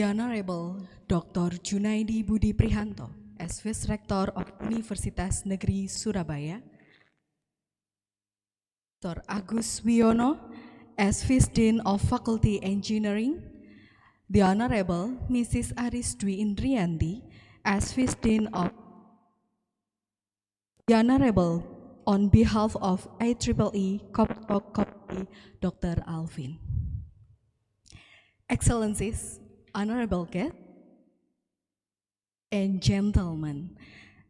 The Honorable Dr. Junaidi Budi Prihanto, as Vice Rector of Universitas Negeri Surabaya, Dr. Agus Wiono, as Vice Dean of Faculty Engineering, the Honorable Mrs. Aris Dwi Indrianti, as Vice Dean of the Honorable, on behalf of Icvee Committee, Dr. Alvin. Excellencies, honorable guests, and gentlemen,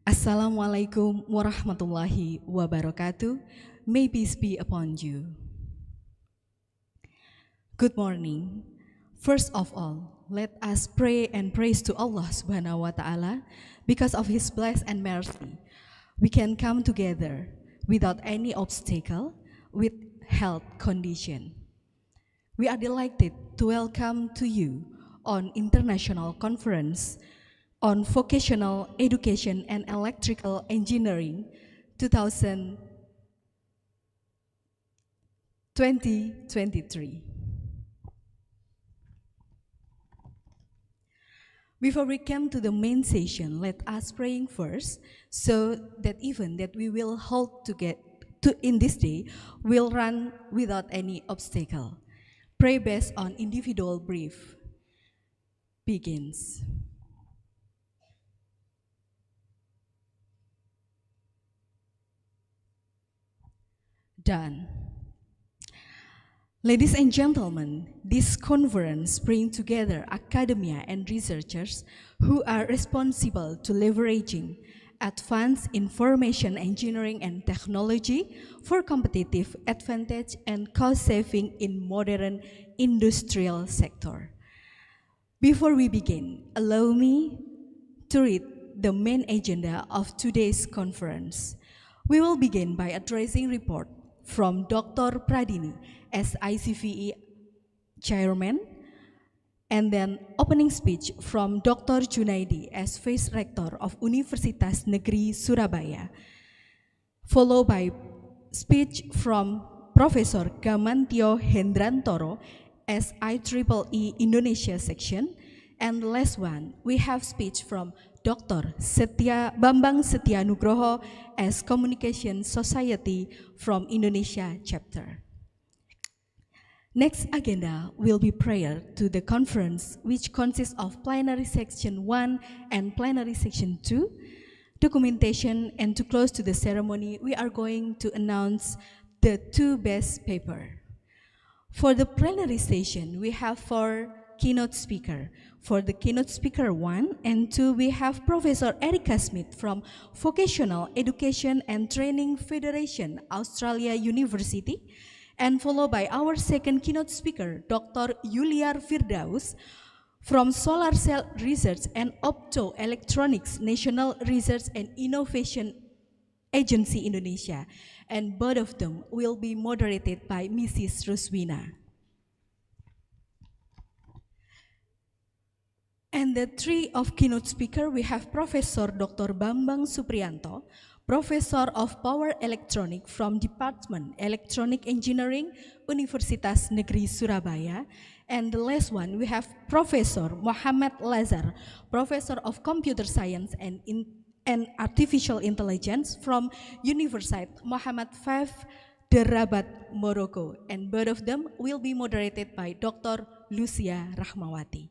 Assalamualaikum warahmatullahi wabarakatuh. May peace be upon you. Good morning. First of all, let us pray and praise to Allah Subhanahu wa Ta'ala. Because of His blessing and mercy, we can come together without any obstacle with health condition. We are delighted to welcome to you on International Conference on Vocational Education and Electrical Engineering 2023. Before we come to the main session, let us praying first, so that even that we will hold in this day will run without any obstacle. Pray based on individual brief. Begins. Done. Ladies and gentlemen, this conference brings together academia and researchers who are responsible to leveraging advanced information engineering and technology for competitive advantage and cost saving in modern industrial sector. Before we begin, allow me to read the main agenda of today's conference. We will begin by addressing report from Dr. Pradini as Icvee Chairman, and then opening speech from Dr. Junaidi as Vice Rector of Universitas Negeri Surabaya, followed by speech from Professor Gamantio Hendrantoro as IEEE Indonesia section, and the last one, we have speech from Dr. Bambang Setia Nugroho as Communication Society from Indonesia chapter. Next agenda will be prayer to the conference, which consists of plenary section 1 and plenary section 2, documentation, and to close to the ceremony, we are going to announce the 2 best paper. For the plenary session, we have 4 keynote speaker. For the keynote speaker 1 and 2, we have Professor Erika Smith from Vocational Education and Training Federation, Australia University, and followed by our second keynote speaker, Dr. Yuliar Firdaus from Solar Cell Research and Optoelectronics National Research and Innovation Agency Indonesia, and both of them will be moderated by Mrs. Ruswina. And the 3 of keynote speaker, we have Professor Dr. Bambang Supriyanto, Professor of Power Electronic from Department Electronic Engineering, Universitas Negeri Surabaya. And the last one, we have Professor Muhammad Lazar, Professor of Computer Science and Artificial Intelligence from University Muhammad V, The Rabat, Morocco. And both of them will be moderated by Dr. Lucia Rahmawati.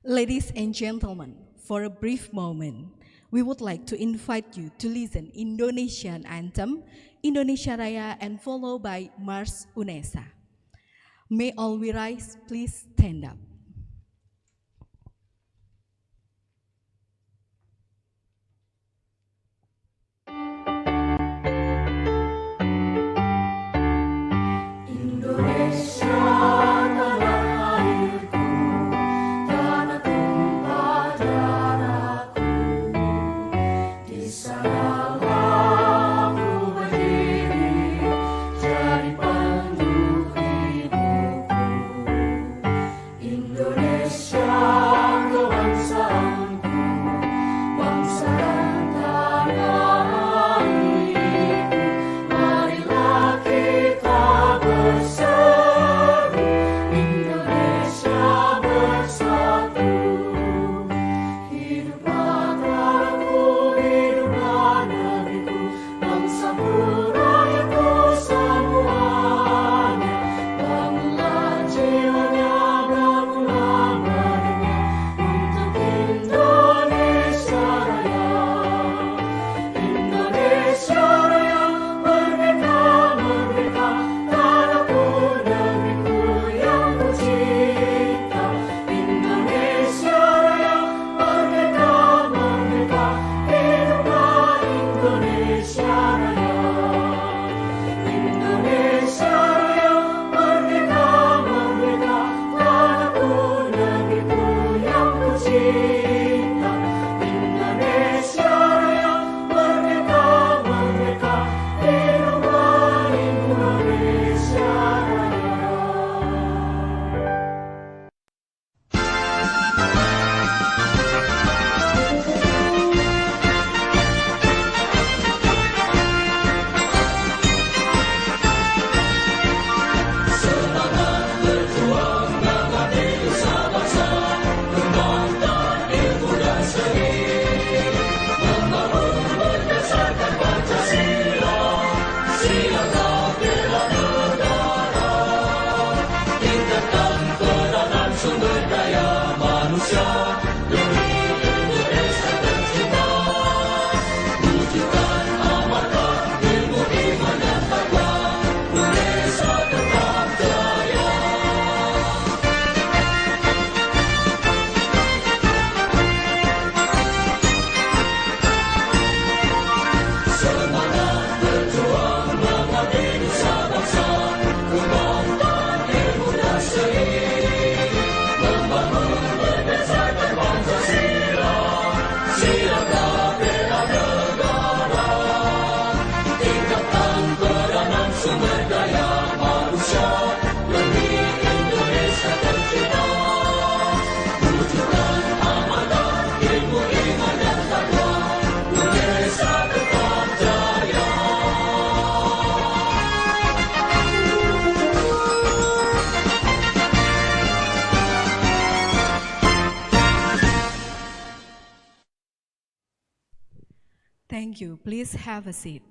Ladies and gentlemen, for a brief moment, we would like to invite you to listen Indonesian anthem, Indonesia Raya, and followed by Mars UNESA. May all we rise, please stand up. In please have a seat.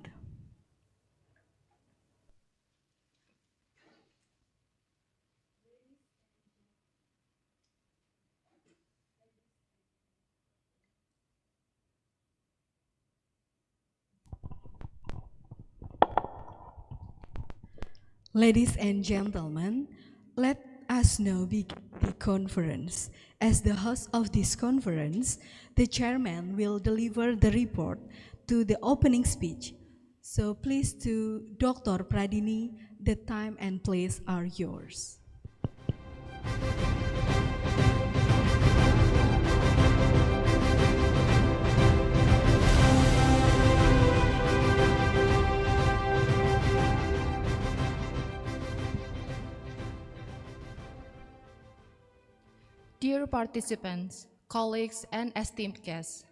Ladies and gentlemen, let us now begin the conference. As the host of this conference, the chairman will deliver the report to the opening speech. So please to Dr. Pradini, the time and place are yours. Dear participants, colleagues, and esteemed guests,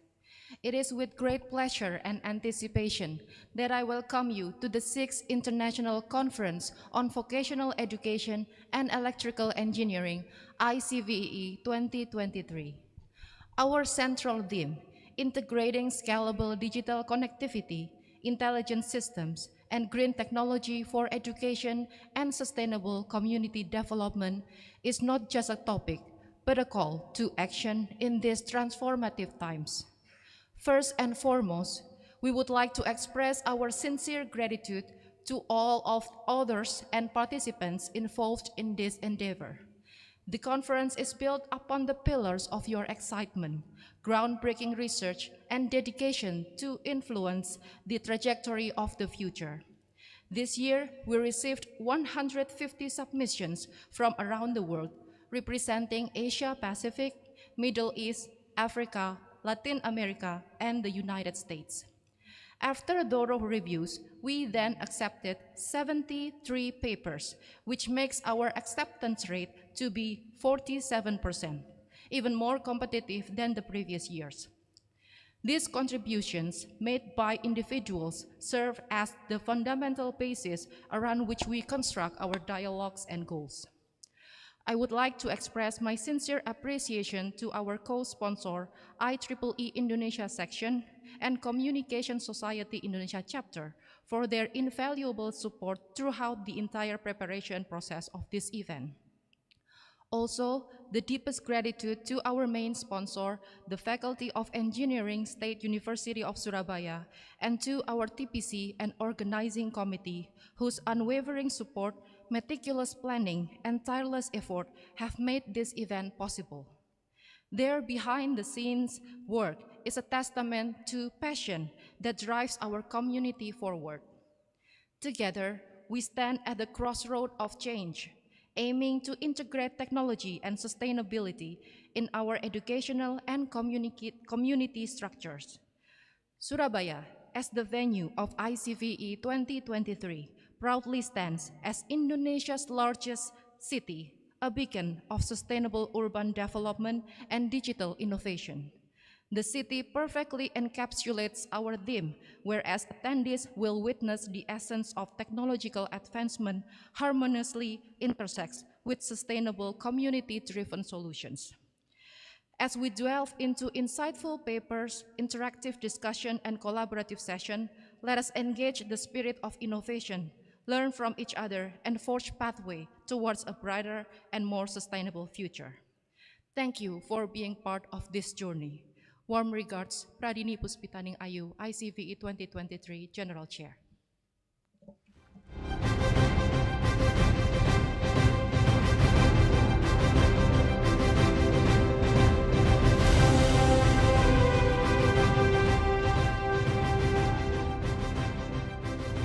it is with great pleasure and anticipation that I welcome you to the 6th International Conference on Vocational Education and Electrical Engineering, Icvee 2023. Our central theme, integrating scalable digital connectivity, intelligent systems, and green technology for education and sustainable community development, is not just a topic, but a call to action in these transformative times. First and foremost, we would like to express our sincere gratitude to all of others and participants involved in this endeavor. The conference is built upon the pillars of your excitement, groundbreaking research, and dedication to influence the trajectory of the future. This year, we received 150 submissions from around the world, representing Asia Pacific, Middle East, Africa, Latin America, and the United States. After thorough reviews, we then accepted 73 papers, which makes our acceptance rate to be 47%, even more competitive than the previous years. These contributions made by individuals serve as the fundamental basis around which we construct our dialogues and goals. I would like to express my sincere appreciation to our co-sponsor, IEEE Indonesia Section and Communication Society Indonesia Chapter for their invaluable support throughout the entire preparation process of this event. Also, the deepest gratitude to our main sponsor, the Faculty of Engineering State University of Surabaya, and to our TPC and organizing committee, whose unwavering support, meticulous planning, and tireless effort have made this event possible. Their behind-the-scenes work is a testament to passion that drives our community forward. Together, we stand at the crossroad of change, aiming to integrate technology and sustainability in our educational and community structures. Surabaya, as the venue of Icvee 2023, proudly stands as Indonesia's largest city, a beacon of sustainable urban development and digital innovation. The city perfectly encapsulates our theme, whereas attendees will witness the essence of technological advancement harmoniously intersects with sustainable community-driven solutions. As we delve into insightful papers, interactive discussion, and collaborative session, let us engage the spirit of innovation, learn from each other, and forge pathway towards a brighter and more sustainable future. Thank you for being part of this journey. Warm regards, Pradini Puspitaning Ayu, Icvee 2023 General Chair.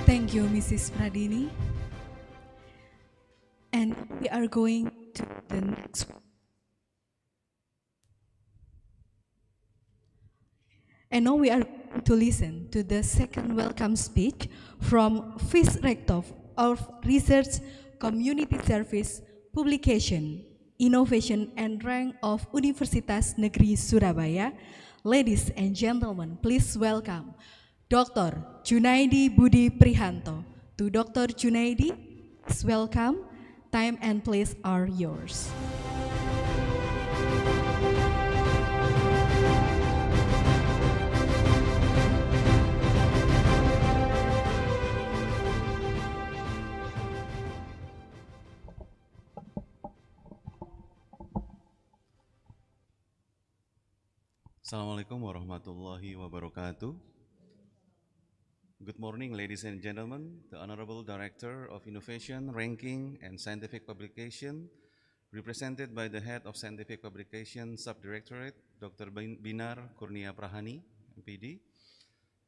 Thank you, Mrs. Pradini. And we are going to the next one. And now we are going to listen to the second welcome speech from Vice Rector of Research, Community Service, Publication, Innovation and Rank of Universitas Negeri Surabaya. Ladies and gentlemen, please welcome Dr. Junaidi Budi Prihanto. To Dr. Junaidi, please welcome. Time and place are yours. Assalamualaikum warahmatullahi wabarakatuh. Good morning, ladies and gentlemen. The Honorable Director of Innovation, Ranking, and Scientific Publication, represented by the Head of Scientific Publication Subdirectorate, Dr. Binar Kurnia Prahani, MPD.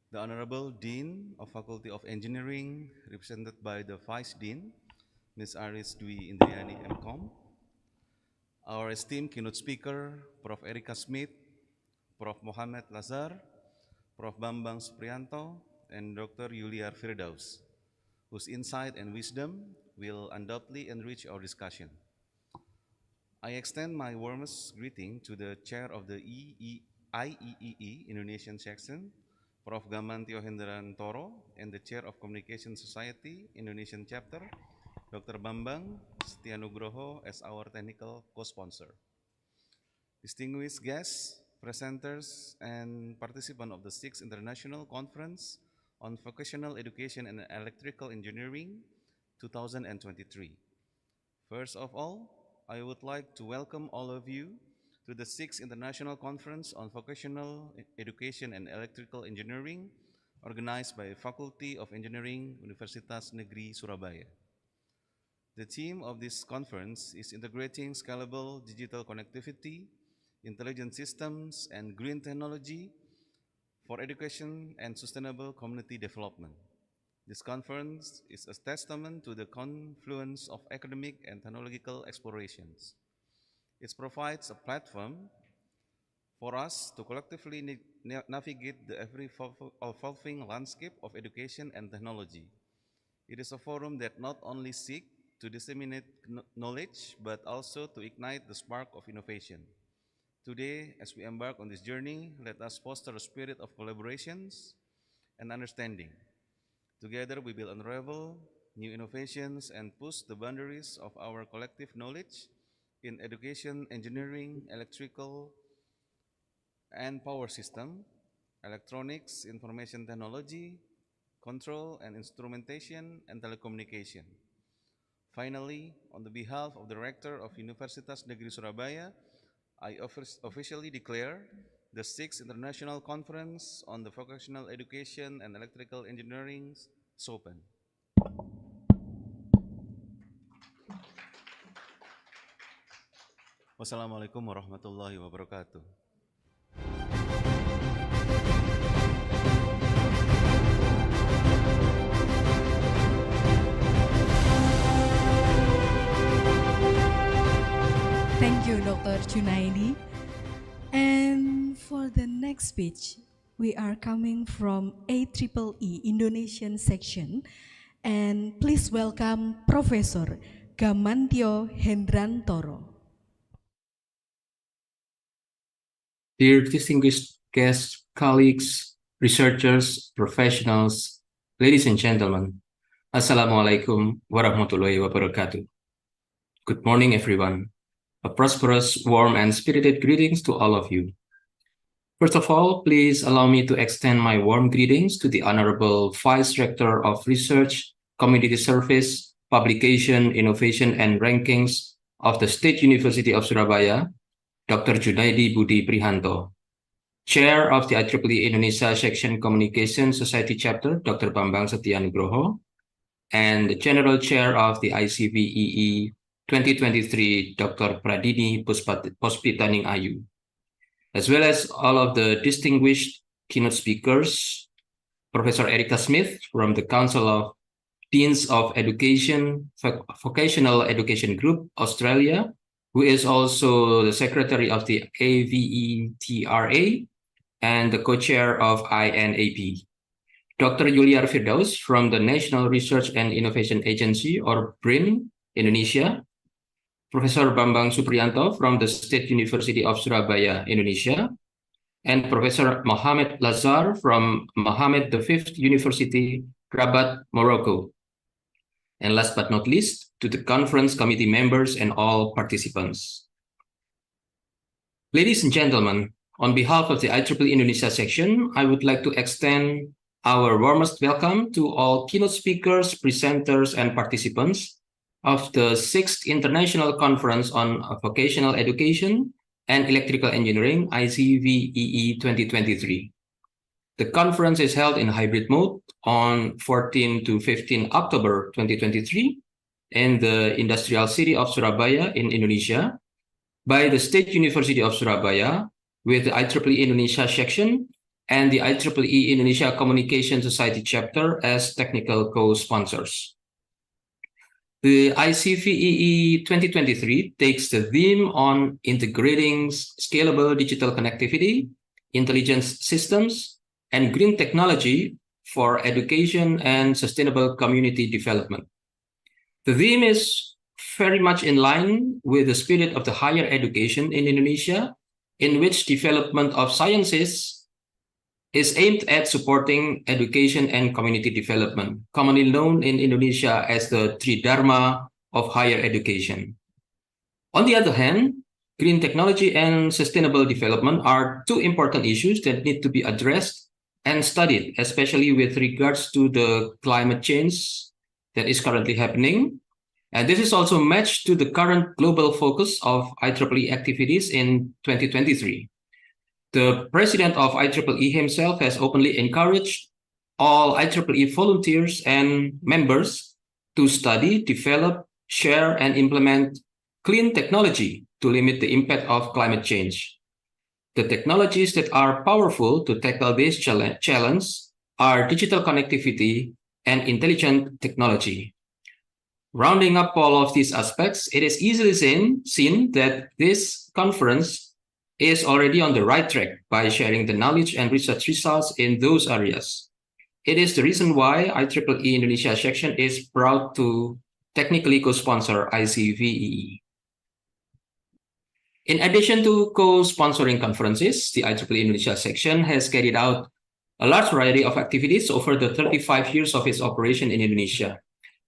The Honorable Dean of Faculty of Engineering, represented by the Vice Dean, Ms. Aris Dwi Indriani, MCom. Our esteemed keynote speaker, Prof. Erika Smith, Prof. Mohamed Lazar, Prof. Bambang Supriyanto, and Dr. Yuliar Firdaus, whose insight and wisdom will undoubtedly enrich our discussion. I extend my warmest greeting to the chair of the IEEE Indonesian section, Prof. Gamantio Hendran Toro, and the chair of Communication Society Indonesian chapter, Dr. Bambang Setianugroho, as our technical co-sponsor. Distinguished guests, presenters, and participants of the 6th International Conference on Vocational Education and Electrical Engineering 2023. First of all, I would like to welcome all of you to the 6th International Conference on Vocational Education and Electrical Engineering, organized by Faculty of Engineering, Universitas Negeri Surabaya. The theme of this conference is integrating scalable digital connectivity, intelligent systems, and green technology for education and sustainable community development. This conference is a testament to the confluence of academic and technological explorations. It provides a platform for us to collectively navigate the ever-evolving landscape of education and technology. It is a forum that not only seeks to disseminate knowledge, but also to ignite the spark of innovation. Today, as we embark on this journey, let us foster a spirit of collaborations and understanding. Together, we will unravel new innovations and push the boundaries of our collective knowledge in education, engineering, electrical and power system, electronics, information technology, control and instrumentation, and telecommunication. Finally, on the behalf of the Rector of Universitas Negeri Surabaya, I officially declare the 6th International Conference on the Vocational Education and Electrical Engineering is open. Wassalamualaikum warahmatullahi wabarakatuh. Thank you, Dr. Junaidi. And for the next speech, we are coming from IEEE Indonesian section. And please welcome Professor Gamantio Hendran Toro. Dear distinguished guests, colleagues, researchers, professionals, ladies and gentlemen, Assalamualaikum warahmatullahi wabarakatuh. Good morning, everyone. A prosperous, warm, and spirited greetings to all of you. First of all, please allow me to extend my warm greetings to the Honorable Vice Rector of Research, Community Service, Publication, Innovation, and Rankings of the State University of Surabaya, Dr. Junaidi Budi Prihanto. Chair of the IEEE Indonesia Section Communication Society Chapter, Dr. Bambang Setianugroho, and the General Chair of the Icvee 2023, Dr. Pradini Puspitaning Ayu, as well as all of the distinguished keynote speakers, Professor Erika Smith from the Council of Deans of Education, Vocational Education Group, Australia, who is also the Secretary of the AVETRA and the co-chair of INAP. Dr. Yuliar Firdaus from the National Research and Innovation Agency, or BRIN, Indonesia. Professor Bambang Supriyanto from the State University of Surabaya, Indonesia. And Professor Mohamed Lazar from Mohammed V University, Rabat, Morocco. And last but not least, to the conference committee members and all participants. Ladies and gentlemen, on behalf of the IEEE Indonesia section, I would like to extend our warmest welcome to all keynote speakers, presenters, and participants of the 6th International Conference on Vocational Education and Electrical Engineering, Icvee 2023. The conference is held in hybrid mode on 14 to 15 October 2023 in the industrial city of Surabaya in Indonesia by the State University of Surabaya with the IEEE Indonesia section and the IEEE Indonesia Communication Society chapter as technical co-sponsors. The Icvee 2023 takes the theme on integrating scalable digital connectivity, intelligence systems, and green technology for education and sustainable community development. The theme is very much in line with the spirit of the higher education in Indonesia, in which development of sciences is aimed at supporting education and community development, commonly known in Indonesia as the Tridharma of higher education. On the other hand, green technology and sustainable development are two important issues that need to be addressed and studied, especially with regards to the climate change that is currently happening. And this is also matched to the current global focus of IEEE activities in 2023. The president of IEEE himself has openly encouraged all IEEE volunteers and members to study, develop, share, and implement clean technology to limit the impact of climate change. The technologies that are powerful to tackle this challenge are digital connectivity and intelligent technology. Rounding up all of these aspects, it is easily seen that this conference is already on the right track by sharing the knowledge and research results in those areas. It is the reason why IEEE Indonesia section is proud to technically co-sponsor Icvee. In addition to co-sponsoring conferences, the IEEE Indonesia section has carried out a large variety of activities over the 35 years of its operation in Indonesia.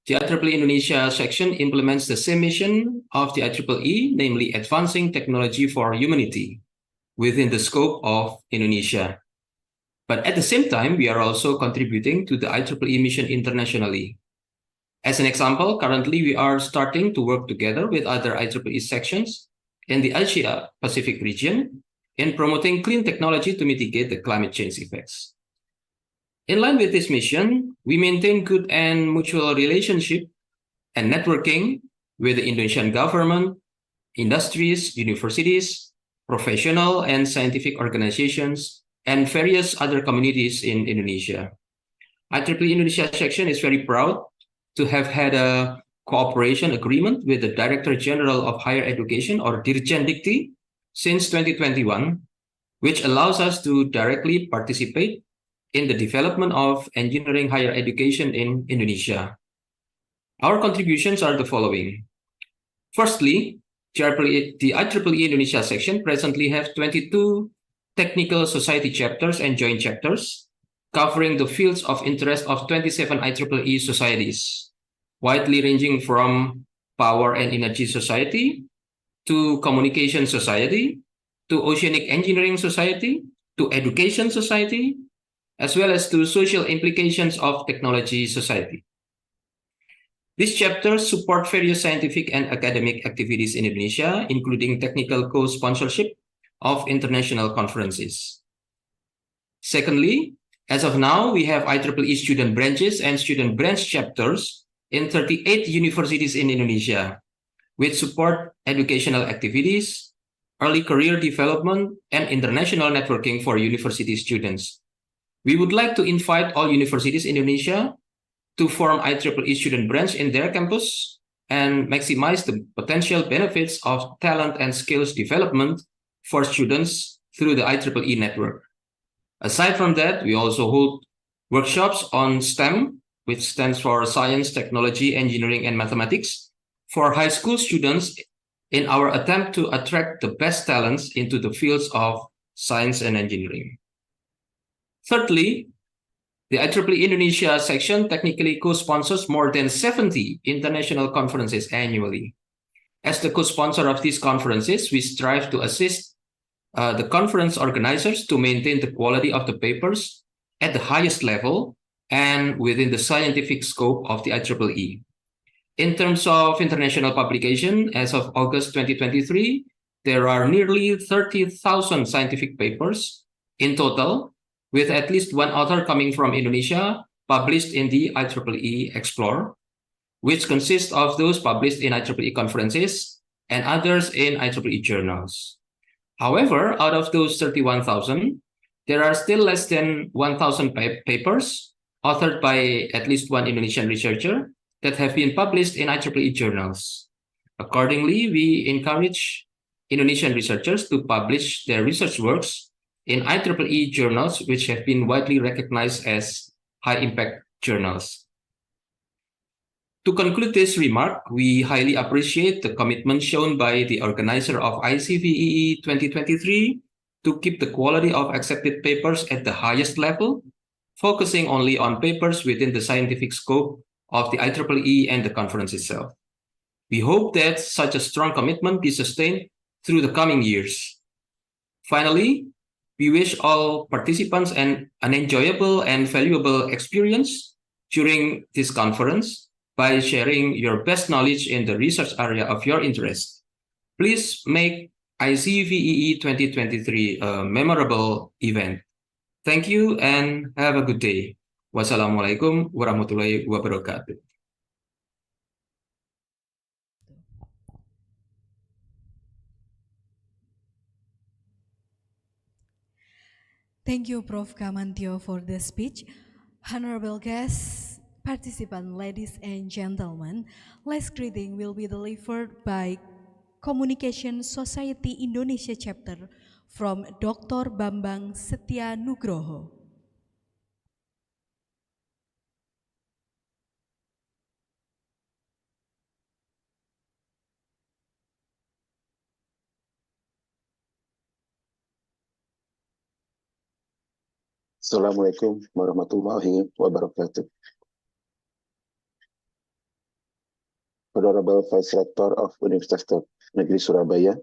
The IEEE Indonesia section implements the same mission of the IEEE, namely advancing technology for humanity within the scope of Indonesia. But at the same time, we are also contributing to the IEEE mission internationally. As an example, currently we are starting to work together with other IEEE sections in the Asia Pacific region in promoting clean technology to mitigate the climate change effects. In line with this mission, we maintain good and mutual relationship and networking with the Indonesian government, industries, universities, professional and scientific organizations, and various other communities in Indonesia. IEEE Indonesia section is very proud to have had a cooperation agreement with the Director General of Higher Education, or Dirjen Dikti, since 2021, which allows us to directly participate in the development of engineering higher education in Indonesia. Our contributions are the following. Firstly, the IEEE Indonesia section presently have 22 technical society chapters and joint chapters, covering the fields of interest of 27 IEEE societies, widely ranging from Power and Energy Society, to Communication Society, to Oceanic Engineering Society, to Education Society, as well as to Social Implications of Technology Society. These chapters support various scientific and academic activities in Indonesia, including technical co-sponsorship of international conferences. Secondly, as of now, we have IEEE student branches and student branch chapters in 38 universities in Indonesia, which support educational activities, early career development, and international networking for university students. We would like to invite all universities in Indonesia to form IEEE student branch in their campus and maximize the potential benefits of talent and skills development for students through the IEEE network. Aside from that, we also hold workshops on STEM, which stands for Science, Technology, Engineering, and Mathematics, for high school students in our attempt to attract the best talents into the fields of science and engineering. Thirdly, the IEEE Indonesia section technically co-sponsors more than 70 international conferences annually. As the co-sponsor of these conferences, we strive to assist the conference organizers to maintain the quality of the papers at the highest level and within the scientific scope of the IEEE. In terms of international publication, as of August 2023, there are nearly 30,000 scientific papers in total, with at least one author coming from Indonesia published in the IEEE Explore, which consists of those published in IEEE conferences and others in IEEE journals. However, out of those 31,000, there are still less than 1,000 papers authored by at least one Indonesian researcher that have been published in IEEE journals. Accordingly, we encourage Indonesian researchers to publish their research works in IEEE journals, which have been widely recognized as high-impact journals. To conclude this remark, we highly appreciate the commitment shown by the organizer of Icvee 2023 to keep the quality of accepted papers at the highest level, focusing only on papers within the scientific scope of the IEEE and the conference itself. We hope that such a strong commitment be sustained through the coming years. Finally, we wish all participants an enjoyable and valuable experience during this conference by sharing your best knowledge in the research area of your interest. Please make Icvee 2023 a memorable event. Thank you and have a good day. Wassalamualaikum warahmatullahi wabarakatuh. Thank you, Prof. Kamantio, for the speech. Honorable guests, participants, ladies and gentlemen, last greeting will be delivered by Communication Society Indonesia chapter from Dr. Bambang Setia Nugroho. Assalamualaikum warahmatullahi wabarakatuh. Honorable Vice Rector of Universitas Negeri Surabaya,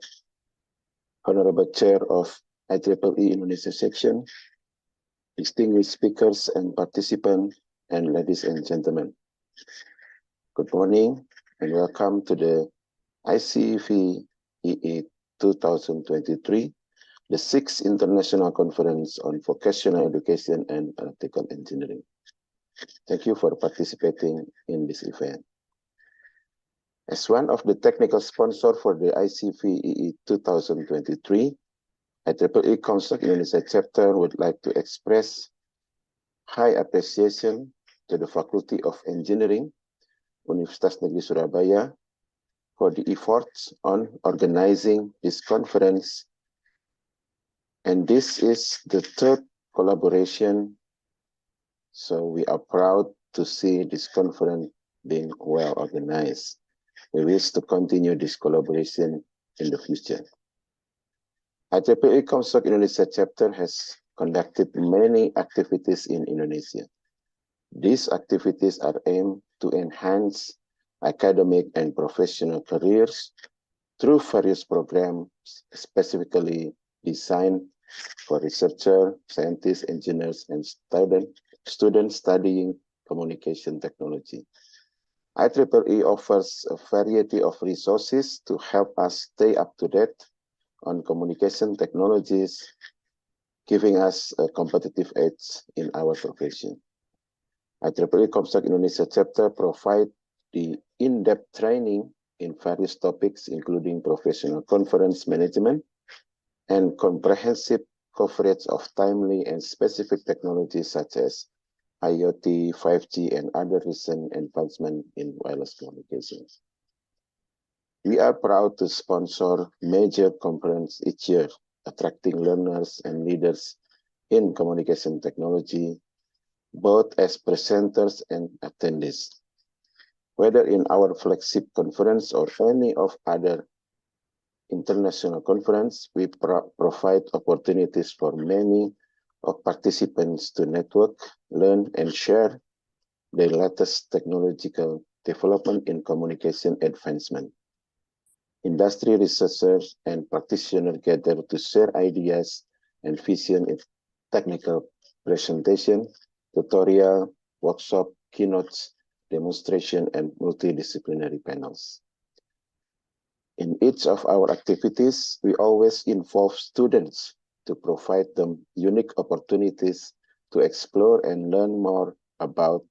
Honorable Chair of IEEE Indonesia Section, distinguished speakers and participants, and ladies and gentlemen. Good morning and welcome to the Icvee 2023, the 6th International Conference on Vocational Education and Electrical Engineering. Thank you for participating in this event. As one of the technical sponsors for the Icvee 2023, IEEE Comstock Indonesia chapter would like to express high appreciation to the Faculty of Engineering, Universitas Negeri Surabaya, for the efforts on organizing this conference. And this is the third collaboration, so we are proud to see this conference being well organized. We wish to continue this collaboration in the future. IEEE Comstock Indonesia chapter has conducted many activities in Indonesia. These activities are aimed to enhance academic and professional careers through various programs specifically designed for researchers, scientists, engineers, and students studying communication technology. IEEE offers a variety of resources to help us stay up to date on communication technologies, giving us a competitive edge in our profession. IEEE Comstock Indonesia chapter provides the in-depth training in various topics, including professional conference management and comprehensive coverage of timely and specific technologies such as IoT, 5G, and other recent advancements in wireless communications. We are proud to sponsor major conferences each year, attracting learners and leaders in communication technology, both as presenters and attendees. Whether in our flagship conference or any of other international conference, we provide opportunities for many of participants to network, learn, and share the latest technological development in communication advancement. Industry researchers and practitioners gather to share ideas and vision in technical presentation, tutorial, workshop, keynotes, demonstration, and multidisciplinary panels. In each of our activities, we always involve students to provide them unique opportunities to explore and learn more about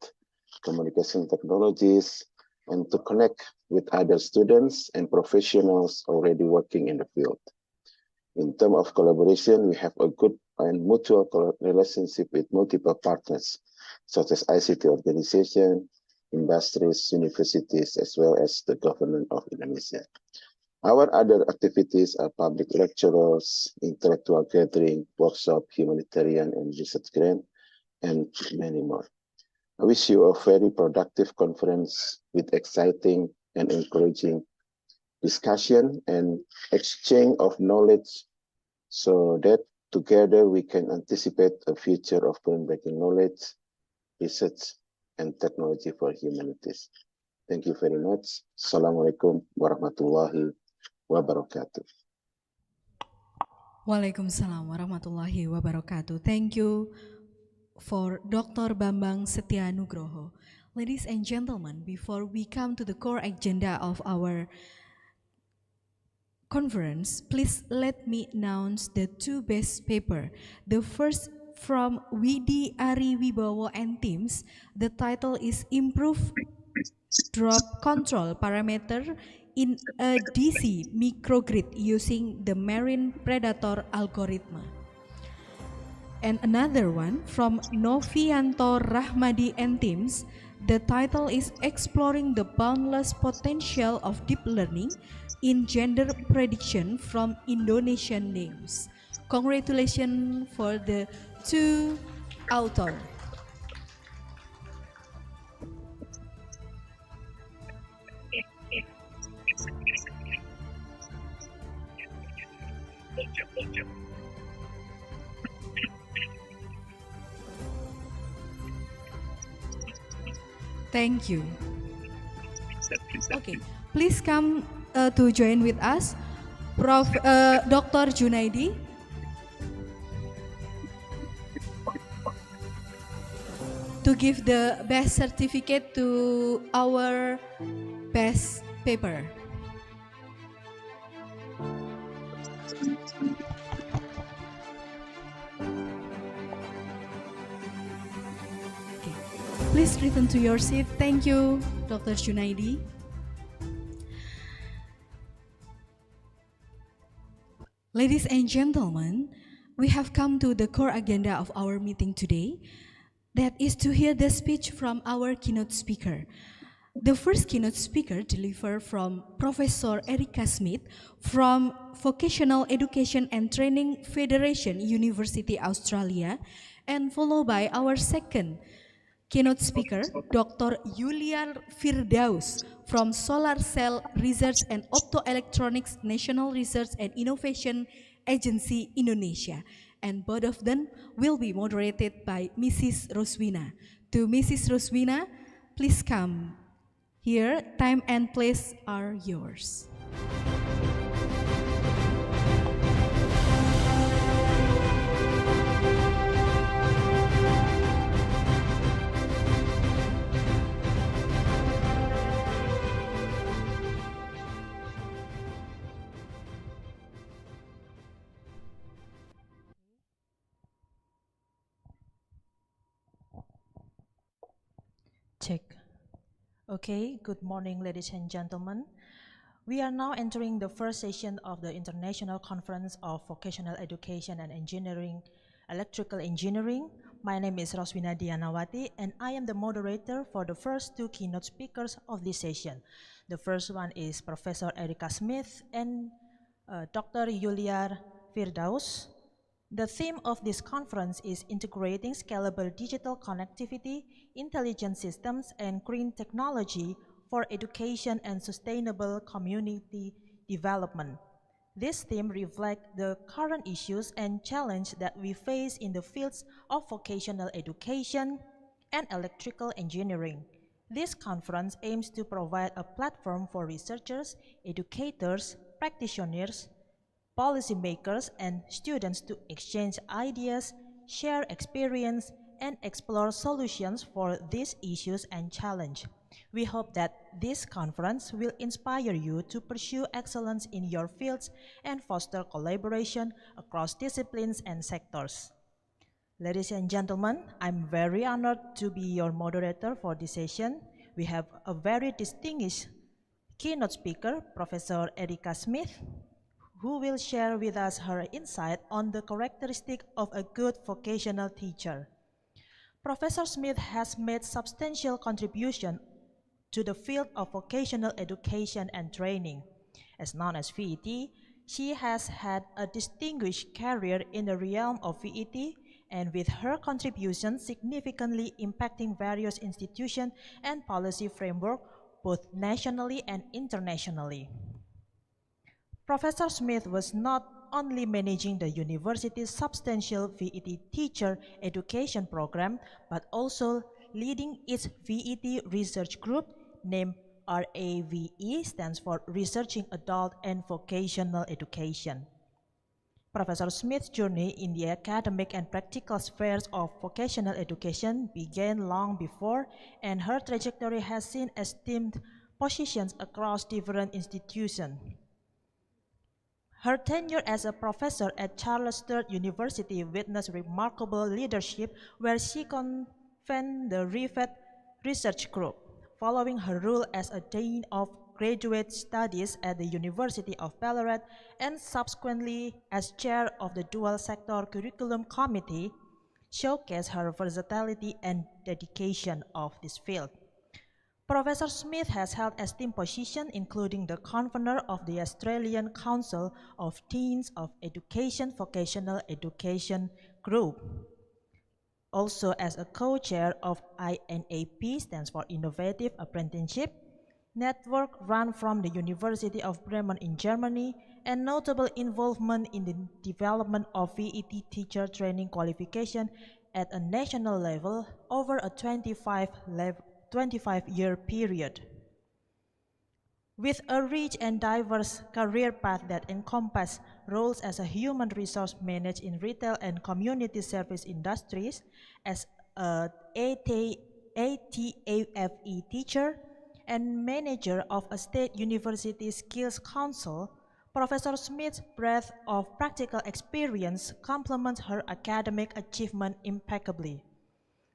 communication technologies and to connect with other students and professionals already working in the field. In terms of collaboration, we have a good and mutual relationship with multiple partners, such as ICT organization, industries, universities, as well as the government of Indonesia. Our other activities are public lectures, intellectual gathering, workshop, humanitarian and research grant, and many more. I wish you a very productive conference with exciting and encouraging discussion and exchange of knowledge so that together we can anticipate a future of groundbreaking knowledge, research, and technology for humanities. Thank you very much. Assalamualaikum warahmatullahi wabarakatuh. Waalaikumsalam warahmatullahi wabarakatuh. Thank you for Dr. Bambang Setianugroho. Ladies and gentlemen, before we come to the core agenda of our conference, please let me announce the two best paper. The first from Widi Ari Wibowo and teams. The title is Improve Drop Control Parameter in a DC Microgrid Using the Marine Predator Algorithm. And another one from Novianto Rahmadi and teams. The title is Exploring the Boundless Potential of Deep Learning in Gender Prediction from Indonesian Names. Congratulations for the two authors. Thank you. Okay, please come to join with us, Dr. Junaidi. To give the best certificate to our best paper. Please return to your seat. Thank you, Dr. Junaidi. Ladies and gentlemen, we have come to the core agenda of our meeting today. That is to hear the speech from our keynote speaker. The first keynote speaker delivered from Professor Erika Smith from Vocational Education and Training Federation, University Australia, and followed by our second keynote speaker, Dr. Yuliar Firdaus from Solar Cell Research and Optoelectronics National Research and Innovation Agency, Indonesia. And both of them will be moderated by Mrs. Roswina. To Mrs. Roswina, please come here. Time and place are yours. Check. Okay, good morning, ladies and gentlemen. We are now entering the first session of the International Conference of Vocational Education and Engineering, Electrical Engineering. My name is Roswina Dianawati, and I am the moderator for the first two keynote speakers of this session. The first one is Professor Erika Smith and Dr. Yuliar Firdaus. The theme of this conference is integrating scalable digital connectivity, intelligent systems, and green technology for education and sustainable community development. This theme reflects the current issues and challenges that we face in the fields of vocational education and electrical engineering. This conference aims to provide a platform for researchers, educators, practitioners, policymakers, and students to exchange ideas, share experience, and explore solutions for these issues and challenges. We hope that this conference will inspire you to pursue excellence in your fields and foster collaboration across disciplines and sectors. Ladies and gentlemen, I'm very honored to be your moderator for this session. We have a very distinguished keynote speaker, Professor Erica Smith, who will share with us her insight on the characteristic of a good vocational teacher. Professor Smith has made substantial contribution to the field of vocational education and training. As known as VET, she has had a distinguished career in the realm of VET and with her contribution significantly impacting various institutions and policy framework both nationally and internationally. Professor Smith was not only managing the university's substantial VET teacher education program, but also leading its VET research group named RAVE, stands for Researching Adult and Vocational Education. Professor Smith's journey in the academic and practical spheres of vocational education began long before, and her trajectory has seen esteemed positions across different institutions. Her tenure as a professor at Charles III University witnessed remarkable leadership where she convened the RIVET Research Group. Following her role as a Dean of Graduate Studies at the University of Ballarat and subsequently as chair of the Dual Sector Curriculum Committee, showcased her versatility and dedication of this field. Professor Smith has held esteemed positions including the convener of the Australian Council of Deans of Education Vocational Education Group, also as a co-chair of INAP, stands for Innovative Apprenticeship, network run from the University of Bremen in Germany, and notable involvement in the development of VET teacher training qualification at a national level over a 25-year period. With a rich and diverse career path that encompasses roles as a human resource manager in retail and community service industries, as a ATAFE teacher, and manager of a state university skills council, Professor Smith's breadth of practical experience complements her academic achievement impeccably.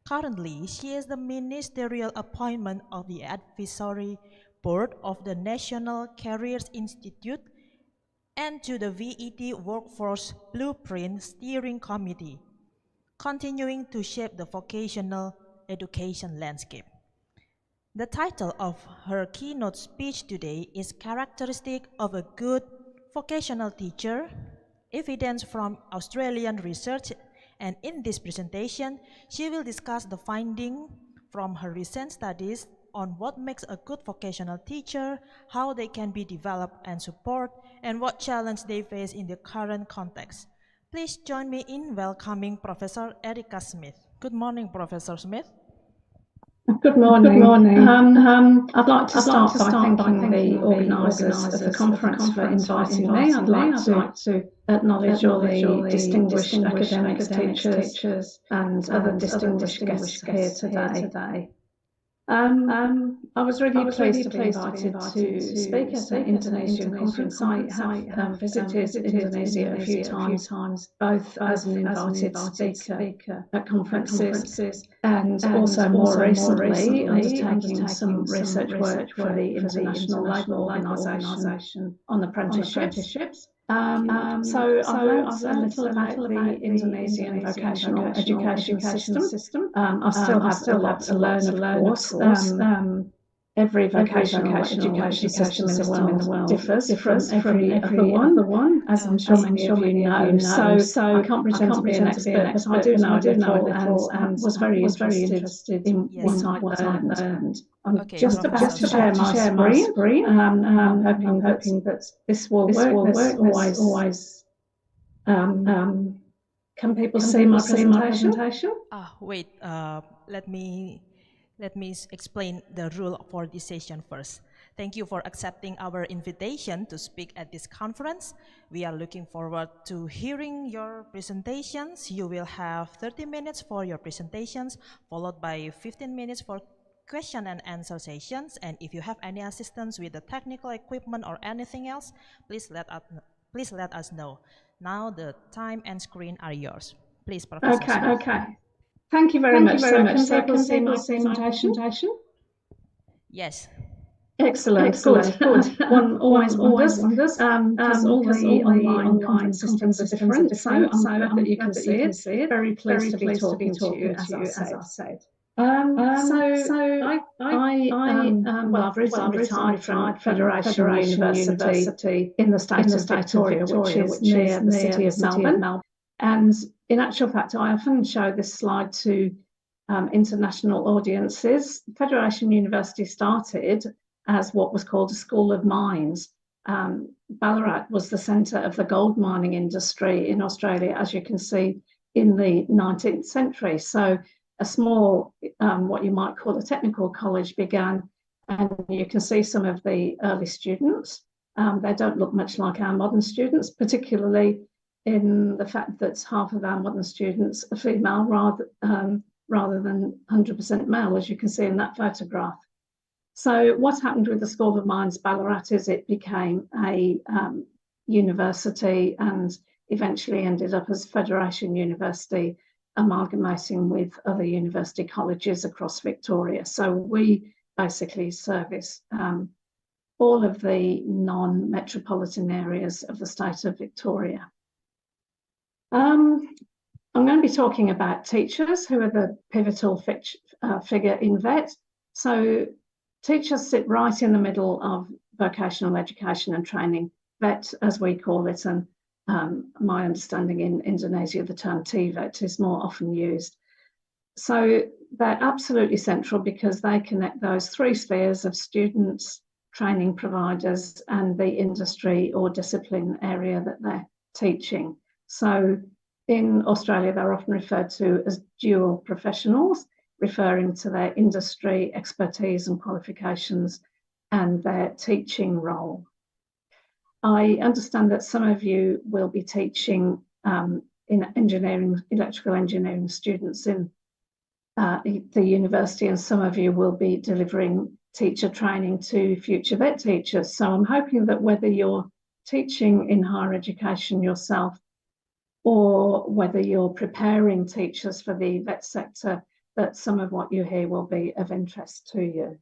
Currently, she is the ministerial appointment of the advisory board of the National Careers Institute and to the VET Workforce Blueprint Steering Committee, continuing to shape the vocational education landscape. The title of her keynote speech today is Characteristic of a Good Vocational Teacher, Evidence from Australian Research, and in this presentation, she will discuss the findings from her recent studies on what makes a good vocational teacher, how they can be developed and supported, and what challenges they face in the current context. Please join me in welcoming Professor Erica Smith. Good morning, Professor Smith. Good morning. Good morning. I'd like to start by thanking the organisers of the conference for inviting me. I'd like to acknowledge all the distinguished academics, teachers, and other distinguished guests here today. I was really pleased to be invited to speak at an Indonesian conference. I have visited Indonesia a few times, both as an invited speaker at conferences and also more recently undertaking some research work for the International Labour Organisation on apprenticeships. So I've learned a little about the Indonesian vocational education system. I still have a lot to learn, of course. Every vocational education system in the world differs from every other one, as I'm sure many of you know. So I can't pretend to be an expert, but I do know a little and was very interested in what I learned. I'm just about to share my screen. I'm hoping that this will work. There's always can people see my presentation? Wait, let me explain the rule for this session first. Thank you for accepting our invitation to speak at this conference. We are looking forward to hearing your presentations. You will have 30 minutes for your presentations, followed by 15 minutes for question and answer sessions. And if you have any assistance with the technical equipment or anything else, please let us know. Now the time and screen are yours. Please, Professor. Okay. Thank you very much. So can people see my presentation? Yes. Excellent. Good. One always wonders, because all the online conference systems are different. So I'm glad that you can see it. Very pleased to be talking to you, as I said. I've recently retired from Federation University in the state of Victoria, which is near the city of Melbourne. And in actual fact, I often show this slide to international audiences. Federation University started as what was called a School of Mines. Ballarat was the centre of the gold mining industry in Australia, as you can see, in the 19th century. So a small, what you might call a technical college began, and you can see some of the early students. They don't look much like our modern students, particularly in the fact that half of our modern students are female rather than 100% male, as you can see in that photograph. So what happened with the School of Mines Ballarat is it became a university and eventually ended up as Federation University, amalgamating with other university colleges across Victoria. So we basically service all of the non-metropolitan areas of the state of Victoria. I'm going to be talking about teachers, who are the pivotal figure in VET. So teachers sit right in the middle of vocational education and training, VET as we call it, and my understanding in Indonesia, the term TVET is more often used. So they're absolutely central because they connect those three spheres of students, training providers, and the industry or discipline area that they're teaching. So in Australia, they're often referred to as dual professionals, referring to their industry expertise and qualifications and their teaching role. I understand that some of you will be teaching in engineering, electrical engineering students in the university, and some of you will be delivering teacher training to future VET teachers. So I'm hoping that whether you're teaching in higher education yourself or whether you're preparing teachers for the VET sector, that some of what you hear will be of interest to you.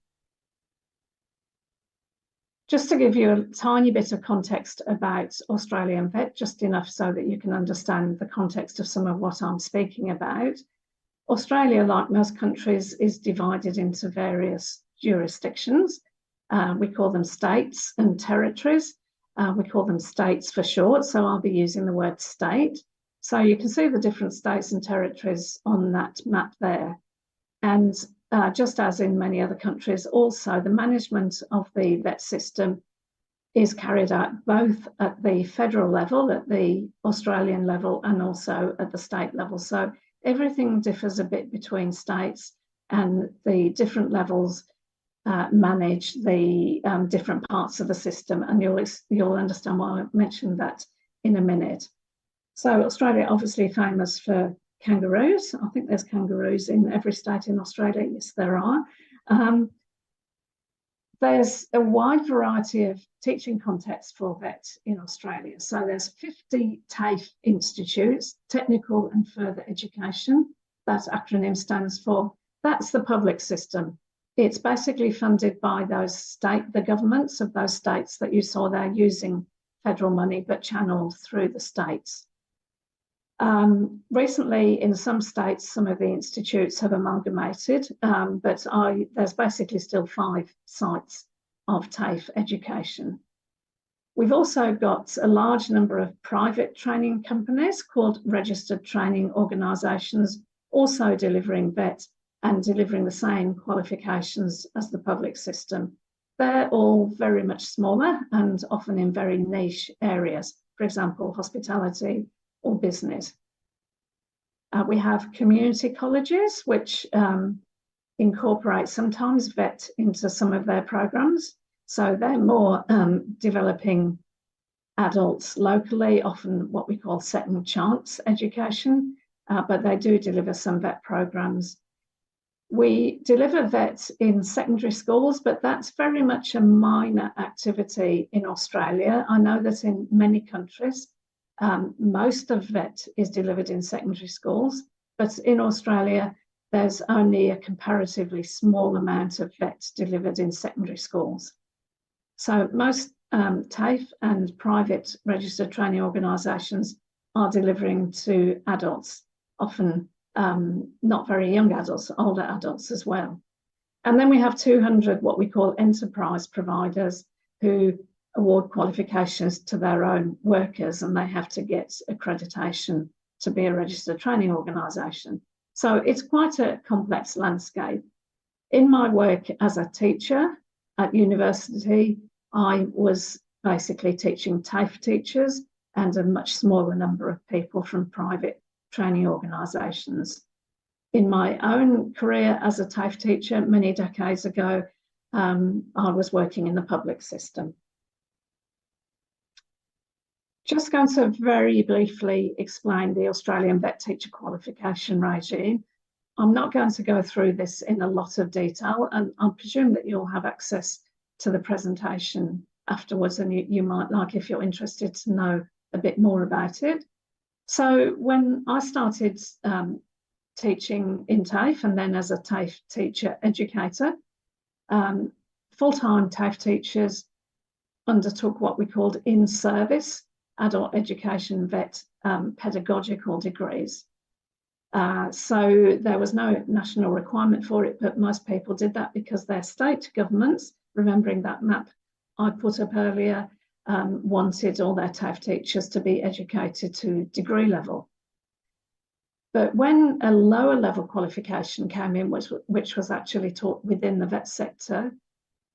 Just to give you a tiny bit of context about Australian VET, just enough so that you can understand the context of some of what I'm speaking about. Australia, like most countries, is divided into various jurisdictions. We call them states and territories. We call them states for short, so I'll be using the word state. So you can see the different states and territories on that map there. And just as in many other countries, also the management of the VET system is carried out both at the federal level, at the Australian level, and also at the state level. So everything differs a bit between states, and the different levels manage the different parts of the system, and you'll understand why I mentioned that in a minute. So Australia, obviously famous for kangaroos. I think there's kangaroos in every state in Australia. Yes, there are. There's a wide variety of teaching contexts for VET in Australia. So there's 50 TAFE institutes, technical and further education. That acronym stands for, that's the public system. It's basically funded by the governments of those states that you saw there using federal money, but channeled through the states. Recently, in some states, some of the institutes have amalgamated, but there's basically still 5 sites of TAFE education. We've also got a large number of private training companies called registered training organisations, also delivering VET and delivering the same qualifications as the public system. They're all very much smaller and often in very niche areas, for example, hospitality or business. We have community colleges, which incorporate sometimes VET into some of their programs. So they're more developing adults locally, often what we call second chance education, but they do deliver some VET programs. We deliver VET in secondary schools, but that's very much a minor activity in Australia. I know that in many countries, most of VET is delivered in secondary schools, but in Australia, there's only a comparatively small amount of VET delivered in secondary schools. So most TAFE and private registered training organisations are delivering to adults, often not very young adults, older adults as well. And then we have 200 what we call enterprise providers who award qualifications to their own workers, and they have to get accreditation to be a registered training organisation. So it's quite a complex landscape. In my work as a teacher at university, I was basically teaching TAFE teachers and a much smaller number of people from private training organisations. In my own career as a TAFE teacher many decades ago, I was working in the public system. Just going to very briefly explain the Australian VET teacher qualification regime. I'm not going to go through this in a lot of detail, and I presume that you'll have access to the presentation afterwards, and you might like, if you're interested, to know a bit more about it. So when I started teaching in TAFE and then as a TAFE teacher educator, full-time TAFE teachers undertook what we called in-service adult education VET pedagogical degrees. So there was no national requirement for it, but most people did that because their state governments, remembering that map I put up earlier, wanted all their TAFE teachers to be educated to degree level. But when a lower level qualification came in, which was actually taught within the VET sector,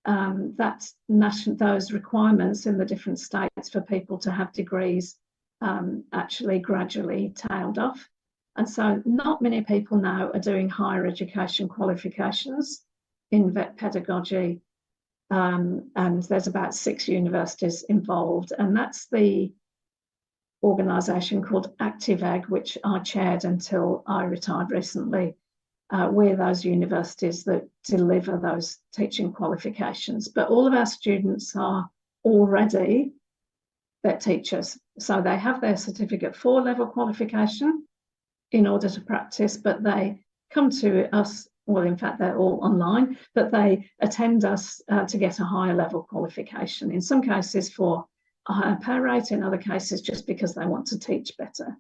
those requirements in the different states for people to have degrees actually gradually tailed off. And so not many people now are doing higher education qualifications in VET pedagogy. And there's about 6 universities involved. And that's the organisation called Icvee, which I chaired until I retired recently. We're those universities that deliver those teaching qualifications. But all of our students are already VET teachers. So they have their certificate 4 level qualification in order to practice, but they come to us, well, in fact, they're all online, but they attend us to get a higher level qualification, in some cases for a higher pay rate, in other cases just because they want to teach better.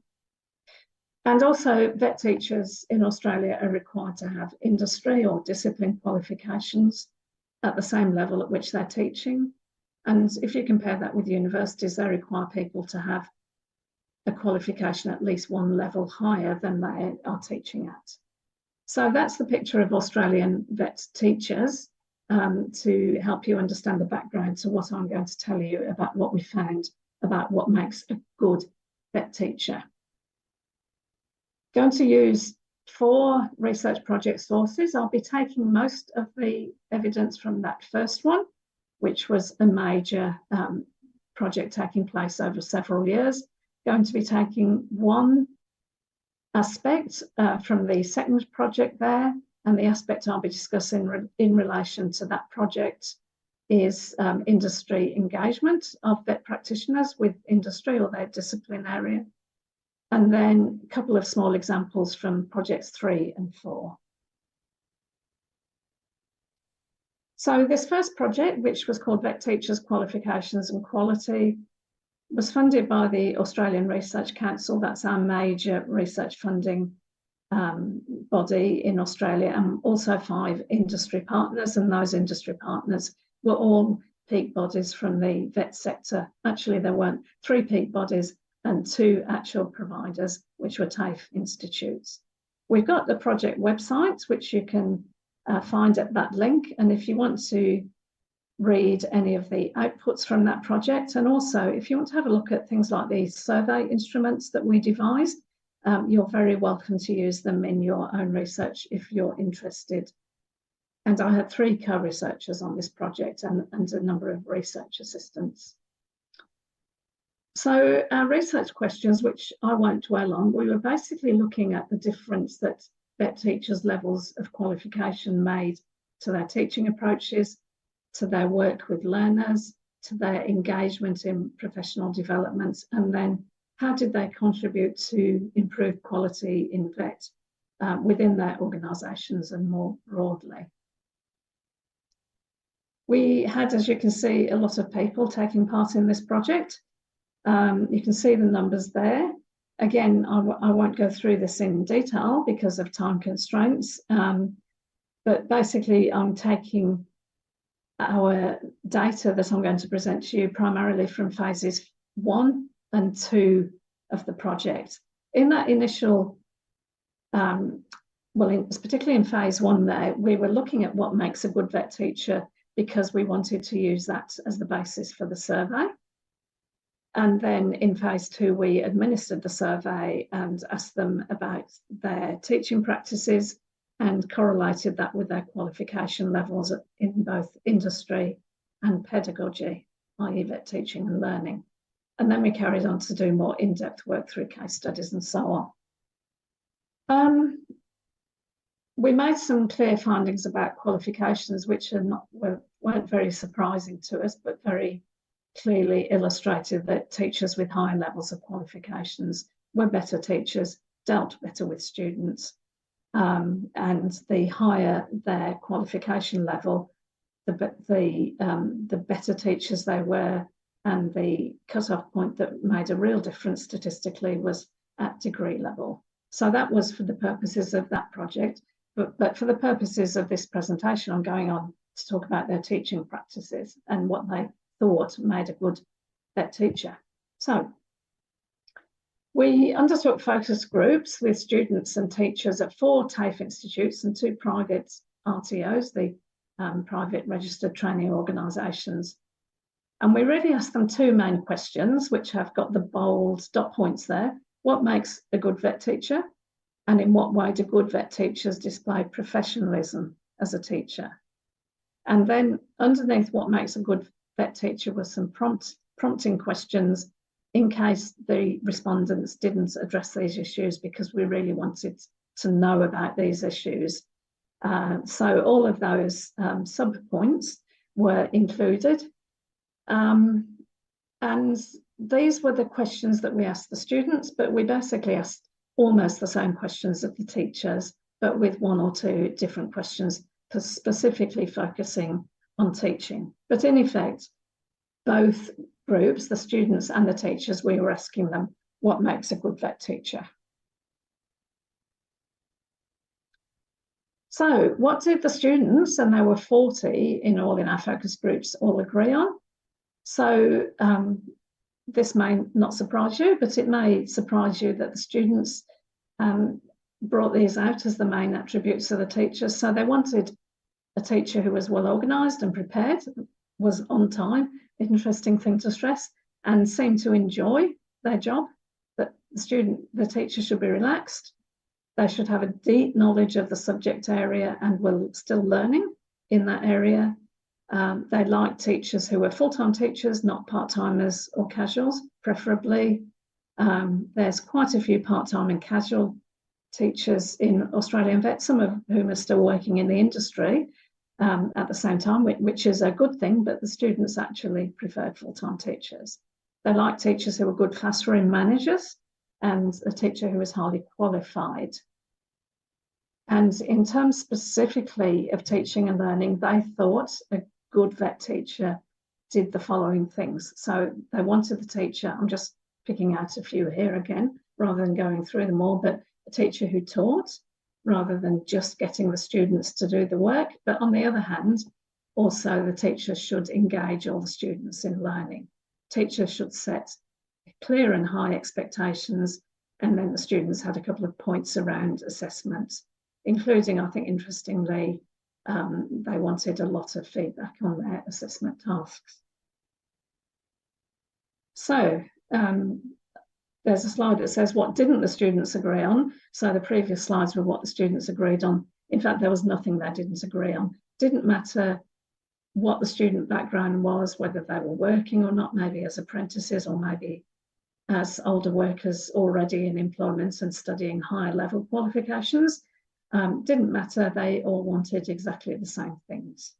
And also VET teachers in Australia are required to have industry or discipline qualifications at the same level at which they're teaching. And if you compare that with universities, they require people to have a qualification at least 1 level higher than they are teaching at. So that's the picture of Australian VET teachers to help you understand the background to what I'm going to tell you about what we found about what makes a good VET teacher. Going to use 4 research project sources. I'll be taking most of the evidence from that first one, which was a major project taking place over several years. Going to be taking one aspect from the second project there, and the aspect I'll be discussing in relation to that project is industry engagement of VET practitioners with industry or their discipline area. And then a couple of small examples from projects 3 and 4. So this first project, which was called VET Teachers Qualifications and Quality, was funded by the Australian Research Council. That's our major research funding body in Australia, and also 5 industry partners, and those industry partners were all peak bodies from the VET sector. Actually, there weren't 3 peak bodies and 2 actual providers, which were TAFE institutes. We've got the project website, which you can find at that link. And if you want to read any of the outputs from that project, and also if you want to have a look at things like the survey instruments that we devised, you're very welcome to use them in your own research if you're interested. And I had 3 co-researchers on this project and a number of research assistants. So our research questions, which I won't dwell on, we were basically looking at the difference that vet teachers' levels of qualification made to their teaching approaches, to their work with learners, to their engagement in professional development, and then how did they contribute to improved quality in vet within their organisations and more broadly. We had, as you can see, a lot of people taking part in this project. You can see the numbers there. Again, I won't go through this in detail because of time constraints, but basically I'm taking our data that I'm going to present to you primarily from phases 1 and 2 of the project. In that initial, particularly in phase 1 there, we were looking at what makes a good vet teacher because we wanted to use that as the basis for the survey. And then in phase 2, we administered the survey and asked them about their teaching practices and correlated that with their qualification levels in both industry and pedagogy, i.e. vet teaching and learning. And then we carried on to do more in-depth work through case studies and so on. We made some clear findings about qualifications, which weren't very surprising to us, but very clearly illustrated that teachers with high levels of qualifications were better teachers, dealt better with students, and the higher their qualification level, the better teachers they were, and the cut-off point that made a real difference statistically was at degree level. So that was for the purposes of that project, but for the purposes of this presentation, I'm going on to talk about their teaching practices and what they thought made a good vet teacher. So we undertook focus groups with students and teachers at 4 TAFE institutes and 2 private RTOs, the private registered training organisations. And we really asked them 2 main questions, which have got the bold dot points there. What makes a good vet teacher? And in what way do good vet teachers display professionalism as a teacher? And then underneath what makes a good vet teacher was some prompting questions in case the respondents didn't address these issues, because we really wanted to know about these issues. So all of those sub-points were included. And these were the questions that we asked the students, but we basically asked almost the same questions of the teachers, but with 1 or 2 different questions, specifically focusing on teaching. But in effect, both groups, the students and the teachers, we were asking them what makes a good vet teacher. So what did the students, and there were 40 in all in our focus groups, all agree on? So this may not surprise you, but it may surprise you that the students brought these out as the main attributes of the teachers. So they wanted a teacher who was well organised and prepared, was on time, interesting thing to stress, and seemed to enjoy their job, that the teacher should be relaxed. They should have a deep knowledge of the subject area and were still learning in that area. They liked teachers who were full-time teachers, not part-timers or casuals, preferably. There's quite a few part-time and casual teachers in Australian vet, some of whom are still working in the industry at the same time, which is a good thing, but the students actually preferred full-time teachers. They liked teachers who were good classroom managers and a teacher who was highly qualified. And in terms specifically of teaching and learning, they thought a good vet teacher did the following things. So they wanted the teacher, I'm just picking out a few here again, rather than going through them all, but a teacher who taught, rather than just getting the students to do the work. But on the other hand, also the teacher should engage all the students in learning. Teachers should set clear and high expectations, and then the students had a couple of points around assessment, including, I think, interestingly, they wanted a lot of feedback on their assessment tasks. So there's a slide that says what didn't the students agree on. So the previous slides were what the students agreed on. In fact, there was nothing they didn't agree on. Didn't matter what the student background was, whether they were working or not, maybe as apprentices or maybe as older workers already in employment and studying higher level qualifications. Didn't matter, they all wanted exactly the same things.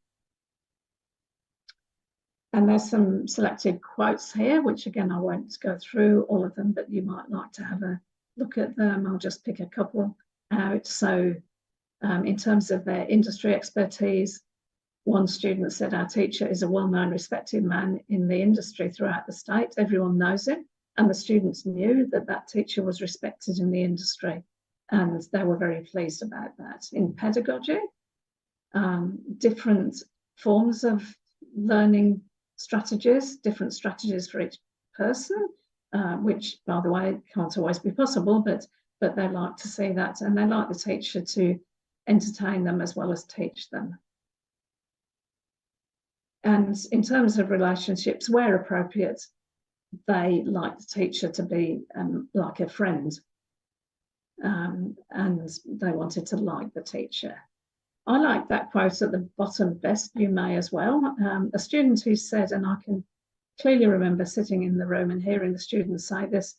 And there's some selected quotes here, which again, I won't go through all of them, but you might like to have a look at them. I'll just pick a couple out. So in terms of their industry expertise, one student said, our teacher is a well-known, respected man in the industry throughout the state. Everyone knows him. And the students knew that that teacher was respected in the industry. And they were very pleased about that. In pedagogy, different forms of learning strategies, different strategies for each person, which, by the way, can't always be possible, but they like to see that. And they like the teacher to entertain them as well as teach them. And in terms of relationships, where appropriate, they like the teacher to be like a friend. And they wanted to like the teacher. I like that quote at the bottom best, you may as well. A student who said, and I can clearly remember sitting in the room and hearing the students say this,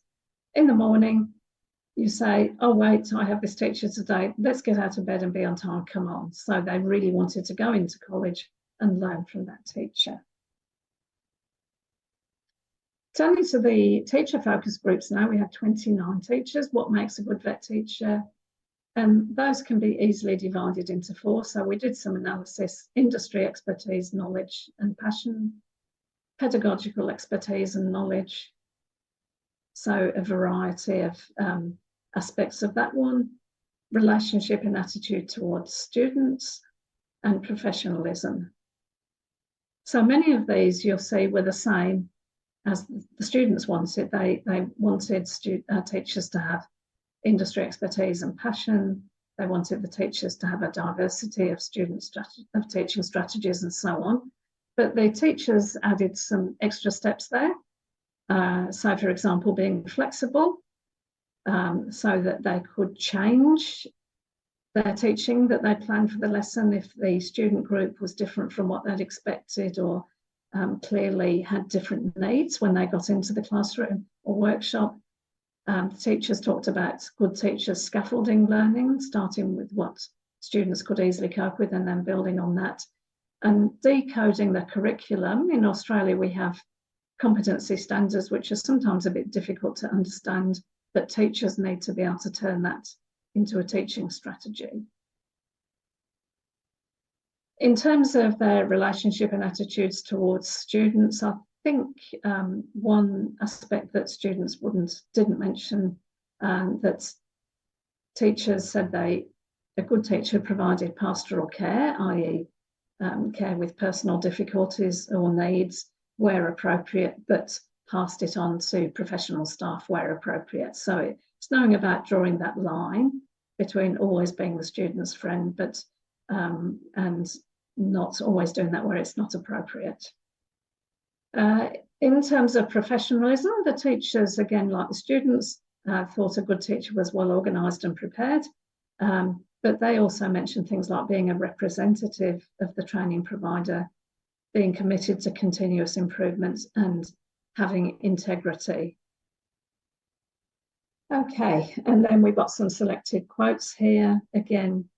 in the morning, you say, oh, wait, I have this teacher today. Let's get out of bed and be on time, come on. So they really wanted to go into college and learn from that teacher. Turning to the teacher focus groups now, we have 29 teachers. What makes a good vet teacher? And those can be easily divided into 4. So we did some analysis: industry expertise, knowledge and passion, pedagogical expertise and knowledge. So a variety of aspects of that one: relationship and attitude towards students, and professionalism. So many of these you'll see were the same as the students wanted. They wanted teachers to have industry expertise and passion. They wanted the teachers to have a diversity of teaching strategies and so on. But the teachers added some extra steps there. So, for example, being flexible, so that they could change their teaching that they planned for the lesson if the student group was different from what they'd expected, or clearly had different needs when they got into the classroom or workshop. The teachers talked about good teachers scaffolding learning, starting with what students could easily cope with and then building on that, and decoding the curriculum. In Australia, we have competency standards, which are sometimes a bit difficult to understand, but teachers need to be able to turn that into a teaching strategy. In terms of their relationship and attitudes towards students, I think one aspect that students didn't mention, that teachers said a good teacher provided pastoral care, i.e. care with personal difficulties or needs where appropriate, but passed it on to professional staff where appropriate. So it's knowing about drawing that line between always being the student's friend, but and not always doing that where it's not appropriate. In terms of professionalism, the teachers, again, like the students, thought a good teacher was well organised and prepared, but they also mentioned things like being a representative of the training provider, being committed to continuous improvements, and having integrity. Okay, and then we've got some selected quotes here. Again,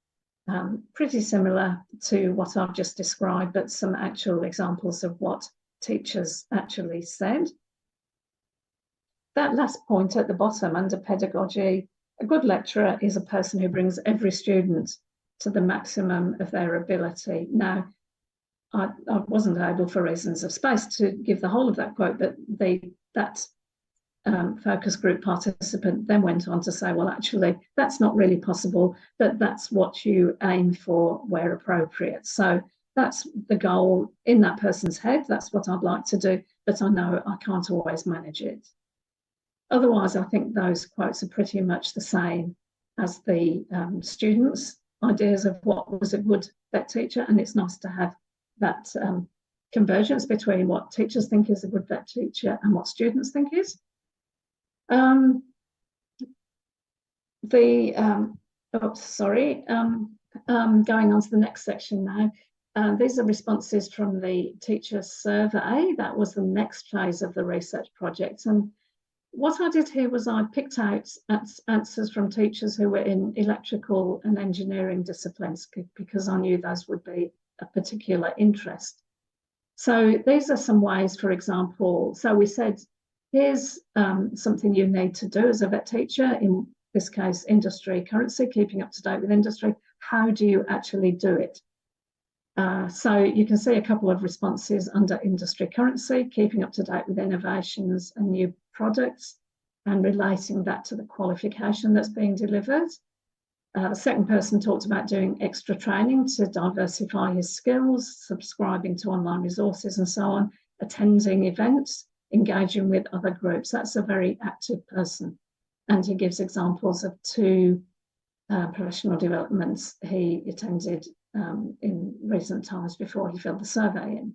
pretty similar to what I've just described, but some actual examples of what teachers actually said. That last point at the bottom under pedagogy, a good lecturer is a person who brings every student to the maximum of their ability. Now, I wasn't able, for reasons of space, to give the whole of that quote, but that focus group participant then went on to say, well, actually, that's not really possible, but that's what you aim for where appropriate. So that's the goal in that person's head. That's what I'd like to do, but I know I can't always manage it. Otherwise, I think those quotes are pretty much the same as the students' ideas of what was a good vet teacher, and it's nice to have that convergence between what teachers think is a good vet teacher and what students think is. Going on to the next section now. These are responses from the teacher survey. That was the next phase of the research project. And what I did here was I picked out answers from teachers who were in electrical and engineering disciplines because I knew those would be a particular interest. So these are some ways, for example, so we said, here's something you need to do as a vet teacher, in this case, industry currency, keeping up to date with industry. How do you actually do it? So you can see a couple of responses under industry currency, keeping up to date with innovations and new products and relating that to the qualification that's being delivered. The second person talked about doing extra training to diversify his skills, subscribing to online resources and so on, attending events, engaging with other groups. That's a very active person. And he gives examples of two professional developments he attended in recent times before he filled the survey in.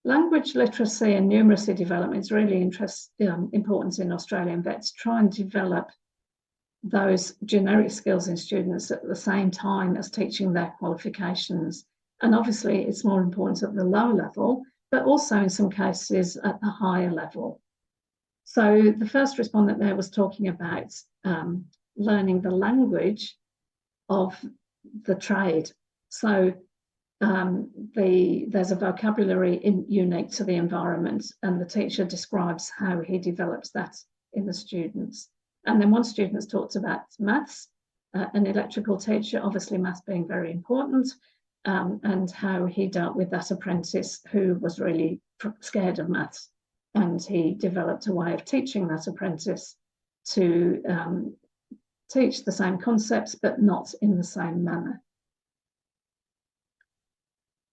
Language literacy and numeracy development is really important in Australian vets. Try and develop those generic skills in students at the same time as teaching their qualifications. And obviously it's more important at the lower level, but also in some cases at the higher level. So the first respondent there was talking about learning the language of the trade. So there's a vocabulary unique to the environment, and the teacher describes how he develops that in the students. And then one student talked about maths, an electrical teacher, obviously maths being very important, and how he dealt with that apprentice who was really scared of maths. And he developed a way of teaching that apprentice to teach the same concepts, but not in the same manner.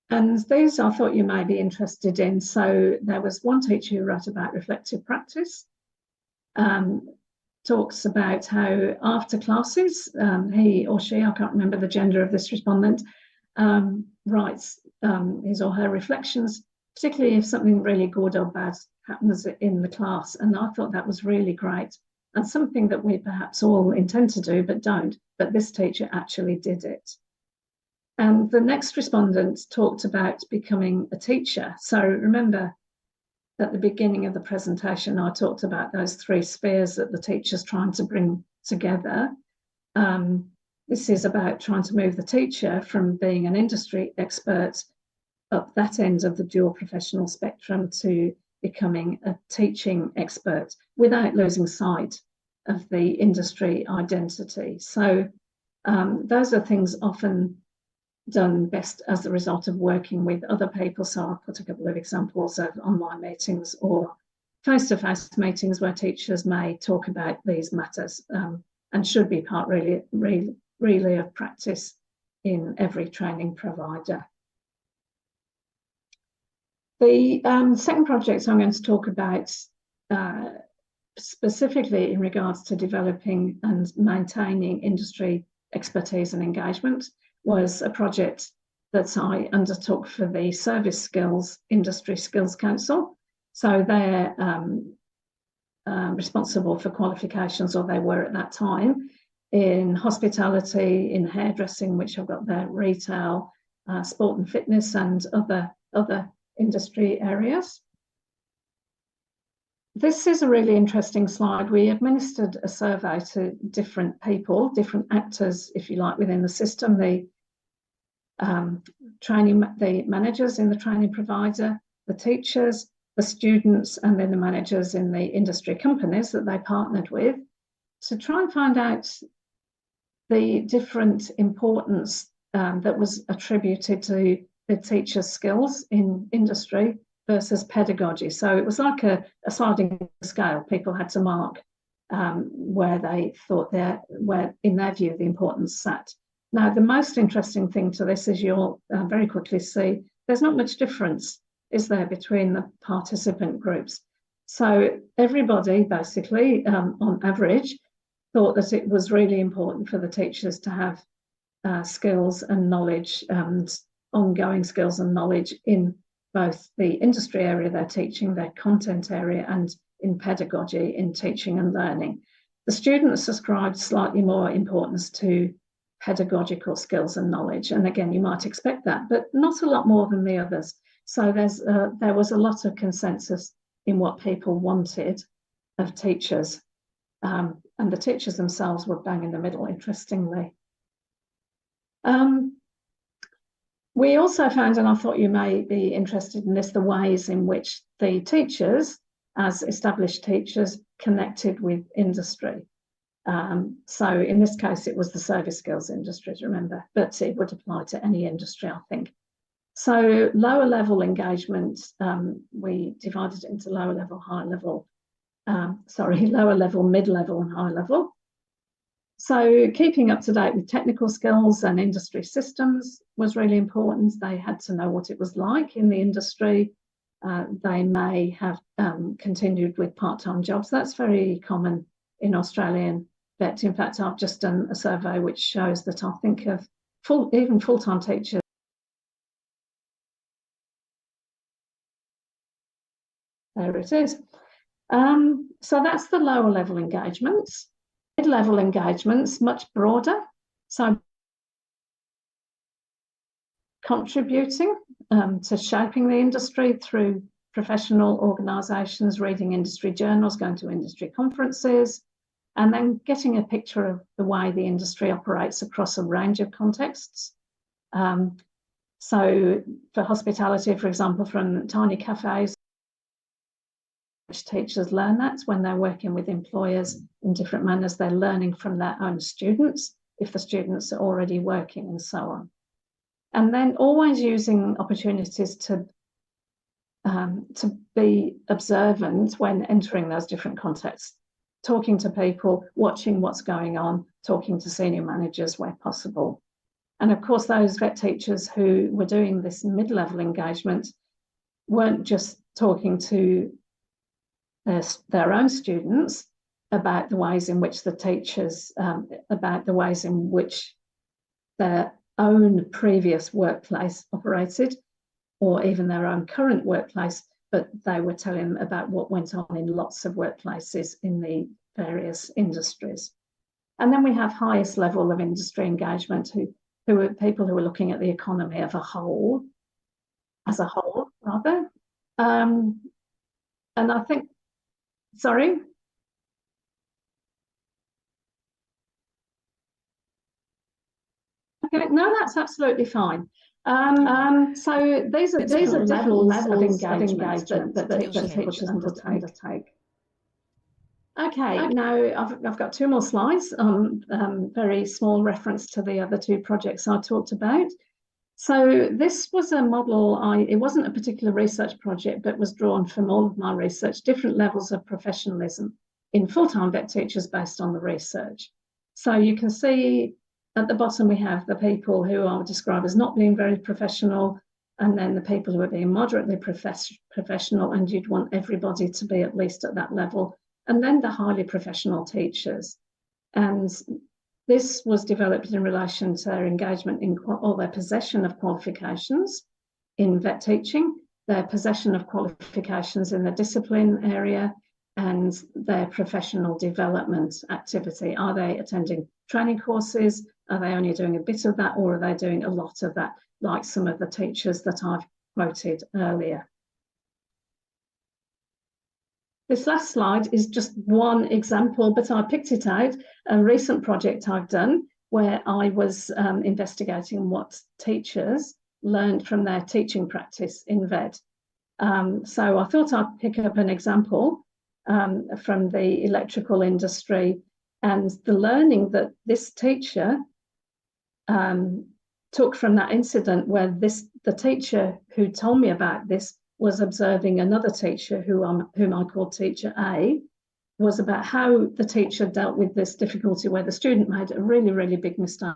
And these I thought you may be interested in. So there was one teacher who wrote about reflective practice, talks about how after classes, he or she, I can't remember the gender of this respondent, writes his or her reflections, particularly if something really good or bad happens in the class. And I thought that was really great, and something that we perhaps all intend to do but don't, but this teacher actually did it. And the next respondent talked about becoming a teacher. So remember, at the beginning of the presentation, I talked about those three spheres that the teacher's trying to bring together. This is about trying to move the teacher from being an industry expert up that end of the dual professional spectrum to becoming a teaching expert without losing sight of the industry identity. So those are things often done best as a result of working with other people. So I'll put a couple of examples of online meetings or face-to-face meetings where teachers may talk about these matters, and should be part really of practice in every training provider. The second project I'm going to talk about specifically in regards to developing and maintaining industry expertise and engagement was a project that I undertook for the Service Skills Industry Skills Council. So they're responsible for qualifications, or they were at that time, in hospitality, in hairdressing, which I've got there, retail, sport and fitness, and other industry areas. This is a really interesting slide. We administered a survey to different people, different actors, if you like, within the system, the managers in the training provider, the teachers, the students, and then the managers in the industry companies that they partnered with, to try and find out the different importance that was attributed to the teacher's skills in industry versus pedagogy. So it was like a sliding scale. People had to mark where they thought where in their view the importance sat. Now, the most interesting thing to this is you'll very quickly see there's not much difference, is there, between the participant groups. So everybody basically, on average, thought that it was really important for the teachers to have skills and knowledge, and ongoing skills and knowledge in both the industry area they're teaching, their content area, and in pedagogy, in teaching and learning. The students ascribed slightly more importance to pedagogical skills and knowledge. And again, you might expect that, but not a lot more than the others. So there was a lot of consensus in what people wanted of teachers. And the teachers themselves were bang in the middle, interestingly. We also found, and I thought you may be interested in this, the ways in which the teachers, as established teachers, connected with industry. So in this case, it was the service skills industry, remember, but it would apply to any industry, I think. So lower level engagement, we divided it into lower level, high level, lower level, mid-level and high level. So keeping up to date with technical skills and industry systems was really important. They had to know what it was like in the industry. They may have continued with part-time jobs. That's very common in Australian vet. In fact, I've just done a survey which shows that I think of even full-time teachers. There it is. So that's the lower level engagements. Mid-level engagements, much broader. So contributing to shaping the industry through professional organisations, reading industry journals, going to industry conferences, and then getting a picture of the way the industry operates across a range of contexts. So for hospitality, for example, from tiny cafes, which teachers learn that when they're working with employers in different manners, they're learning from their own students, if the students are already working and so on. And then always using opportunities to be observant when entering those different contexts, talking to people, watching what's going on, talking to senior managers where possible. And of course, those vet teachers who were doing this mid-level engagement weren't just talking to their own students about the ways in which the teachers, about the ways in which their own previous workplace operated, or even their own current workplace, but they were telling them about what went on in lots of workplaces in the various industries. And then we have highest level of industry engagement, who are people who are looking at the economy as a whole, rather. And I think, sorry? Okay, no, that's absolutely fine. So these are different levels of engagement that teachers undertake. Okay, now I've got two more slides on very small reference to the other two projects I talked about. So this was a model, it wasn't a particular research project, but was drawn from all of my research, different levels of professionalism in full-time vet teachers based on the research. So you can see at the bottom we have the people who I would describe as not being very professional, and then the people who are being moderately professional, and you'd want everybody to be at least at that level, and then the highly professional teachers. And this was developed in relation to their engagement in or their possession of qualifications in vet teaching, their possession of qualifications in the discipline area, and their professional development activity. Are they attending training courses? Are they only doing a bit of that, or are they doing a lot of that, like some of the teachers that I've quoted earlier? This last slide is just one example, but I picked it out, a recent project I've done where I was investigating what teachers learned from their teaching practice in vet. So I thought I'd pick up an example from the electrical industry, and the learning that this teacher took from that incident, where the teacher who told me about this was observing another teacher whom I called Teacher A, was about how the teacher dealt with this difficulty where the student made a really, really big mistake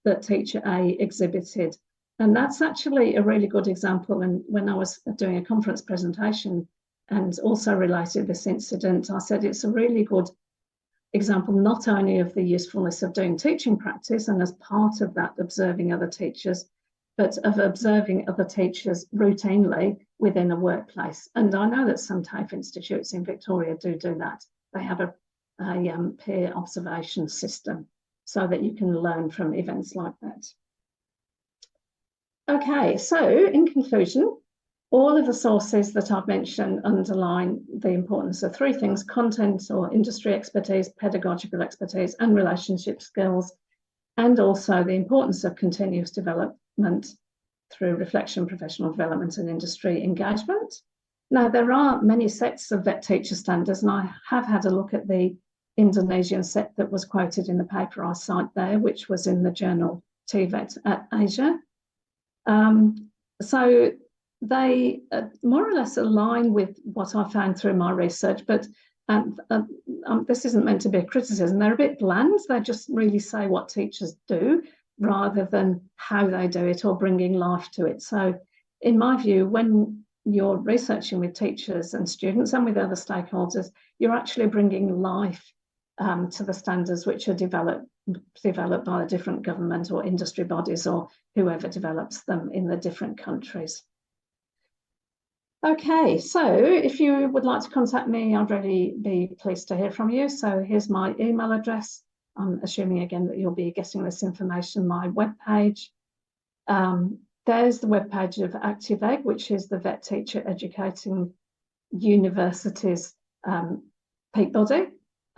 that Teacher A exhibited. And that's actually a really good example. And when I was doing a conference presentation and also related this incident, I said it's a really good example not only of the usefulness of doing teaching practice and as part of that observing other teachers, but of observing other teachers routinely within a workplace. And I know that some TAFE institutes in Victoria do that. They have a peer observation system so that you can learn from events like that. Okay, so in conclusion, All of the sources that I've mentioned underline the importance of three things: content or industry expertise, pedagogical expertise, and relationship skills, and also the importance of continuous development through reflection, professional development, and industry engagement. Now, there are many sets of VET teacher standards, and I have had a look at the Indonesian set that was quoted in the paper I cite there, which was in the journal TVET at Asia. So they more or less align with what I found through my research, but this isn't meant to be a criticism. They're a bit bland. They just really say what teachers do rather than how they do it or bringing life to it. So in my view, when you're researching with teachers and students and with other stakeholders, you're actually bringing life to the standards which are developed by the different government or industry bodies or whoever develops them in the different countries. Okay, so if you would like to contact me, I'd really be pleased to hear from you. So here's my email address. I'm assuming again that you'll be getting this information, my webpage. There's the webpage of Icvee, which is the VET Teacher Educating Universities peak body.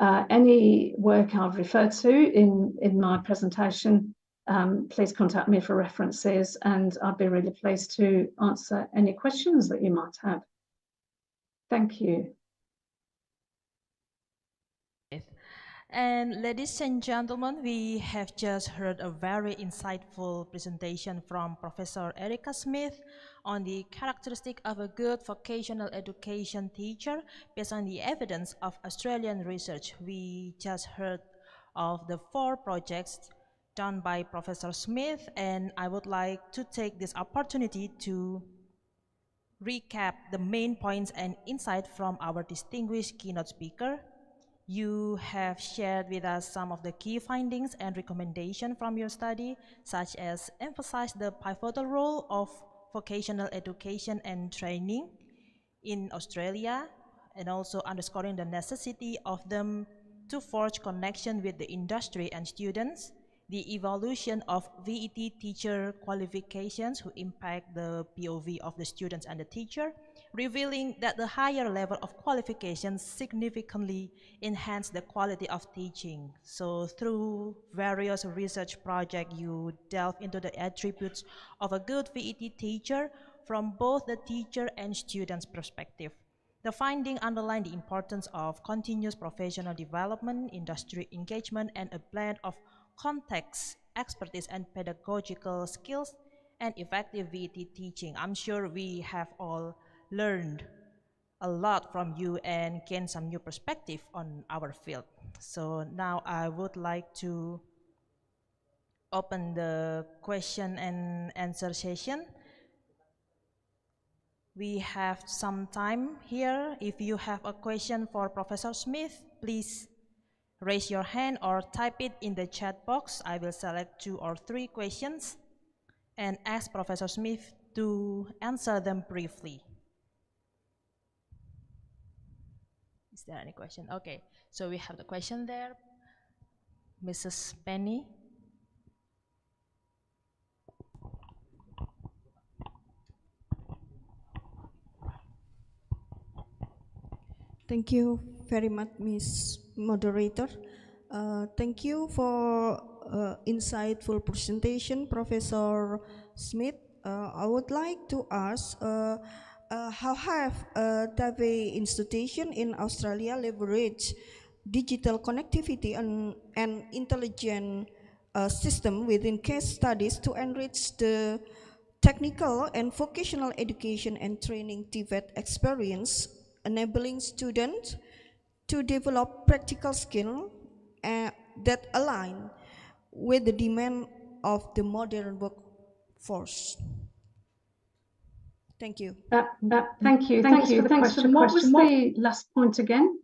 Any work I've referred to in my presentation, please contact me for references, and I'd be really pleased to answer any questions that you might have. Thank you. And ladies and gentlemen, we have just heard a very insightful presentation from Professor Erica Smith on the characteristic of a good vocational education teacher based on the evidence of Australian research. We just heard of the 4 projects done by Professor Smith, and I would like to take this opportunity to recap the main points and insight from our distinguished keynote speaker. You have shared with us some of the key findings and recommendations from your study, such as emphasize the pivotal role of vocational education and training in Australia, and also underscoring the necessity of them to forge connection with the industry and students, the evolution of VET teacher qualifications who impact the POV of the students and the teacher, revealing that the higher level of qualifications significantly enhance the quality of teaching. So through various research projects, you delve into the attributes of a good VET teacher from both the teacher and student's perspective. The finding underline the importance of continuous professional development, industry engagement, and a blend of context, expertise, and pedagogical skills, and effective VET teaching. I'm sure we have all learned a lot from you and gained some new perspective on our field. So now I would like to open the question and answer session. We have some time here. If you have a question for Professor Smith, please raise your hand or type it in the chat box. I will select 2 or 3 questions and ask Professor Smith to answer them briefly. Is there any question? Okay, so we have the question there. Mrs. Penny. Thank you very much, Ms. Moderator. Thank you for insightful presentation, Professor Smith. I would like to ask, how have TAVE institution in Australia leveraged digital connectivity and intelligent system within case studies to enrich the technical and vocational education and training TVET experience, enabling students to develop practical skills that align with the demand of the modern workforce? Thank you. Thank you. Thanks for the question. What was the last point again?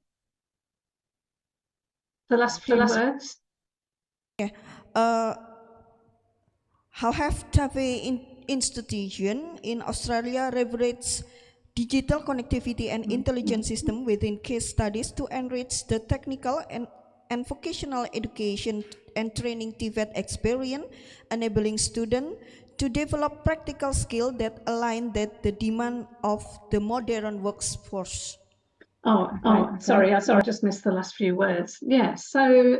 The last few words? Yeah. How have TAVE institution in Australia leveraged digital connectivity and intelligence system within case studies to enrich the technical and vocational education and training TVET experience, enabling students to develop practical skills that align with the demand of the modern workforce. Sorry, I just missed the last few words. Yeah, so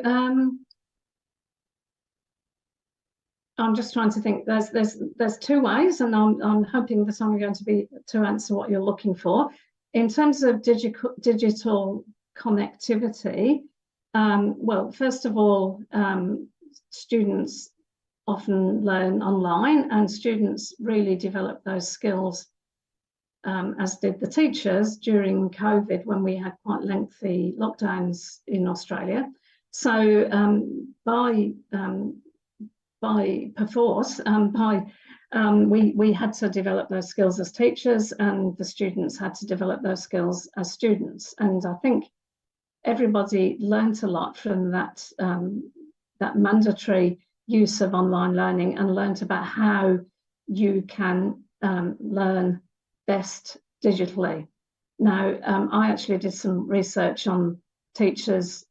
I'm just trying to think. There's two ways, and I'm hoping that I'm going to answer what you're looking for. In terms of digital connectivity, well, first of all, students often learn online, and students really develop those skills, as did the teachers during COVID, when we had quite lengthy lockdowns in Australia. So by perforce, we had to develop those skills as teachers, and the students had to develop those skills as students. And I think everybody learnt a lot from that, that mandatory use of online learning, and learnt about how you can learn best digitally. Now, I actually did some research on teachers'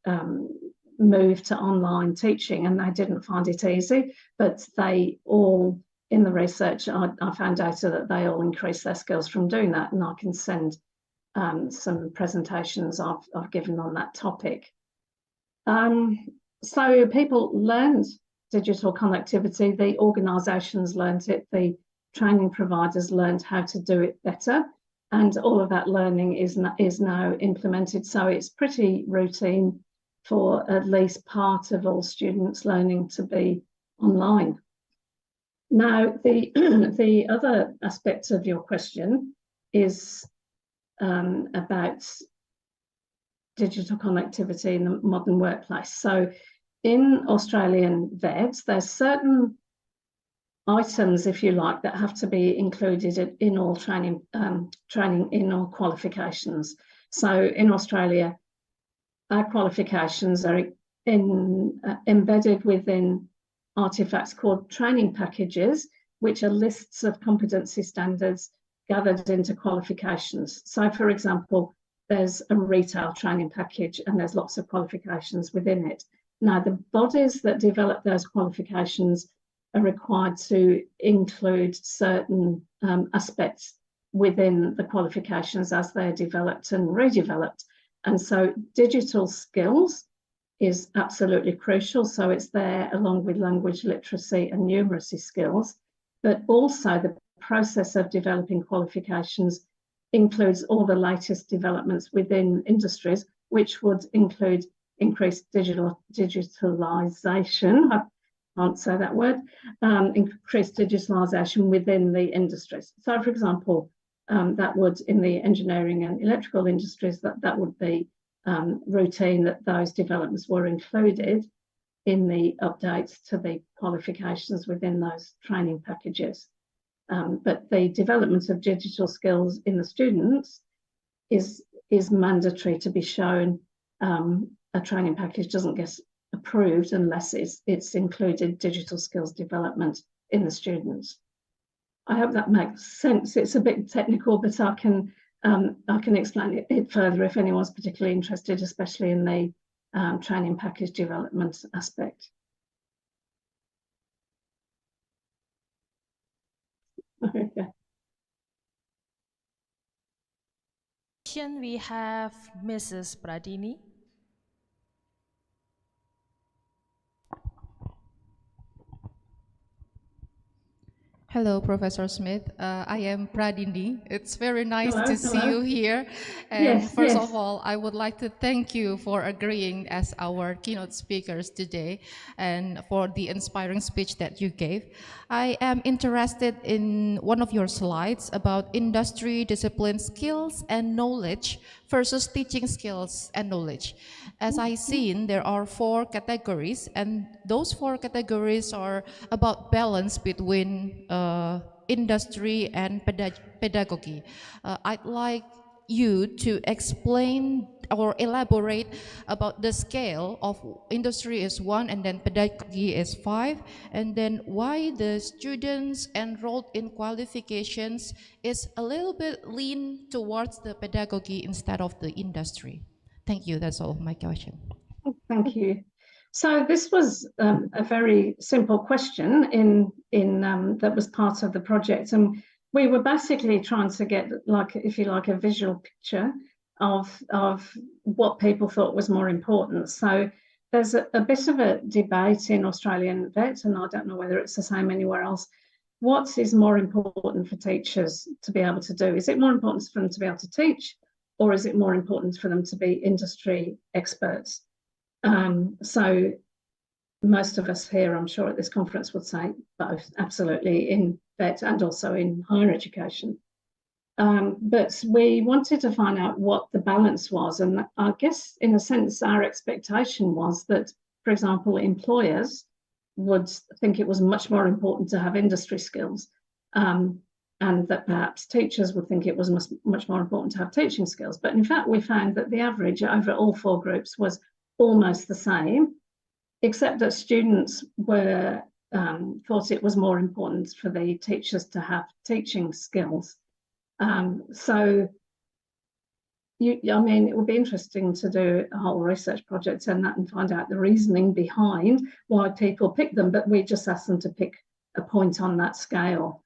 move to online teaching, and they didn't find it easy, but they all, in the research, I found data that they all increased their skills from doing that, and I can send some presentations I've given on that topic. So people learned digital connectivity, the organisations learned it, the training providers learned how to do it better, and all of that learning is now implemented. So it's pretty routine for at least part of all students learning to be online. Now, the other aspect of your question is about digital connectivity in the modern workplace. So in Australian VEDs, there's certain items, if you like, that have to be included in all training in all qualifications. So in Australia, our qualifications are embedded within artifacts called training packages, which are lists of competency standards gathered into qualifications. So, for example, there's a retail training package, and there's lots of qualifications within it. Now, the bodies that develop those qualifications are required to include certain aspects within the qualifications as they're developed and redeveloped. And so digital skills is absolutely crucial. So it's there along with language literacy and numeracy skills, but also the process of developing qualifications includes all the latest developments within industries, which would include increased digitalization. I can't say that word. Increased digitalization within the industries. So, for example, that would, in the engineering and electrical industries, that would be routine that those developments were included in the updates to the qualifications within those training packages. But the development of digital skills in the students is mandatory to be shown. A training package doesn't get approved unless it's included digital skills development in the students. I hope that makes sense. It's a bit technical, but I can explain it further if anyone's particularly interested, especially in the training package development aspect. Okay. We have Mrs. Pradini. Hello, Professor Smith. I am Pradini. It's very nice to see you here. And Yes, first yes. of all, I would like to thank you for agreeing as our keynote speakers today and for the inspiring speech that you gave. I am interested in one of your slides about industry discipline skills and knowledge versus teaching skills and knowledge. As I seen, there are 4 categories, and those 4 categories are about balance between industry and pedagogy. I'd like you to explain or elaborate about the scale of industry is 1 and then pedagogy is 5, and then why the students enrolled in qualifications is a little bit lean towards the pedagogy instead of the industry. Thank you. That's all of my question. Thank you. So this was a very simple question that was part of the project, and we were basically trying to get, like, if you like, a visual picture of what people thought was more important. So there's a bit of a debate in Australian VET, and I don't know whether it's the same anywhere else. What is more important for teachers to be able to do? Is it more important for them to be able to teach, or is it more important for them to be industry experts? So most of us here, I'm sure, at this conference would say both, absolutely, in VET and also in higher education. But we wanted to find out what the balance was. And I guess, in a sense, our expectation was that, for example, employers would think it was much more important to have industry skills, and that perhaps teachers would think it was much more important to have teaching skills. But in fact, we found that the average over all four groups was almost the same, except that students were thought it was more important for the teachers to have teaching skills. So, I mean, it would be interesting to do a whole research project on that and find out the reasoning behind why people pick them, but we just asked them to pick a point on that scale.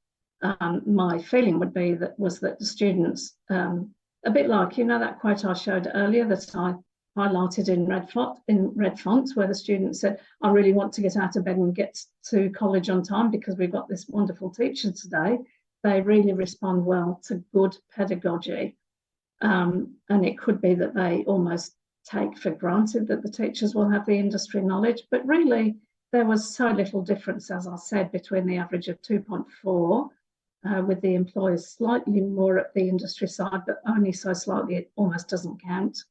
My feeling would be that the students, a bit like, that quote I showed earlier that I highlighted in red font, where the student said, I really want to get out of bed and get to college on time because we've got this wonderful teacher today. They really respond well to good pedagogy. And it could be that they almost take for granted that the teachers will have the industry knowledge, but really there was so little difference, as I said, between the average of 2.4 with the employers slightly more at the industry side, but only so slightly it almost doesn't count,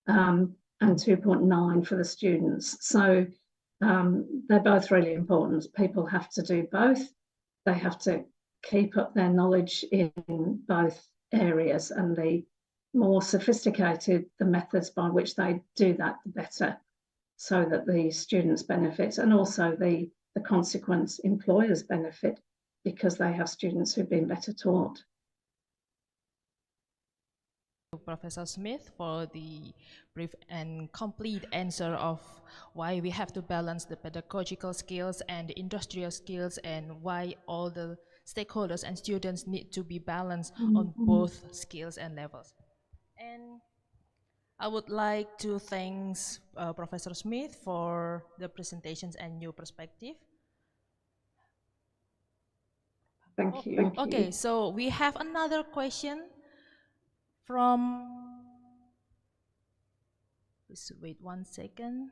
and 2.9 for the students. So they're both really important. People have to do both. They have to keep up their knowledge in both areas, and the more sophisticated the methods by which they do that, the better, so that the students benefit and also the consequence employers benefit because they have students who've been better taught. Professor Smith for the brief and complete answer of why we have to balance the pedagogical skills and the industrial skills, and why all the stakeholders and students need to be balanced on both skills and levels. And I would like to thank Professor Smith for the presentations and new perspective. Thank you. Okay, so we have another question from, just wait 1 second.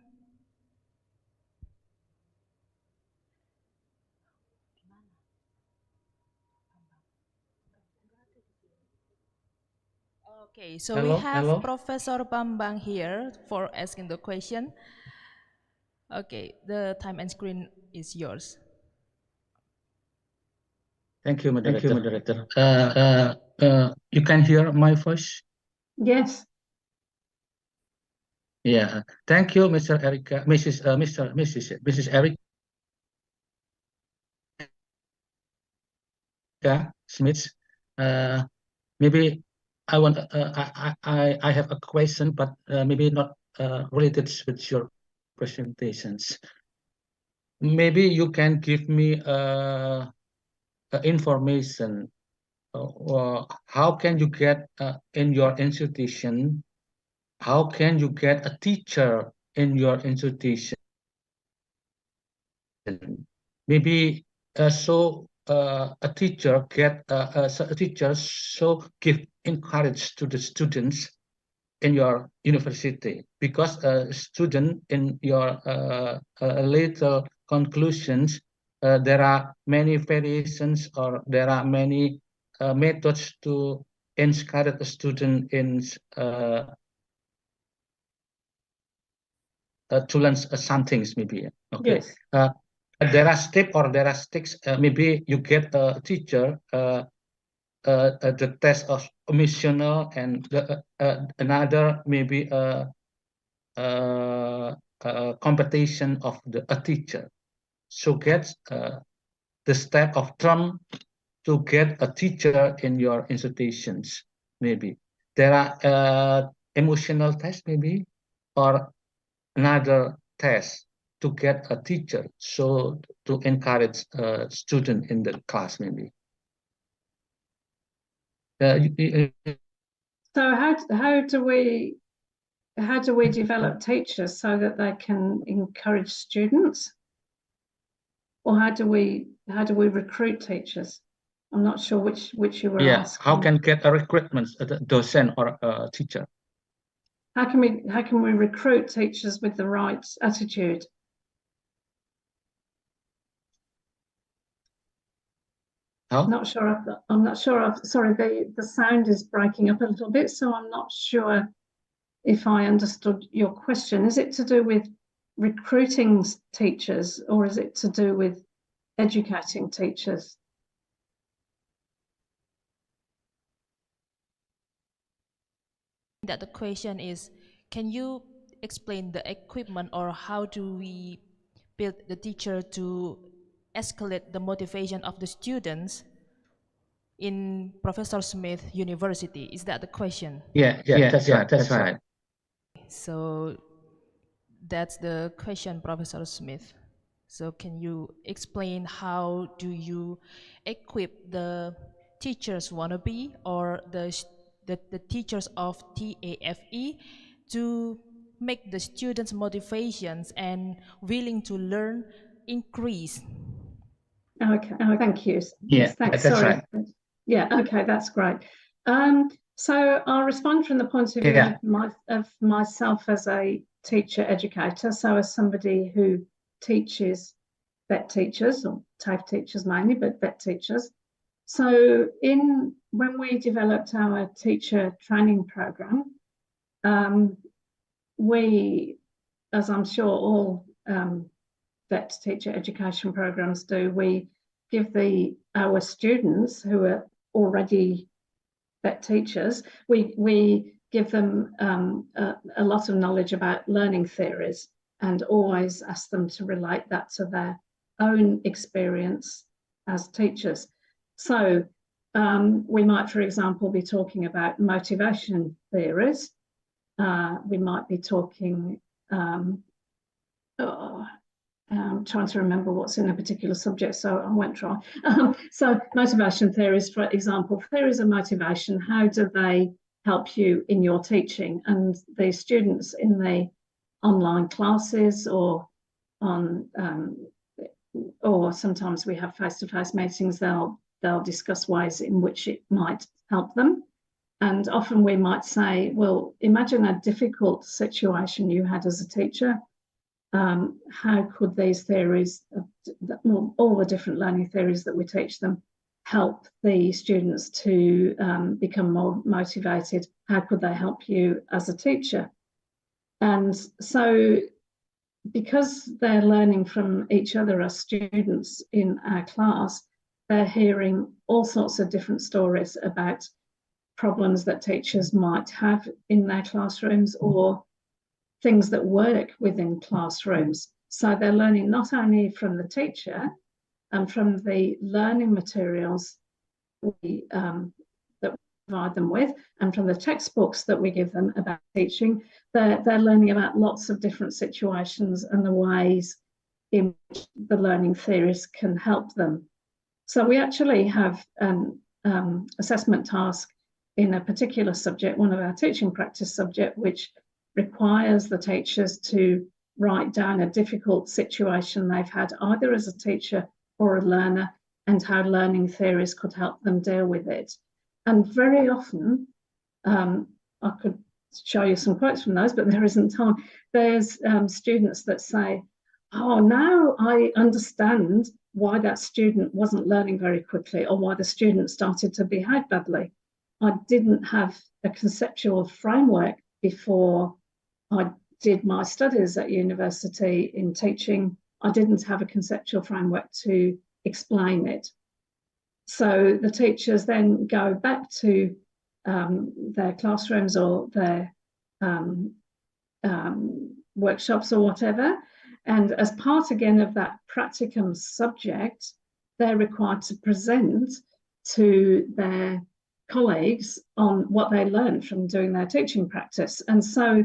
Okay, so we have Professor Bambang here for asking the question. Okay, the time and screen is yours. Thank you, moderator. You can hear my voice? Yes. Yeah. Thank you, Mrs. Erika Smith. Maybe I have a question, but maybe not related with your presentations. Maybe you can give me information. How can you get in your institution? How can you get a teacher in your institution? Maybe a teacher give encourage to the students in your university, because a student in your later conclusions, there are many variations, or there are many methods to encourage a student in to learn some things, maybe. Okay. Yes. There are steps, or there are sticks. Maybe you get a teacher the test of missional, and another maybe competition of a teacher. So get the step of term to get a teacher in your institutions. Maybe there are emotional tests, maybe, or another test. to get a teacher, so to encourage a student in the class maybe. So how do we develop teachers so that they can encourage students, or how do we recruit teachers? I'm not sure which you were asking. How can get a recruitment, a docent or a teacher? How can we recruit teachers with the right attitude? How? I'm not sure. Sorry, the sound is breaking up a little bit, so I'm not sure if I understood your question. Is it to do with recruiting teachers, or is it to do with educating teachers? That the question is, can you explain the equipment, or how do we build the teacher to escalate the motivation of the students in Professor Smith University? Is that the question? Yeah, that's right. So that's the question, Professor Smith. So can you explain how do you equip the teachers wannabe, or the teachers of TAFE to make the students' motivations and willing to learn increase? Okay, thank you. Yeah, Thanks. that's Sorry. right. Yeah, okay, that's great. So I'll respond from the point of view of myself as a teacher educator, so as somebody who teaches vet teachers, or TAFE teachers mainly, but vet teachers. So when we developed our teacher training program, we, as I'm sure all vet teacher education programs do, we give our students who are already vet teachers, we give them a lot of knowledge about learning theories, and always ask them to relate that to their own experience as teachers. So we might, for example, be talking about motivation theories. We might be talking, I'm trying to remember what's in a particular subject, so I won't try. So motivation theories, for example, theories of motivation, how do they help you in your teaching? And the students in the online classes, or sometimes we have face-to-face meetings, they'll discuss ways in which it might help them. And often we might say, well, imagine a difficult situation you had as a teacher. How could these theories, all the different learning theories that we teach them, help the students to become more motivated? How could they help you as a teacher? And so, because they're learning from each other as students in our class, they're hearing all sorts of different stories about problems that teachers might have in their classrooms, or things that work within classrooms. So they're learning not only from the teacher and from the learning materials that we provide them with, and from the textbooks that we give them about teaching, they're learning about lots of different situations and the ways in which the learning theories can help them. So we actually have an assessment task in a particular subject, one of our teaching practice subject, which requires the teachers to write down a difficult situation they've had either as a teacher or a learner, and how learning theories could help them deal with it. And very often, I could show you some quotes from those, but there isn't time. There's students that say, oh, now I understand why that student wasn't learning very quickly, or why the student started to behave badly. I didn't have a conceptual framework before I did my studies at university in teaching. I didn't have a conceptual framework to explain it. So the teachers then go back to their classrooms or their workshops or whatever, and as part again of that practicum subject, they're required to present to their colleagues on what they learned from doing their teaching practice. And so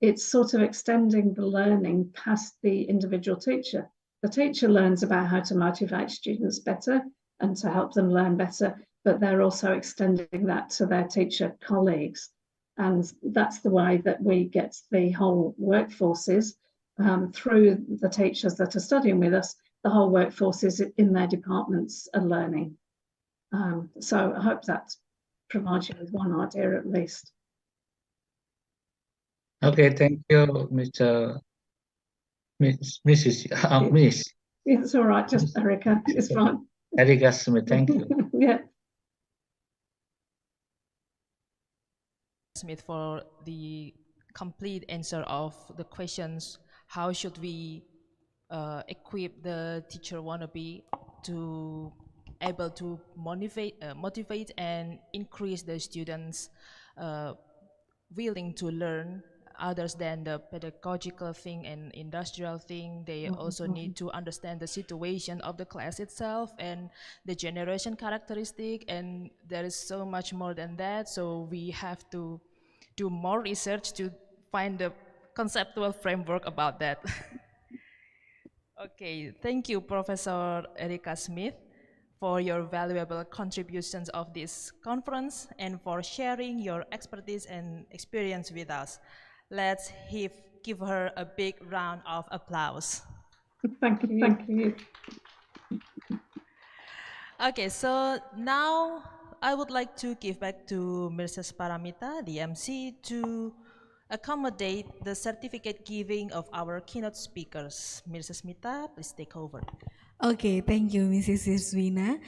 it's sort of extending the learning past the individual teacher. The teacher learns about how to motivate students better and to help them learn better, but they're also extending that to their teacher colleagues. And that's the way that we get the whole workforces through the teachers that are studying with us, the whole workforce is in their departments are learning. So I hope that provides you with one idea at least. Okay, thank you, Mrs. Miss. It's all right, just Erica, it's fine. Erika Smith, thank you. Yeah. Smith for the complete answer of the questions. How should we equip the teacher wannabe to able to motivate and increase the students' willing to learn others than the pedagogical thing and industrial thing. They also need to understand the situation of the class itself and the generation characteristic, and there is so much more than that. So we have to do more research to find the conceptual framework about that. Okay, thank you, Professor Erika Smith, for your valuable contributions of this conference and for sharing your expertise and experience with us. Let's give her a big round of applause. Thank you. Thank you. Okay, so now I would like to give back to Mrs. Paramita, the MC, to accommodate the certificate giving of our keynote speakers. Mrs. Mita, please take over. Okay, thank you, Mrs. Iswina.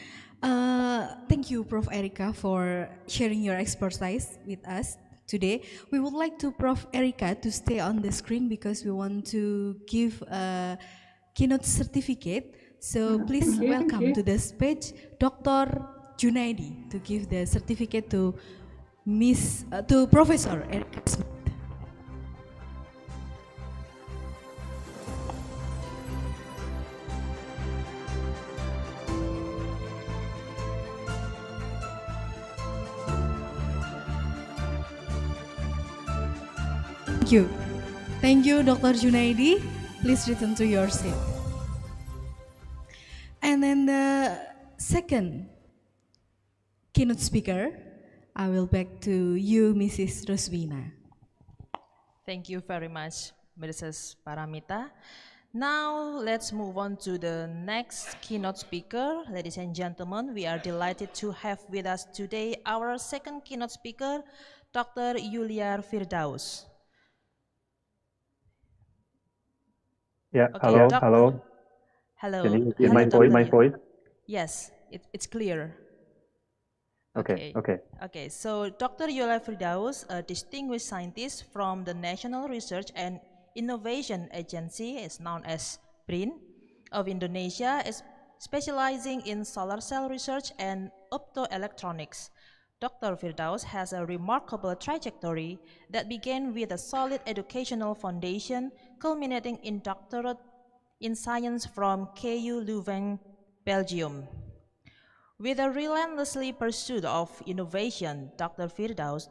Thank you, Prof. Erika, for sharing your expertise with us today. We would like to Prof. Erika to stay on the screen because we want to give a keynote certificate. So please welcome to the stage Dr. Junaidi to give the certificate to Professor Erika Smith. Thank you. Thank you, Dr. Junaidi. Please return to your seat. And then the second keynote speaker, I will back to you, Mrs. Roswina. Thank you very much, Mrs. Paramita. Now let's move on to the next keynote speaker. Ladies and gentlemen, we are delighted to have with us today our second keynote speaker, Dr. Yulia Firdaus. Yeah, Okay, hello, hello. Hello. Can you hear Hello, my voice? Yes, it's clear. Okay. Okay, so Dr. Yulia Firdaus, a distinguished scientist from the National Research and Innovation Agency, is known as BRIN, of Indonesia, is specializing in solar cell research and optoelectronics. Dr. Firdaus has a remarkable trajectory that began with a solid educational foundation, culminating in doctorate in science from KU Leuven, Belgium. With a relentlessly pursuit of innovation, Dr. Firdaus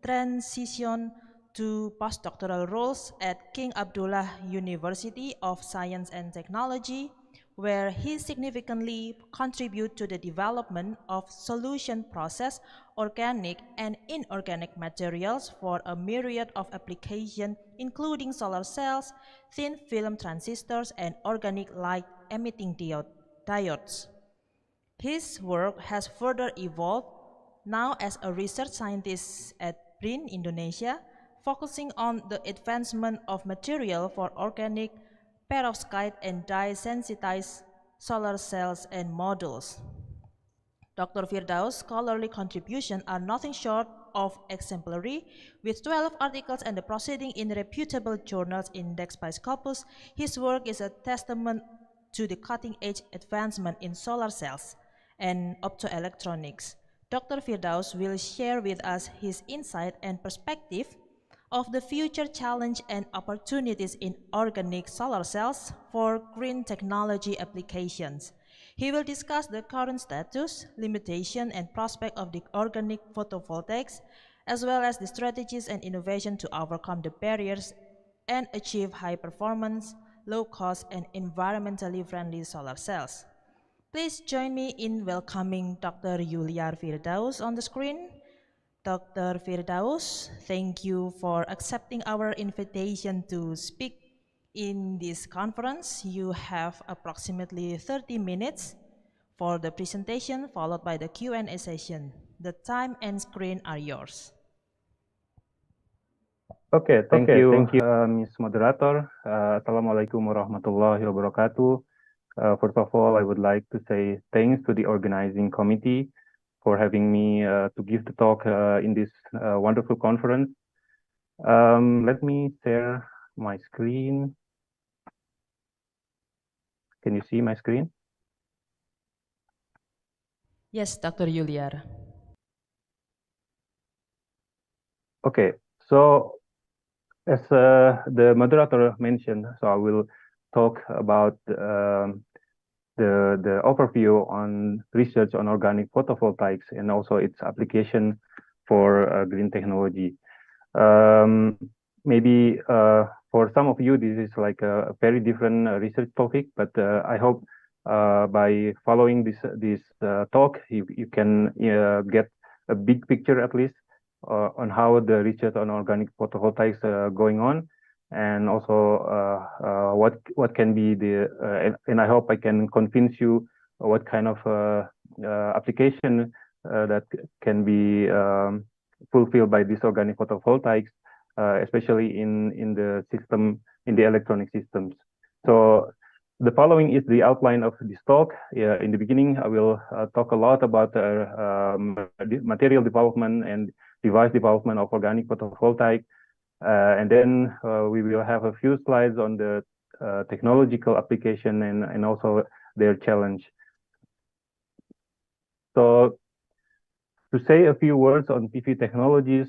transitioned to postdoctoral roles at King Abdullah University of Science and Technology, where he significantly contributed to the development of solution process, organic and inorganic materials for a myriad of applications, including solar cells, thin film transistors, and organic light emitting diodes. His work has further evolved, now as a research scientist at BRIN, Indonesia, focusing on the advancement of material for organic, perovskite, and dye-sensitized solar cells and modules. Dr. Firdaus' scholarly contributions are nothing short of exemplary, with 12 articles and the proceeding in reputable journals indexed by Scopus. His work is a testament to the cutting-edge advancement in solar cells and optoelectronics. Dr. Firdaus will share with us his insight and perspective of the future challenge and opportunities in organic solar cells for green technology applications. He will discuss the current status, limitation, and prospect of the organic photovoltaics, as well as the strategies and innovation to overcome the barriers and achieve high performance, low cost, and environmentally friendly solar cells. Please join me in welcoming Dr. Yuliar Firdaus on the screen. Dr. Firdaus, thank you for accepting our invitation to speak in this conference. You have approximately 30 minutes for the presentation, followed by the Q&A session. The time and screen are yours. Okay, thank you, Ms. Moderator. Assalamualaikum warahmatullahi wabarakatuh. First of all, I would like to say thanks to the organizing committee for having me to give the talk in this wonderful conference. Let me share my screen. Can you see my screen? Yes, Dr. Yuliar. Okay, so as the moderator mentioned, so I will talk about the overview on research on organic photovoltaics and also its application for green technology. Maybe for some of you, this is like a very different research topic, but I hope by following this talk, you can get a big picture at least on how the research on organic photovoltaics going on, and also what can be the and I hope I can convince you what kind of application that can be fulfilled by this organic photovoltaics, especially in the system, in the electronic systems. So the following is the outline of this talk. In the beginning, I will talk a lot about material development and device development of organic photovoltaic. And then we will have a few slides on the technological application and also their challenge. So to say a few words on PV technologies,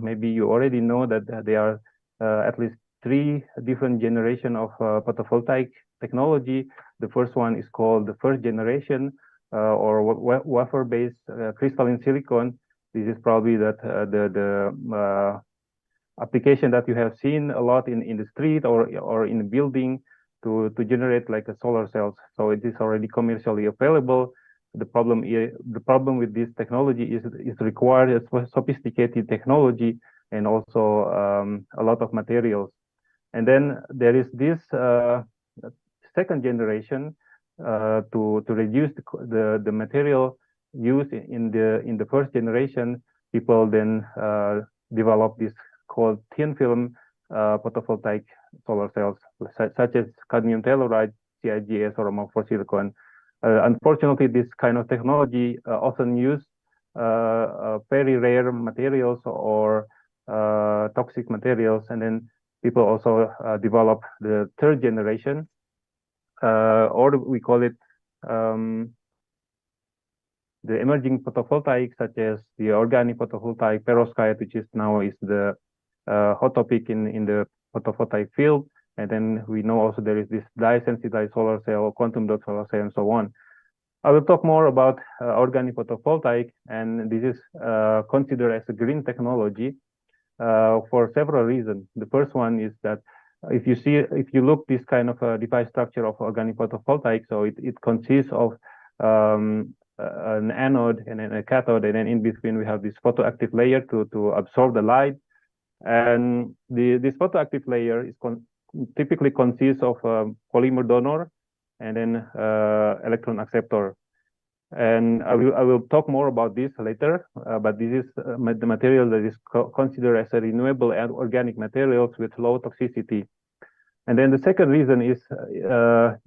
maybe you already know that there are at least 3 different generations of photovoltaic technology. The first one is called the first generation or wafer-based crystalline silicon. This is probably that the application that you have seen a lot in the street or in the building to generate like a solar cells. So it is already commercially available. The problem with this technology is required a sophisticated technology and also a lot of materials. And then there is this second generation to reduce the material used in the first generation. People then develop this called thin film photovoltaic solar cells, such as cadmium telluride, CIGS, or amorphous silicon. Unfortunately, this kind of technology often use very rare materials or toxic materials, and then people also develop the third generation, or we call it the emerging photovoltaic, such as the organic photovoltaic perovskite, which is now the hot topic in the photovoltaic field. And then we know also there is this dye-sensitized solar cell, quantum dot solar cell, and so on. I will talk more about organic photovoltaic, and this is considered as a green technology for several reasons. The first one is that if you look this kind of device structure of organic photovoltaic, so it consists of an anode and then a cathode, and then in between we have this photoactive layer to absorb the light. And this photoactive layer is typically consists of polymer donor and then electron acceptor. And I will talk more about this later, but this is the material that is considered as a renewable and organic materials with low toxicity. And then the second reason is,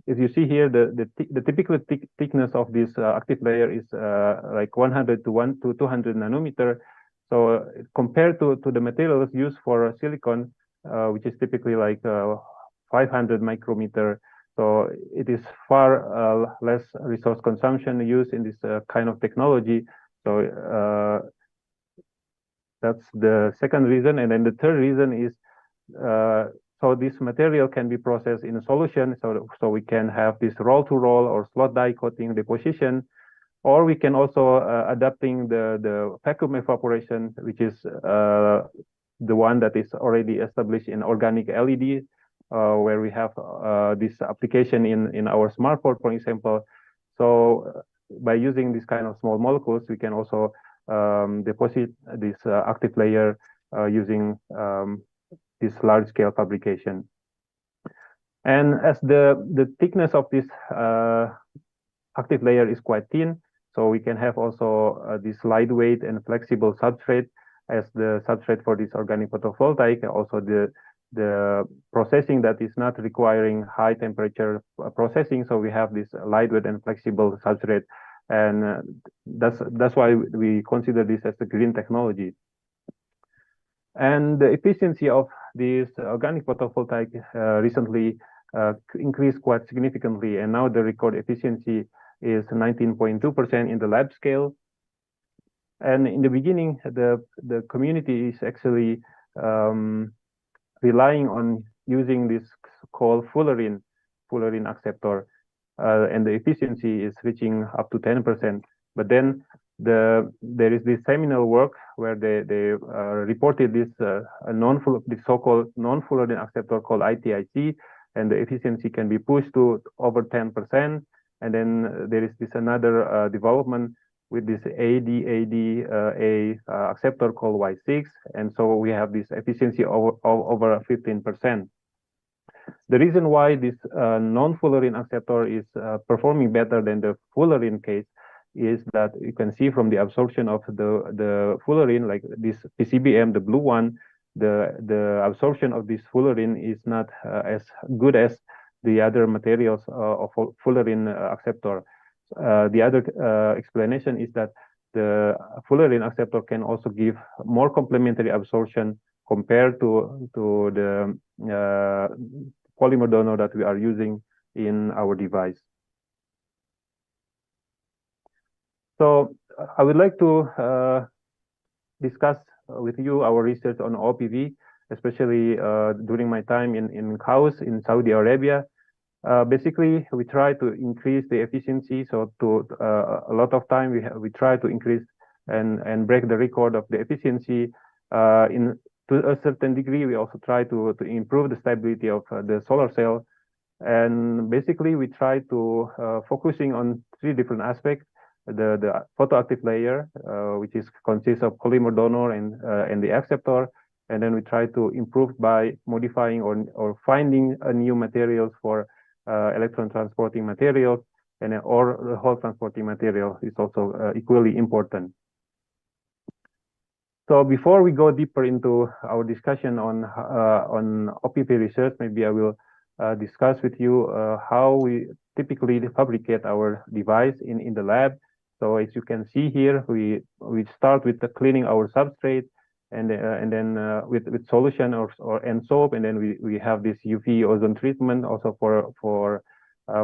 if you see here, the typical thickness of this active layer is like 100 to 200 nanometer. So compared to the materials used for silicon, which is typically like 500 micrometer, so it is far less resource consumption used in this kind of technology. So that's the second reason. And then the third reason is, so this material can be processed in a solution, so we can have this roll-to-roll or slot die coating deposition. Or we can also adapting the vacuum evaporation, which is the one that is already established in organic LED, where we have this application in our smartphone, for example. So by using this kind of small molecules, we can also deposit this active layer using this large-scale fabrication. And as the thickness of this active layer is quite thin, so we can have also this lightweight and flexible substrate as the substrate for this organic photovoltaic. Also the processing that is not requiring high temperature processing, so we have this lightweight and flexible substrate, and that's why we consider this as the green technology. And the efficiency of this organic photovoltaic recently increased quite significantly, and now the record efficiency is 19.2% in the lab scale. And in the beginning, the community is actually relying on using this called fullerene acceptor, and the efficiency is reaching up to 10%. But then there is this seminal work where they reported this so-called non-fullerene acceptor called ITIC, and the efficiency can be pushed to over 10%. And then there is this another development with this ADADA acceptor called Y6, and so we have this efficiency over 15%. The reason why this non-fullerene acceptor is performing better than the fullerene case is that you can see from the absorption of the fullerene, like this PCBM, the blue one, the absorption of this fullerene is not as good as the other materials of fullerene acceptor. The other explanation is that the fullerene acceptor can also give more complementary absorption compared to the polymer donor that we are using in our device. So I would like to discuss with you our research on OPV, especially during my time in KAUS in Saudi Arabia. Basically, we try to increase the efficiency. So a lot of time we try to increase and break the record of the efficiency. To a certain degree, we also try to improve the stability of the solar cell. And basically, we try to focusing on three different aspects: the photoactive layer, which consists of polymer donor and the acceptor. And then we try to improve by modifying or finding new materials for electron transporting materials, or the whole transporting material is also equally important. So before we go deeper into our discussion on OPV research, maybe I will discuss with you how we typically fabricate our device in the lab. So as you can see here, we start with cleaning our substrate, and then with solution and soap, and then we have this UV ozone treatment also for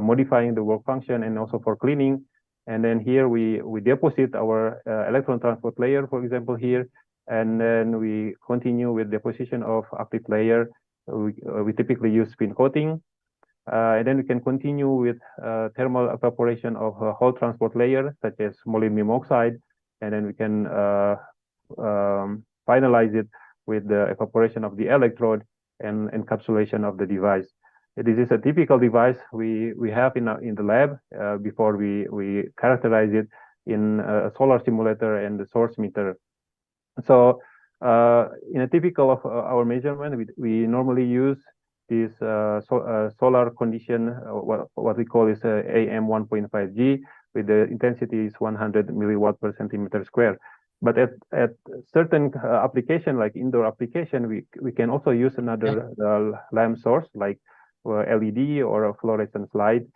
modifying the work function and also for cleaning. And then here we deposit our electron transport layer, for example here, and then we continue with deposition of active layer. We typically use spin coating, and then we can continue with thermal evaporation of a whole transport layer such as molybdenum oxide, and then we can finalize it with the evaporation of the electrode and encapsulation of the device. This is a typical device we have in the lab before we characterize it in a solar simulator and the source meter. So in a typical of our measurement, we normally use this solar condition, what we call is AM 1.5G, with the intensity is 100 milliwatt per centimeter square. But at certain application, like indoor application, we can also use another lamp source like LED or a fluorescence light,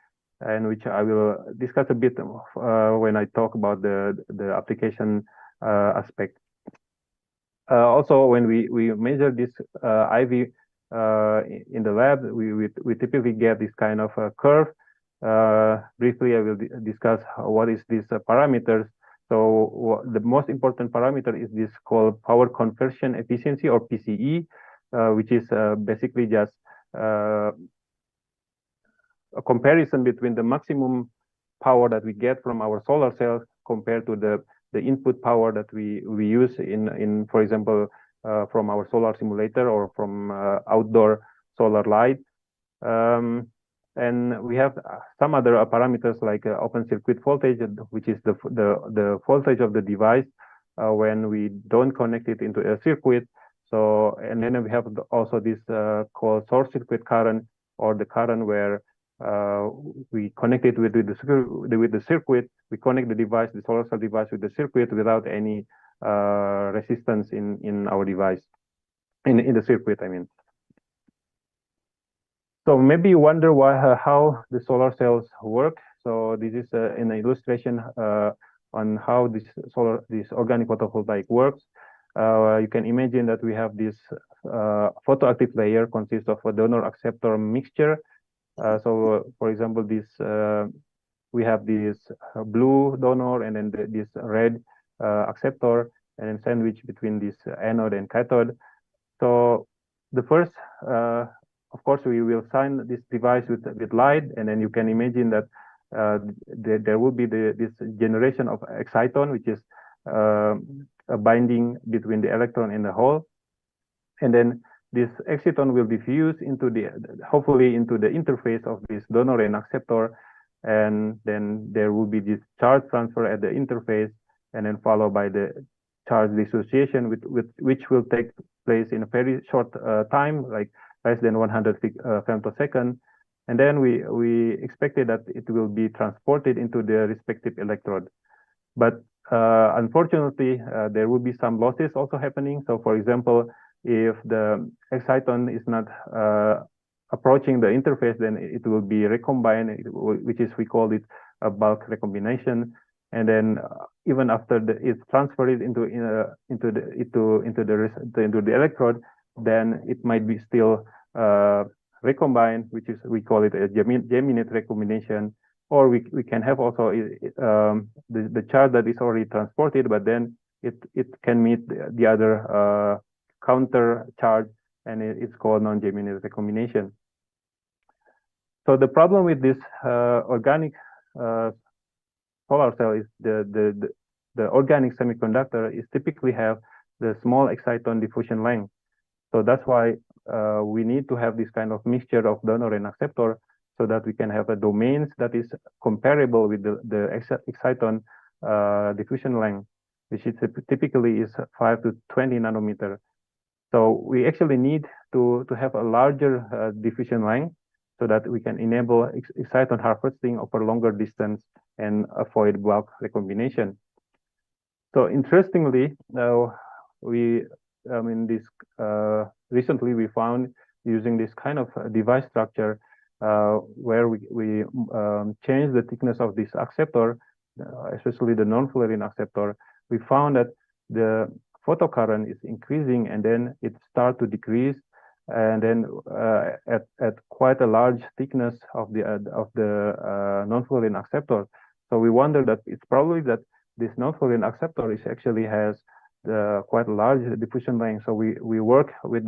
and which I will discuss a bit when I talk about the application aspect. Also, when we measure this Icvee in the lab, we typically get this kind of a curve. Briefly, I will discuss what is these parameters. So the most important parameter is this called power conversion efficiency, or PCE, which is basically just a comparison between the maximum power that we get from our solar cells compared to the input power that we use in for example from our solar simulator or from outdoor solar light. And we have some other parameters like open circuit voltage, which is the voltage of the device when we don't connect it into a circuit. So, and then we have also this called short circuit current, or the current where we connect it with the circuit. We connect the device, the solar cell device, with the circuit without any resistance in our device, in the circuit, I mean. So maybe you wonder how the solar cells work. So this is an illustration on how this organic photovoltaic works. You can imagine that we have this photoactive layer consists of a donor acceptor mixture. So for example, this we have this blue donor and then this red acceptor, and then sandwich between this anode and cathode. So the first, of course, we will shine this device with light, and then you can imagine that there will be this generation of exciton, which is a binding between the electron and the hole, and then this exciton will diffuse into hopefully into the interface of this donor and acceptor, and then there will be this charge transfer at the interface, and then followed by the charge dissociation, which will take place in a very short time, like less than 100 femtosecond. And then we expected that it will be transported into the respective electrode. But unfortunately, there will be some losses also happening. So for example, if the exciton is not approaching the interface, then it will be recombined, which is, we call it a bulk recombination. And then even after it's transferred into the electrode, then it might be still recombined, which is, we call it a geminate recombination. Or we can have also the charge that is already transported, but then it can meet the other counter charge, and it's called non-geminate recombination. So the problem with this organic solar cell is the organic semiconductor is typically have the small exciton diffusion length. So that's why we need to have this kind of mixture of donor and acceptor, so that we can have a domains that is comparable with the exciton diffusion length, which is typically is 5 to 20 nanometer. So we actually need to have a larger diffusion length, so that we can enable exciton harvesting over longer distance and avoid bulk recombination. So interestingly, recently we found, using this kind of device structure, where we change the thickness of this acceptor, especially the non-fluorine acceptor, we found that the photocurrent is increasing, and then it starts to decrease, and then at quite a large thickness of the non-fluorine acceptor. So we wonder that it's probably that this non-fluorine acceptor is actually has quite a large diffusion length. So we work with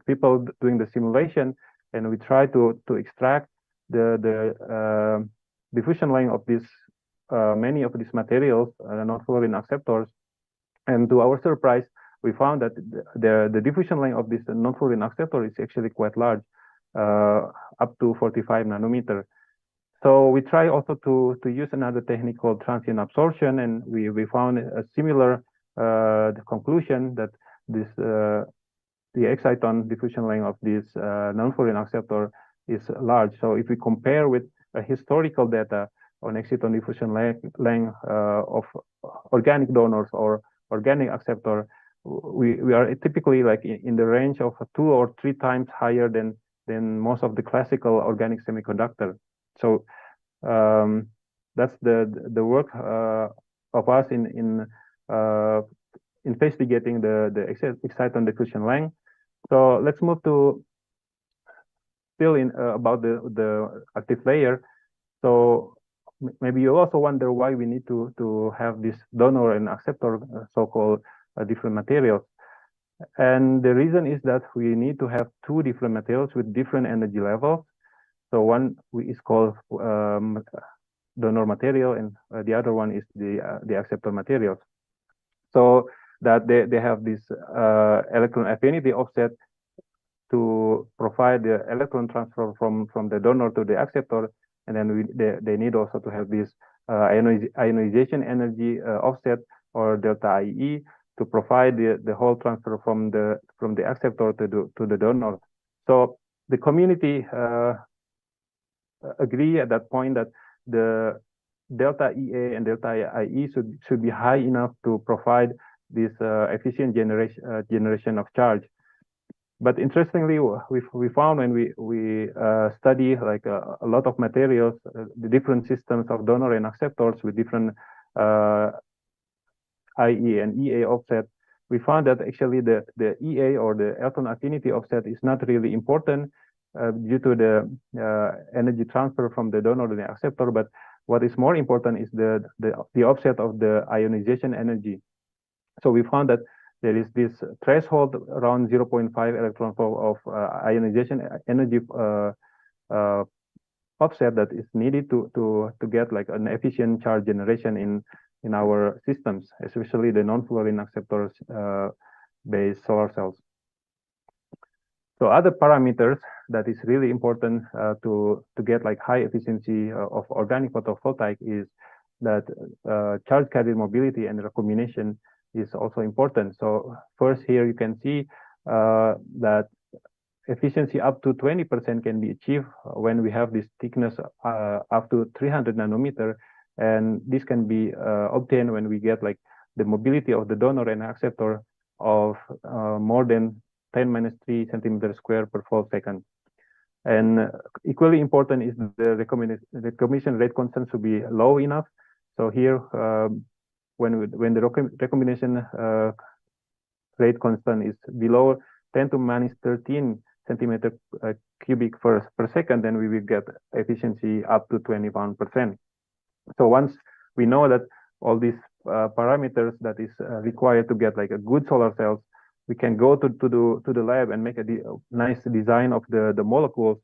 people doing the simulation, and we try to extract the diffusion length of this many of these materials, non-fluorine acceptors. And to our surprise, we found that the diffusion length of this non-fluorine acceptor is actually quite large, up to 45 nanometer. So we try also to use another technique called transient absorption, and we found a similar conclusion that this the exciton diffusion length of this non-fluorine acceptor is large. So if we compare with historical data on exciton diffusion length of organic donors or organic acceptor, we are typically like in the range of 2 or 3 times higher than most of the classical organic semiconductor. So that's the work of us in investigating the exciton diffusion length. So let's move to still about the active layer. So maybe you also wonder why we need to have this donor and acceptor, so-called different materials. And the reason is that we need to have 2 different materials with different energy levels. So one is called donor material, and the other one is the acceptor materials. So that they have this electron affinity offset to provide the electron transfer from the donor to the acceptor, and then they need also to have this ionization energy offset, or delta IE, to provide the whole transfer from the acceptor to the donor. So the community agree at that point that the delta EA and delta IE should be high enough to provide this efficient generation of charge. But interestingly, we found when we study like a lot of materials, the different systems of donor and acceptors with different IE and EA offset, we found that actually the EA, or the electron affinity offset, is not really important due to the energy transfer from the donor to the acceptor. But what is more important is the offset of the ionization energy. So we found that there is this threshold around 0.5 electron volt of ionization energy offset that is needed to get like an efficient charge generation in our systems, especially the non-fluorine acceptors based solar cells. So other parameters that is really important to get like high efficiency of organic photovoltaic is that charge carrier mobility and recombination is also important. So first here you can see that efficiency up to 20% can be achieved when we have this thickness up to 300 nanometer, and this can be obtained when we get like the mobility of the donor and acceptor of more than 10⁻³ centimeter square per volt second. And equally important is the recombination rate constant to be low enough. So here, when the recombination rate constant is below 10⁻13 centimeter cubic per second, then we will get efficiency up to 21%. So once we know that all these parameters that is required to get like a good solar cells, we can go to the lab and make a nice design of the molecules.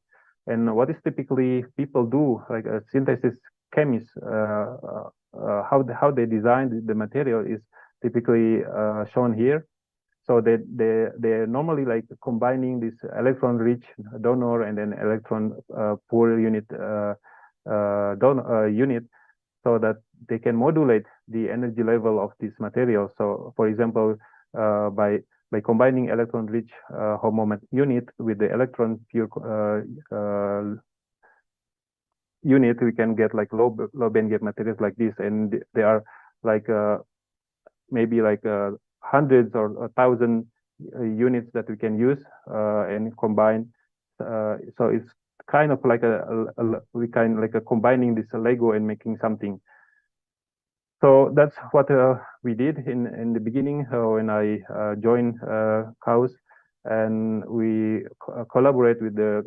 And what is typically people do, like a synthesis chemist, how they design the material is typically shown here. So they normally like combining this electron rich donor and then electron poor unit unit, so that they can modulate the energy level of this material. So for example, by combining electron rich HOMO unit with the electron pure unit, we can get like low band gap materials like this, and they are like maybe like hundreds or 1,000 units that we can use and combine. So it's kind of like we kind like combining this Lego and making something. So that's what we did in the beginning when I joined KAUS, and we collaborate with the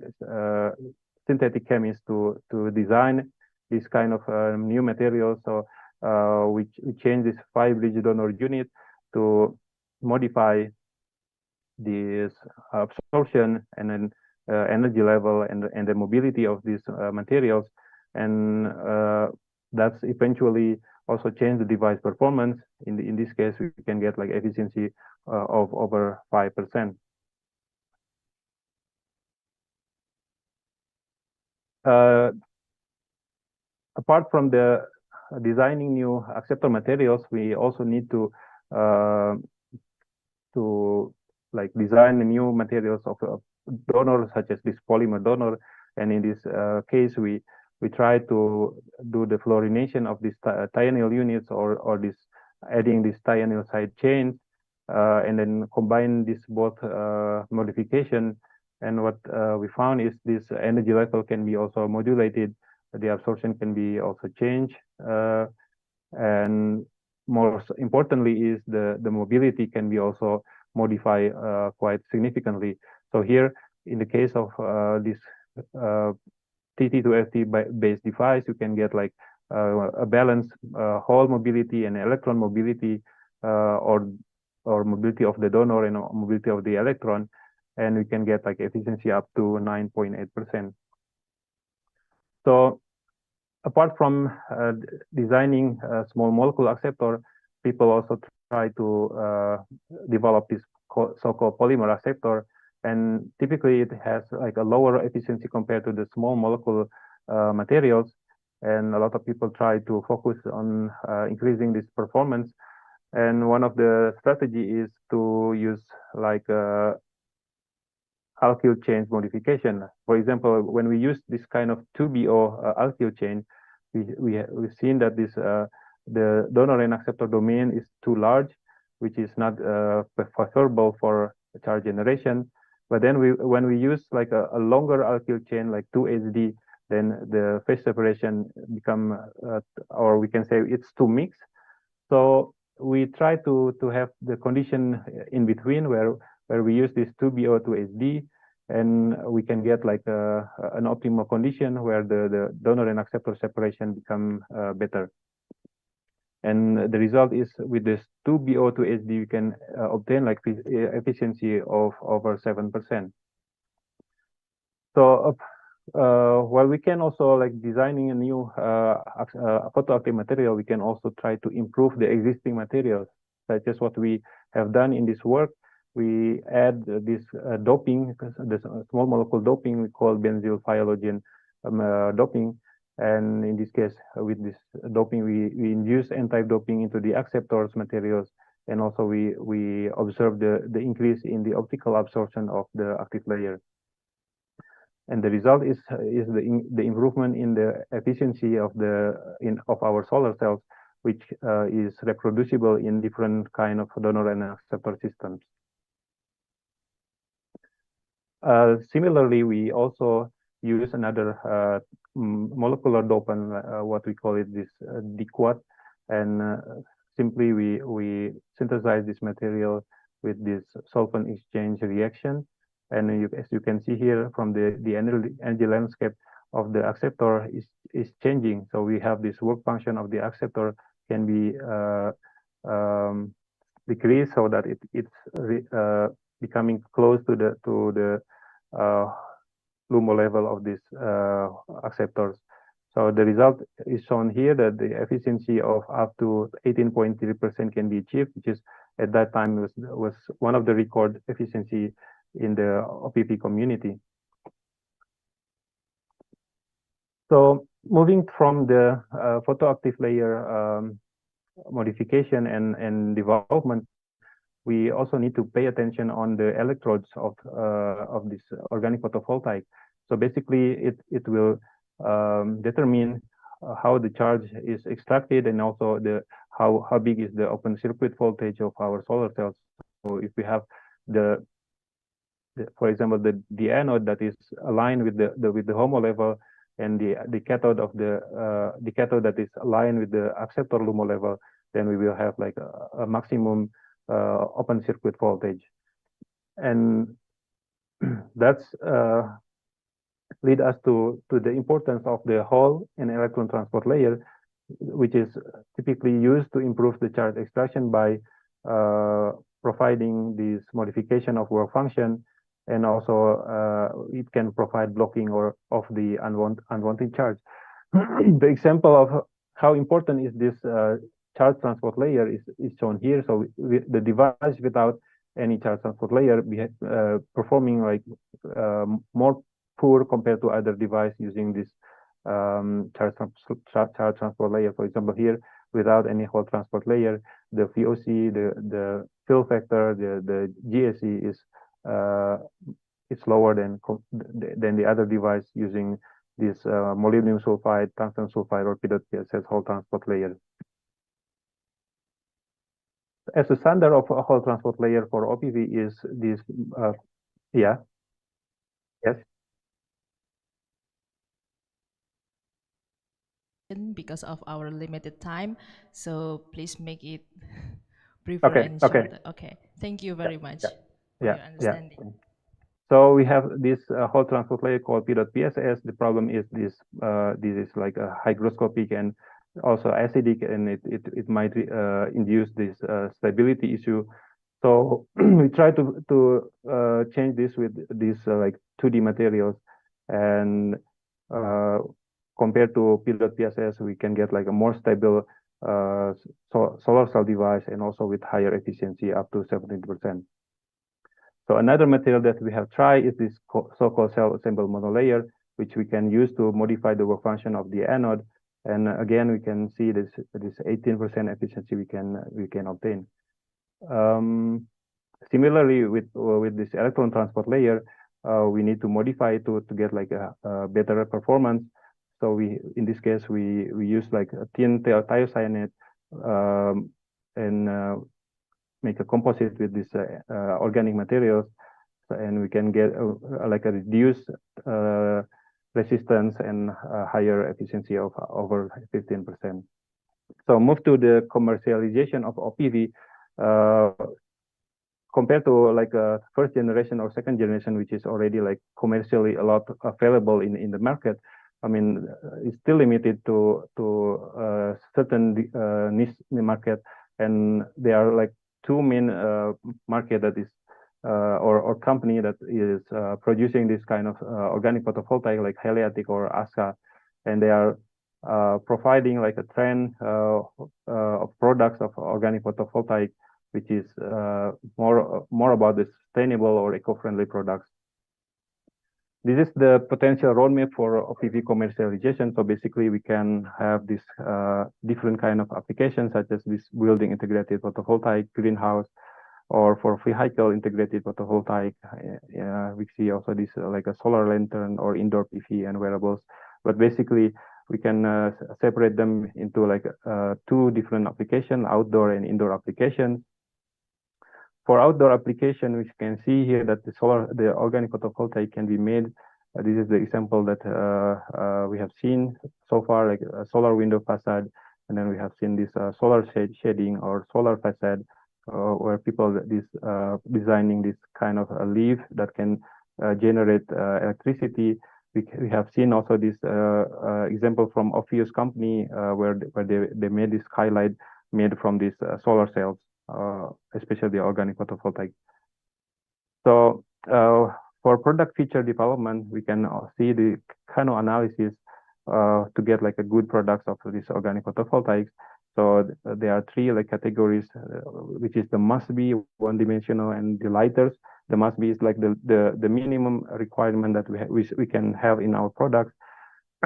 synthetic chemists to design this kind of new material. So we changed this 5-bridge donor unit to modify this absorption and then energy level and the mobility of these materials, and that's eventually also change the device performance. In this case, we can get like efficiency of over 5%. Apart from the designing new acceptor materials, we also need to like design new materials of donors, such as this polymer donor. And in this case, we try to do the fluorination of these thionyl units, or this adding this thionyl side chains, and then combine this both modification. And what we found is this energy level can be also modulated. The absorption can be also changed, and more importantly is the mobility can be also modified quite significantly. So here, in the case of this TT2FT based device, you can get like a balanced hole mobility and electron mobility, or mobility of the donor and mobility of the electron, and we can get like efficiency up to 9.8%. So apart from designing a small molecule acceptor, people also try to develop this so-called polymer acceptor, and typically it has like a lower efficiency compared to the small molecule materials, and a lot of people try to focus on increasing this performance. And one of the strategy is to use like alkyl chain modification. For example, when we use this kind of 2BO alkyl chain, we've seen that this the donor and acceptor domain is too large, which is not favorable for charge generation. But then when we use like a longer alkyl chain like 2HD, then the phase separation become, or we can say it's too mixed. So we try to have the condition in between where we use this 2BO to SD, and we can get like an optimal condition where the donor and acceptor separation become better. And the result is with this 2BO to SD, you can obtain like efficiency of over 7%. So while we can also like designing a new photoactive material, we can also try to improve the existing materials, such as what we have done in this work. We add this doping, this small molecule doping we call benzyl phylogene doping. And in this case, with this doping, we induce N-type doping into the acceptors materials. And also we observe the increase in the optical absorption of the active layer. And the result is the improvement in the efficiency of our solar cells, which is reproducible in different kind of donor and acceptor systems. Similarly, we also use another molecular dopant, what we call it this diquat, and simply we synthesize this material with this solvent exchange reaction. And as you can see here from the energy landscape of the acceptor is changing. So we have this work function of the acceptor can be decreased so that it's becoming close to the LUMO level of these acceptors. So the result is shown here that the efficiency of up to 18.3% can be achieved, which is at that time was one of the record efficiency in the OPP community. So moving from the photoactive layer modification and development, we also need to pay attention on the electrodes of this organic photovoltaic. So basically, it will determine how the charge is extracted, and also how big is the open circuit voltage of our solar cells. So if we have for example, the anode that is aligned with the HOMO level, and the cathode of the cathode that is aligned with the acceptor LUMO level, then we will have like a maximum open circuit voltage. And that's lead us to the importance of the Hall and electron transport layer, which is typically used to improve the charge extraction by providing this modification of work function, and also it can provide blocking of the unwanted charge. The example of how important is this charge transport layer is shown here. So the device without any charge transport layer performing like more poor compared to other device using this charge transport layer. For example, here without any Hall transport layer, the VOC, the fill factor, the GSE is it's lower than the other device using this molybdenum sulfide, tungsten sulfide, or P.PSS Hall transport layer. As a standard of a Hall transport layer for OPV is this, yeah, yes. Because of our limited time, so please make it briefer and shorter. Okay, thank you very much for your understanding. So we have this Hall transport layer called P.PSS. The problem is this is like a hygroscopic and also acidic, and it might induce this stability issue. So we try to change this with these like 2D materials, and compared to pilot PSS, we can get like a more stable solar cell device, and also with higher efficiency up to 17%. So another material that we have tried is this so-called cell assembled monolayer, which we can use to modify the work function of the anode. And again, we can see this 18% efficiency we can obtain. Similarly, with this electron transport layer, we need to modify it to get like a better performance. So in this case we use like a thin thiocyanate and make a composite with this organic materials, and we can get like a reduced resistance and higher efficiency of over 15%. So move to the commercialization of OPV. Compared to like a first generation or second generation, which is already like commercially a lot available in the market, I mean, it's still limited to certain niche market, and there are like two main market that is or company that is producing this kind of organic photovoltaic, like Heliatic or ASKA, and they are providing like a trend of products of organic photovoltaic, which is more about the sustainable or eco-friendly products. This is the potential roadmap for OPV commercialization. So basically, we can have this different kind of applications, such as this building integrated photovoltaic, greenhouse, or for vehicle integrated photovoltaic. We see also this like a solar lantern or indoor PV and wearables. But basically, we can separate them into like two different applications, outdoor and indoor applications. For outdoor application, which you can see here that the organic photovoltaic can be made. This is the example that we have seen so far, like a solar window facade, and then we have seen this solar shading or solar facade, where people designing this kind of a leaf that can generate electricity. We have seen also this example from Ophius company where they made this skylight made from these solar cells. Especially the organic photovoltaic. So for product feature development, we can see the kind of analysis to get like a good products of this organic photovoltaics. So there are three like categories, which is the must be, one dimensional, and the lighters. The must be is like the minimum requirement that we can have in our products,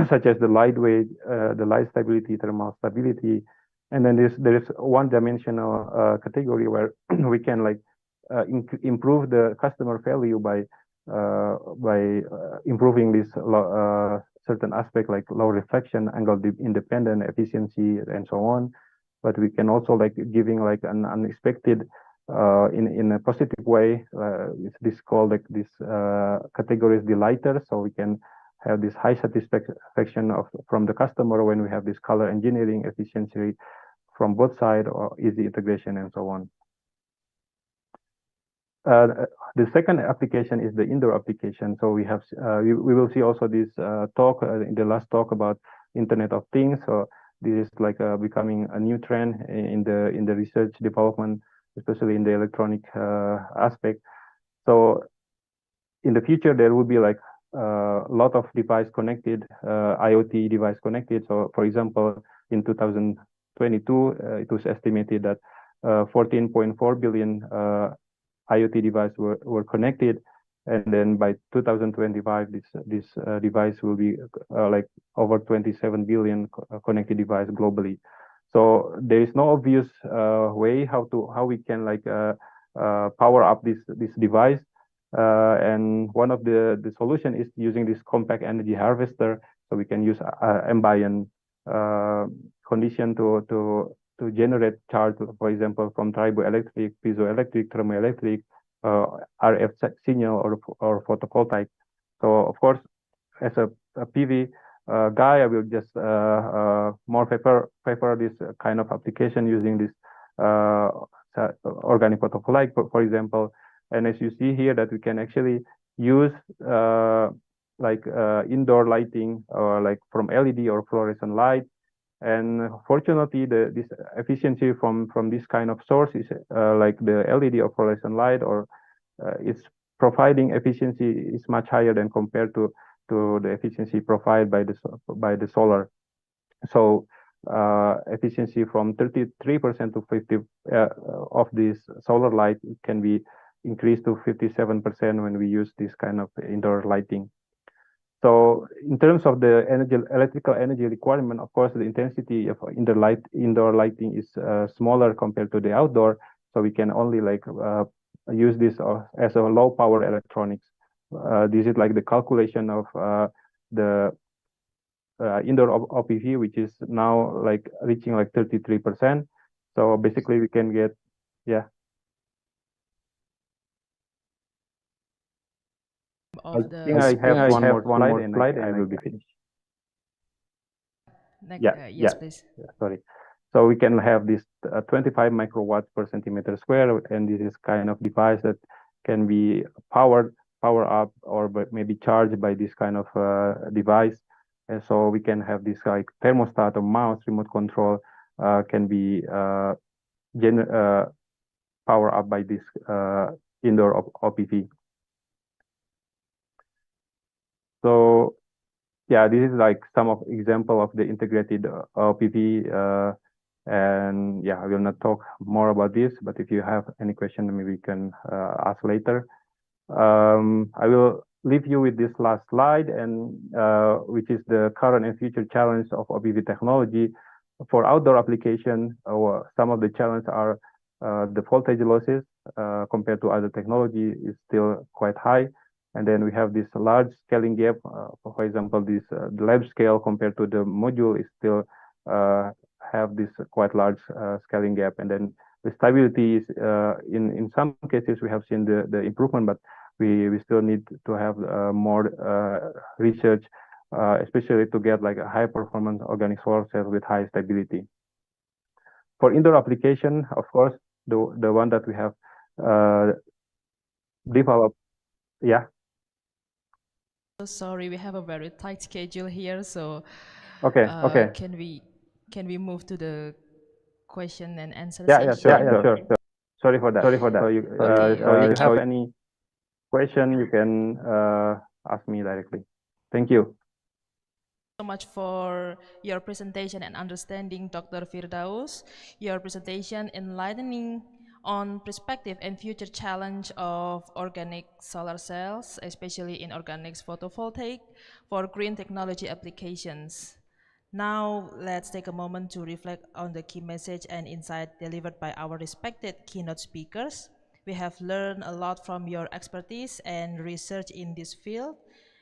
such as the lightweight, the light stability, thermal stability. And then there is one-dimensional category where we can like improve the customer value by improving this certain aspect like low reflection, angle independent, efficiency, and so on. But we can also like giving like an unexpected in a positive way. This called like this category is the lighter, so we can have this high satisfaction from the customer when we have this color engineering efficiency from both sides, or easy integration, and so on. The second application is the indoor application. So we have we will see also this talk in the last talk about Internet of Things. So this is like becoming a new trend in the research development, especially in the electronic aspect. So in the future there will be like a lot of device connected, IoT device connected. So for example, in 2022, it was estimated that 14.4 billion IoT devices were connected, and then by 2025, this device will be like over 27 billion connected devices globally. So there is no obvious way how we can like power up this device. And one of the solution is using this compact energy harvester, so we can use ambient condition to generate charge, for example, from triboelectric, piezoelectric, thermoelectric, RF signal, or photovoltaic. So of course, as a PV guy, I will just more favor this kind of application using this organic photovoltaic, for example. And as you see here, that we can actually use like indoor lighting, or like from LED or fluorescent light. And fortunately, this efficiency from this kind of source is like the LED or fluorescent light, or it's providing efficiency is much higher than compared to to the efficiency provided by the solar. So efficiency from 33% to 50 of this solar light can be increased to 57% when we use this kind of indoor lighting. So in terms of the electrical energy requirement, of course, the intensity of indoor lighting is smaller compared to the outdoor. So we can only use this as a low power electronics. This is like the calculation of the indoor OPV, which is now reaching 33%. So basically we can get, yeah. I think I have one more slide and I will be finished. Yes, please. Sorry. So we can have this 25 microwatts per centimeter square, and this is kind of device that can be power up or maybe charged by this kind of device. And so we can have this thermostat or mouse remote control can be power up by this indoor OPV. So yeah, this is some of example of the integrated OPV, and yeah, I will not talk more about this, but if you have any question, maybe we can ask later. I will leave you with this last slide, and which is the current and future challenge of OPV technology for outdoor application. Some of the challenges are the voltage losses compared to other technology is still quite high. And then we have this large scaling gap. For example, this the lab scale compared to the module is still have this quite large scaling gap. And then the stability is in some cases we have seen the improvement, but we still need to have more research, especially to get a high performance organic solar cell with high stability. For indoor application, of course, the one that we have developed, yeah. Sorry, we have a very tight schedule here, so okay. Can we move to the question and answer session? Sure. Sorry for that. So you have any question, you can ask me directly. Thank you so much for your presentation and understanding, Dr. Firdaus. Your presentation enlightening on perspective and future challenge of organic solar cells, especially in organics photovoltaic for green technology applications. Now, let's take a moment to reflect on the key message and insight delivered by our respected keynote speakers. We have learned a lot from your expertise and research in this field,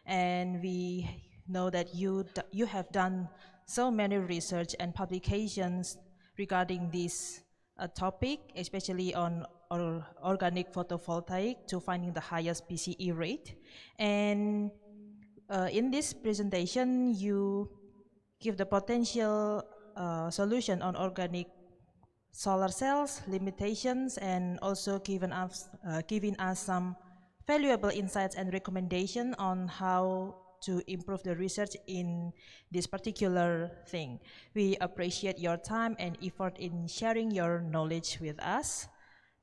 and we know that you have done so many research and publications regarding this topic, especially on organic photovoltaic to finding the highest PCE rate. And in this presentation, you give the potential solution on organic solar cells, limitations, and also giving us some valuable insights and recommendation on how to improve the research in this particular thing. We appreciate your time and effort in sharing your knowledge with us.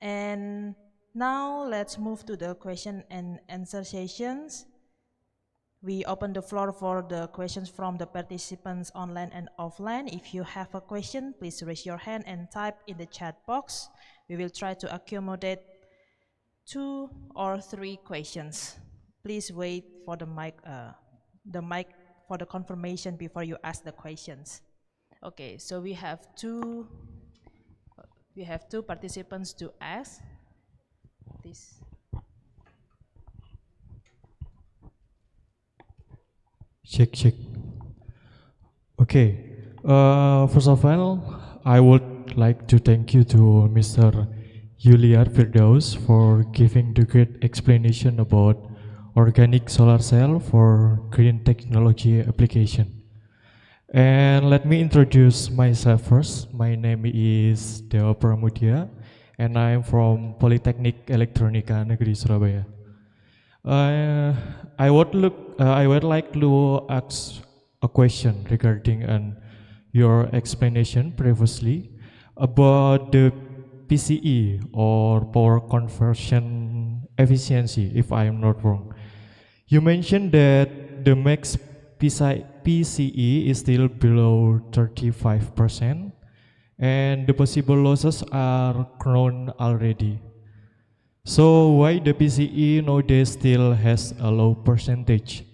And now let's move to the question and answer sessions. We open the floor for the questions from the participants online and offline. If you have a question, please raise your hand and type in the chat box. We will try to accommodate 2 or 3 questions. Please wait for the mic for the confirmation before you ask the questions. Okay, so we have two participants to ask. Please. Check. Okay. First of all, I would like to thank you to Mr. Yuliar Firdaus for giving the great explanation about organic solar cell for green technology application. And let me introduce myself first. My name is Dewa Pramudia, and I am from Polytechnic Elektronika Negeri Surabaya. I would like to ask a question regarding your explanation previously about the PCE or power conversion efficiency, if I am not wrong. You mentioned that the max PCE is still below 35%, and the possible losses are known already. So why the PCE nowadays still has a low percentage?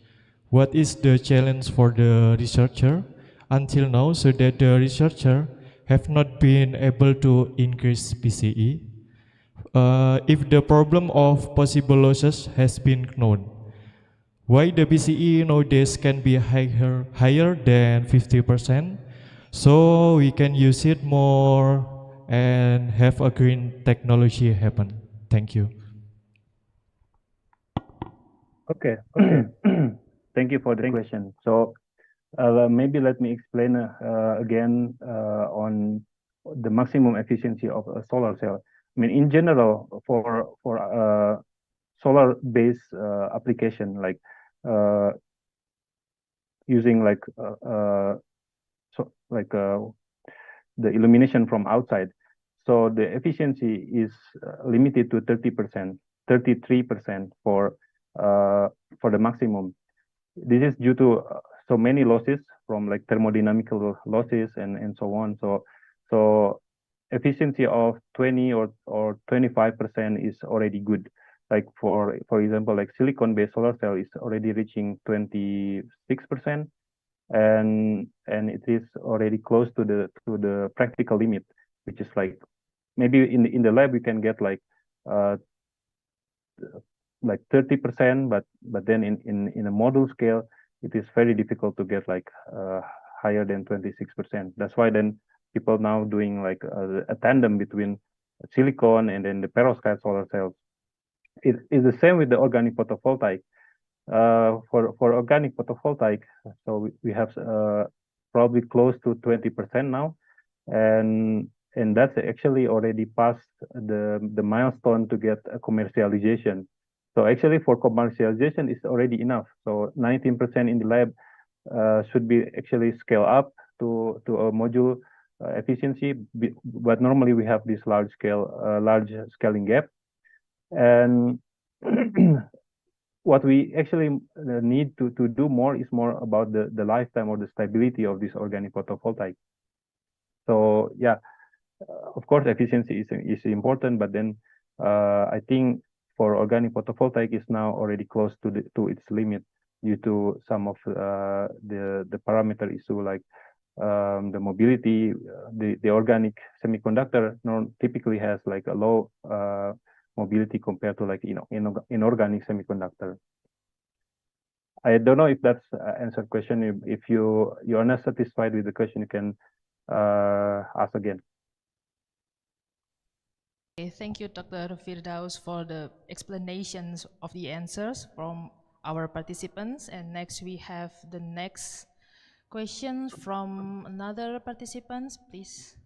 What is the challenge for the researcher until now so that the researcher have not been able to increase PCE? If the problem of possible losses has been known, why the PCE nowadays can be higher than 50%? So we can use it more and have a green technology happen. Thank you. Okay. Thank you for the question. So maybe let me explain again on the maximum efficiency of a solar cell. I mean, in general, for solar-based application, like using the illumination from outside, so the efficiency is limited to 30%, 33% for the maximum. This is due to so many losses from like thermodynamical losses and so on. So efficiency of 20 or 25% is already good. Like for example, like silicon-based solar cell is already reaching 26%, and it is already close to the practical limit, which is like maybe in the lab we can get like 30%, but then in a module scale it is very difficult to get like higher than 26%. That's why then people now doing like a tandem between silicon and then the perovskite solar cells. It is the same with the organic photovoltaic. For organic photovoltaic, so we have probably close to 20% now, and that's actually already past the milestone to get a commercialization. So actually for commercialization is already enough. So 19% in the lab should be actually scale up to a module efficiency, but normally we have this large scaling gap. And what we actually need to do more is more about the lifetime or the stability of this organic photovoltaic. So yeah, of course efficiency is important, but then I think for organic photovoltaic is now already close to its limit due to some of the parameter issue, like the mobility. The organic semiconductor typically has like a low mobility compared to like inorganic semiconductor. I don't know if that's answered question. If you are not satisfied with the question, you can ask again. Okay, thank you, Dr. Firdaus, for the explanations of the answers from our participants. And next we have the next question from another participant, please.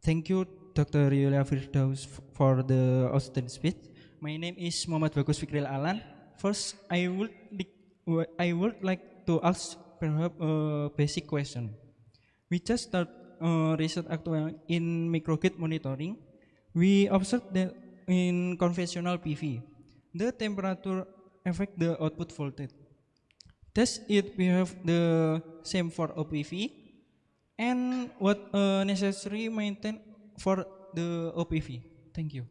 Thank you, Dr. Yulia Firdaus, for the outstanding speech. My name is Muhammad Bagus Fikril Alan. First, I would like to ask perhaps a basic question. We just start research actually in microgrid monitoring. We observed that in conventional PV, the temperature affect the output voltage. Does it behave the same for OPV? And what necessary maintain for the OPV? Thank you.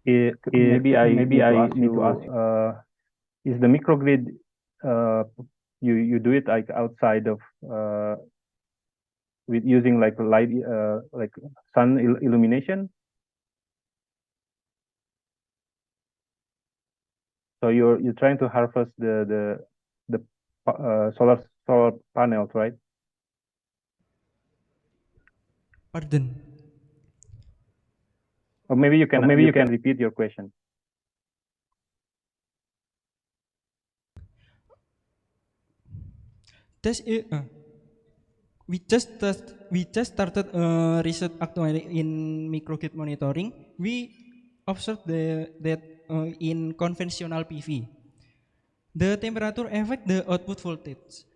Maybe I need to ask you, is the microgrid you do it like outside of with using like light like sun illumination? So you're trying to harvest the solar panels, right? Pardon. Or maybe you can repeat your question. We just started research actually in microgrid monitoring. We observed that in conventional PV, the temperature affect the output voltage.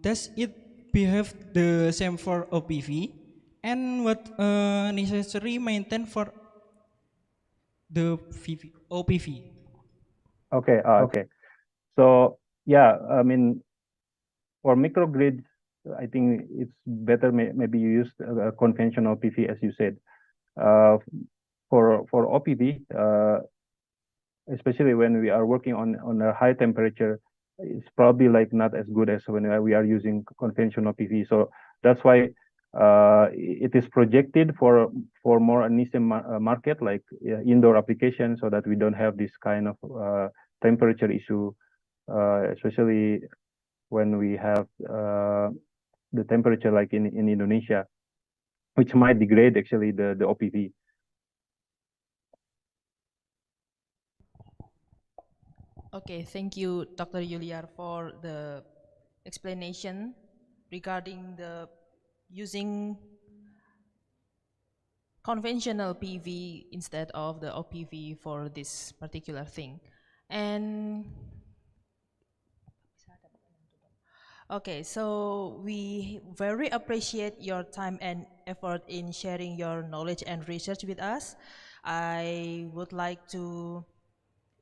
Does it behave the same for OPV? and what necessary maintain for the OPV. Okay. Okay. So yeah, I mean, for microgrids, I think it's better maybe you use a conventional PV, as you said. For OPV, especially when we are working on a high temperature, it's probably like not as good as when we are using conventional PV. So that's why it is projected for more a niche market like indoor application, so that we don't have this kind of temperature issue, especially when we have the temperature like in Indonesia, which might degrade actually the OPV. Okay, thank you, Dr. Yuliar, for the explanation regarding the using conventional PV instead of the OPV for this particular thing. And okay, so we very appreciate your time and effort in sharing your knowledge and research with us. I would like to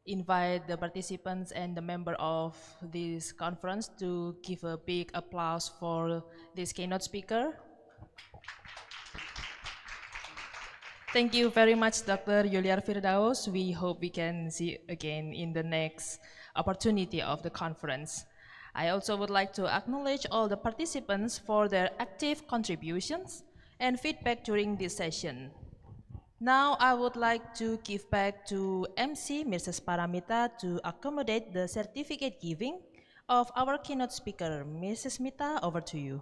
invite the participants and the member of this conference to give a big applause for this keynote speaker. Thank you very much, Dr. Yuliar Firdaus. We hope we can see again in the next opportunity of the conference. I also would like to acknowledge all the participants for their active contributions and feedback during this session. Now I would like to give back to MC Mrs. Paramita to accommodate the certificate giving of our keynote speaker. Mrs. Mita, over to you.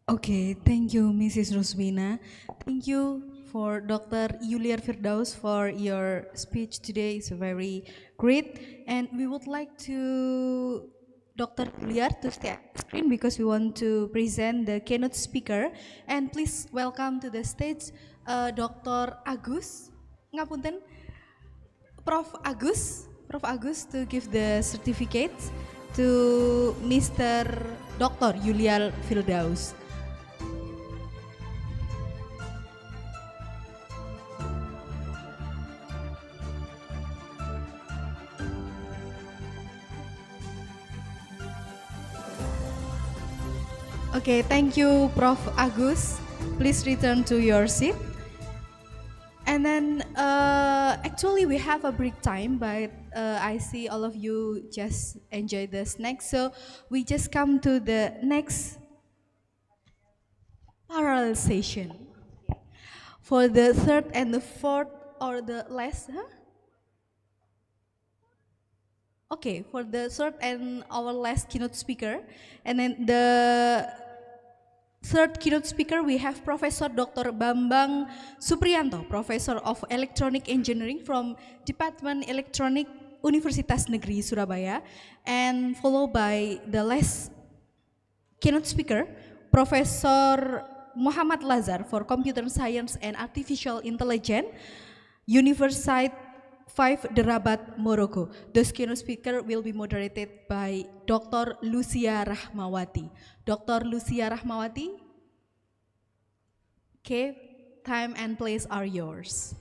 Okay, thank you, Mrs. Roswina. Thank you for Dr. Yuliar Firdaus for your speech today. It's very great. And we would like to Dr. Yuliar to stay on screen because we want to present the keynote speaker. And please welcome to the stage Dr. Agus. Ngapunten, Prof. Agus to give the certificates to Mr. Dr. Yuliar Firdaus. Okay, thank you, Prof. Agus. Please return to your seat. And then, actually, we have a break time, but I see all of you just enjoy the snacks. So we just come to the next parallel session. For the third and the fourth, or the last, Okay, for the third and our last keynote speaker, and then the third keynote speaker, we have Professor Dr. Bambang Supriyanto, Professor of Electronic Engineering from Department Electronic Universitas Negeri Surabaya, and followed by the last keynote speaker, Professor Muhammad Lazar for Computer Science and Artificial Intelligence, University 5 Derabat, Morocco. This keynote speaker will be moderated by Dr. Lucia Rahmawati. Dr. Lucia Rahmawati, okay, time and place are yours.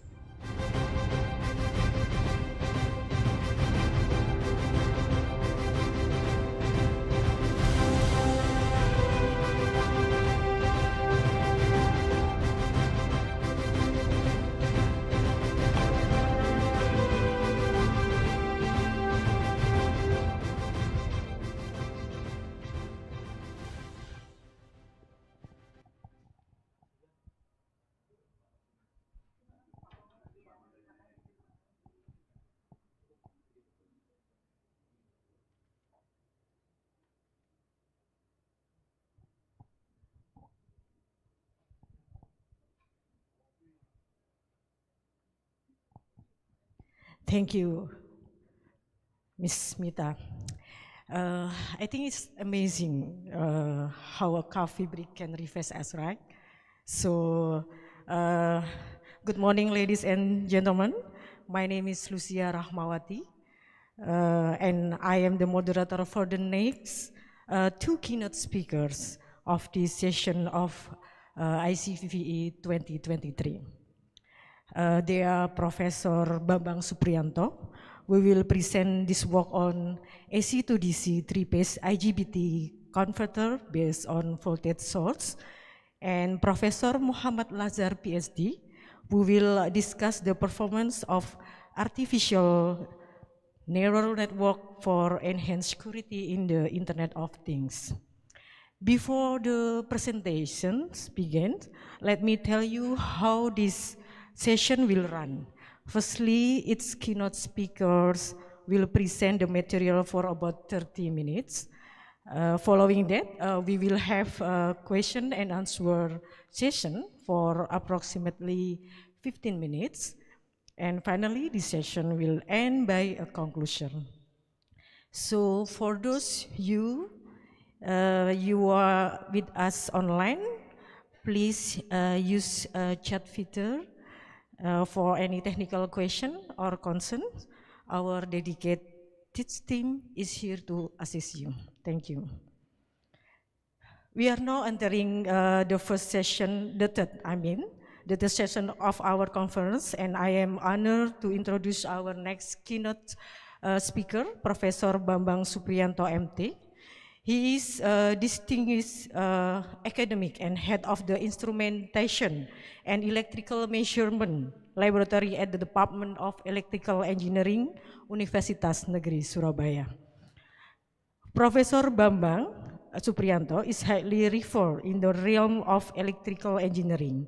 Thank you, Ms. Mita. I think it's amazing how a coffee break can refresh us, right? So, good morning, ladies and gentlemen. My name is Lucia Rahmawati, and I am the moderator for the next two keynote speakers of this session of Icvee 2023. They are Professor Bambang Supriyanto. We will present this work on AC to DC three-phase IGBT converter based on voltage source. And Professor Muhammad Lazar, PhD, who will discuss the performance of artificial neural network for enhanced security in the Internet of Things. Before the presentations begin, let me tell you how this session will run. Firstly, its keynote speakers will present the material for about 30 minutes. Following that, we will have a question and answer session for approximately 15 minutes. And finally, the session will end by a conclusion. So for those you are with us online, please use chat feature for any technical question or concern. Our dedicated team is here to assist you. Thank you. We are now entering the first session, the third session of our conference, and I am honored to introduce our next keynote speaker, Professor Bambang Supriyanto, MT. He is a distinguished academic and head of the Instrumentation and Electrical Measurement Laboratory at the Department of Electrical Engineering, Universitas Negeri Surabaya. Professor Bambang Supriyanto is highly revered in the realm of electrical engineering,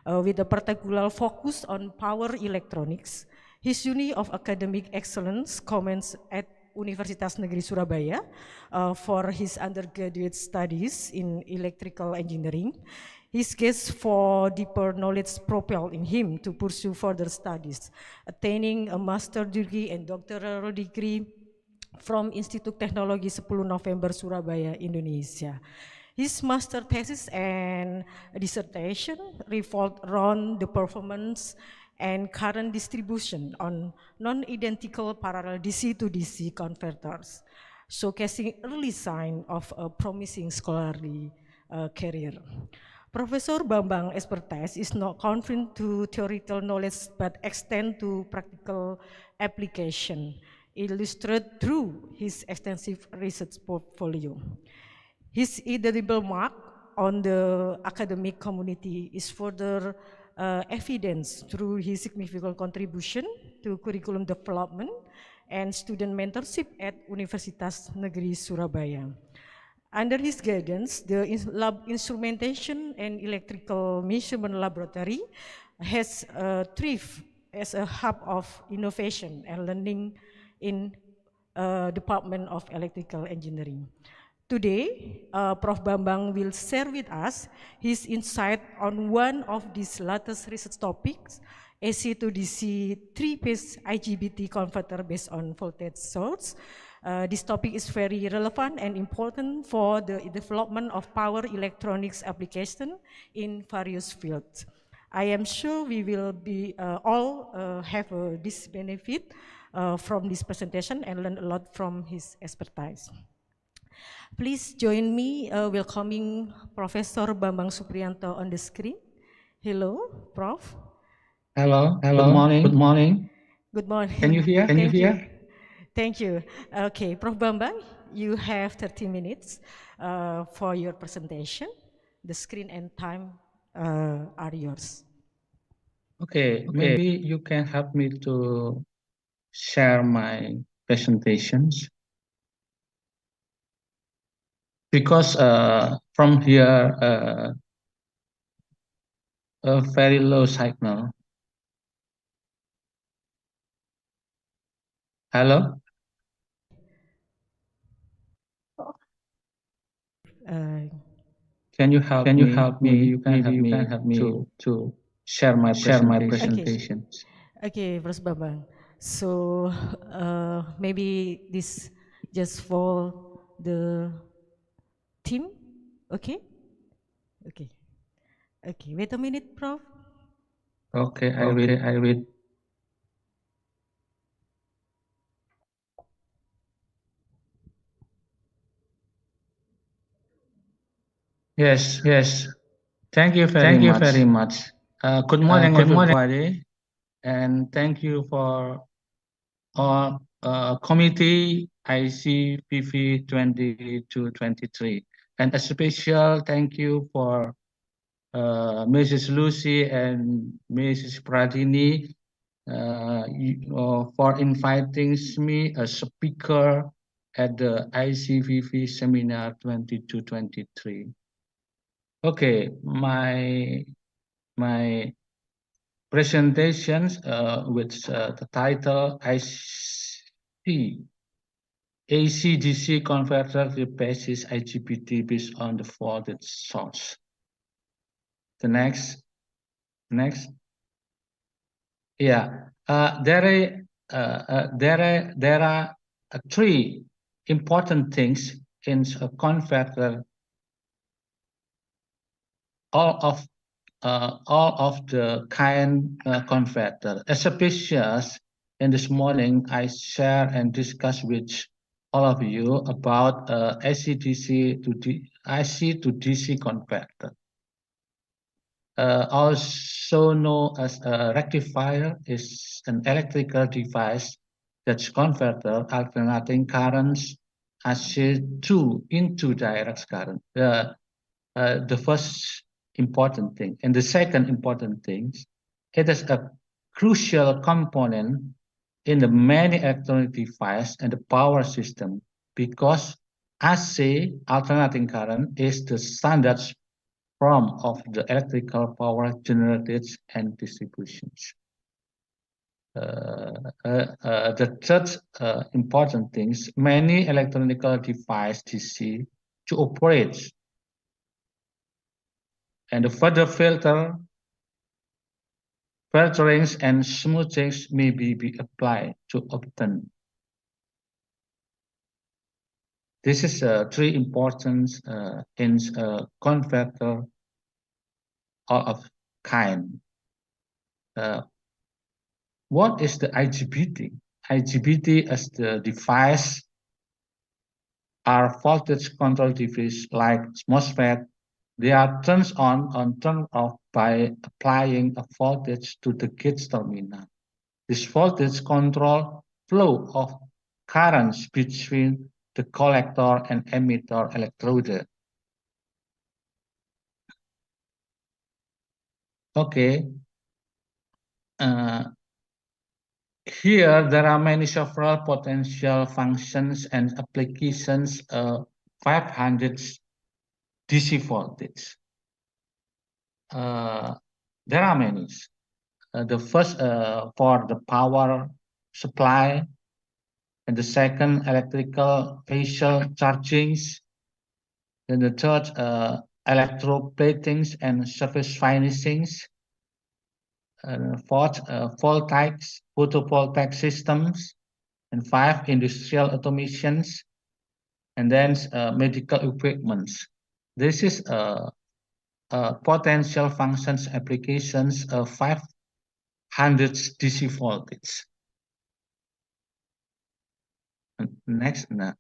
with a particular focus on power electronics. His uni of academic excellence commenced at Universitas Negeri Surabaya for his undergraduate studies in electrical engineering. His quest for deeper knowledge propelled in him to pursue further studies, attaining a master's degree and doctoral degree from Institut Teknologi 10 November Surabaya, Indonesia. His master thesis and dissertation revolved around the performance and current distribution on non-identical parallel DC to DC converters, showcasing early sign of a promising scholarly career. Professor Bambang expertise is not confined to theoretical knowledge but extend to practical application, illustrated through his extensive research portfolio. His indelible mark on the academic community is further evidence through his significant contribution to curriculum development and student mentorship at Universitas Negeri Surabaya. Under his guidance, the Instrumentation and Electrical Measurement Laboratory has thrived as a hub of innovation and learning in Department of Electrical Engineering. Today, Prof. Bambang will share with us his insight on one of these latest research topics, AC to DC three-phase IGBT converter based on voltage source. This topic is very relevant and important for the development of power electronics application in various fields. I am sure we will be all have this benefit from this presentation and learn a lot from his expertise. Please join me welcoming Professor Bambang Supriyanto on the screen. Hello, Prof. Hello. Hello. Good morning. Good morning. Good morning. Can you hear? Thank you. Thank you. Okay, Prof. Bambang, you have 30 minutes for your presentation. The screen and time are yours. Okay, maybe you can help me to share my presentations. Because from here, a very low signal. Hello? Can you help me? Maybe you can help me to share my presentations. Okay, Prof. Bambang. So maybe this just for the team, okay? Okay. Okay, wait a minute, Prof. Okay, I read. Yes. Thank you very much. Good morning, everybody, and thank you for our committee ICPV 22-23, and a special thank you for Mrs. Lucy and Mrs. Pradini for inviting me as speaker at the ICVV seminar 22-23. Okay, my presentations with the title ACDC converter replaces IGBT based on the faulted source. The next. Yeah, there are three important things in a converter. All of the kind converter. As a species, in this morning, I share and discuss with all of you about AC/DC to IC to DC converter. Also known as a rectifier, is an electrical device that converts alternating currents AC2 into direct current. The first important thing. And the second important thing, it is a crucial component in the many electronic devices and the power system because AC, alternating current, is the standard form of the electrical power generated and distributions. The third important things, many electronic devices DC to operate and the further filterings and smoothings may be applied to obtain. This is three important in converter of kind. What is the IGBT? IGBT as the device are voltage control device like MOSFET. They are turned on and turned off by applying a voltage to the gate terminal. This voltage control flow of currents between the collector and emitter electrode. Okay. Here there are many several potential functions and applications of 500 DC voltage. There are many. The first for the power supply, and the second electrical facial chargings, then the third electroplatings and surface finishings, fourth photovoltaic systems, and five industrial automations, and then medical equipments. This is potential functions applications of 500 DC voltage. Next, in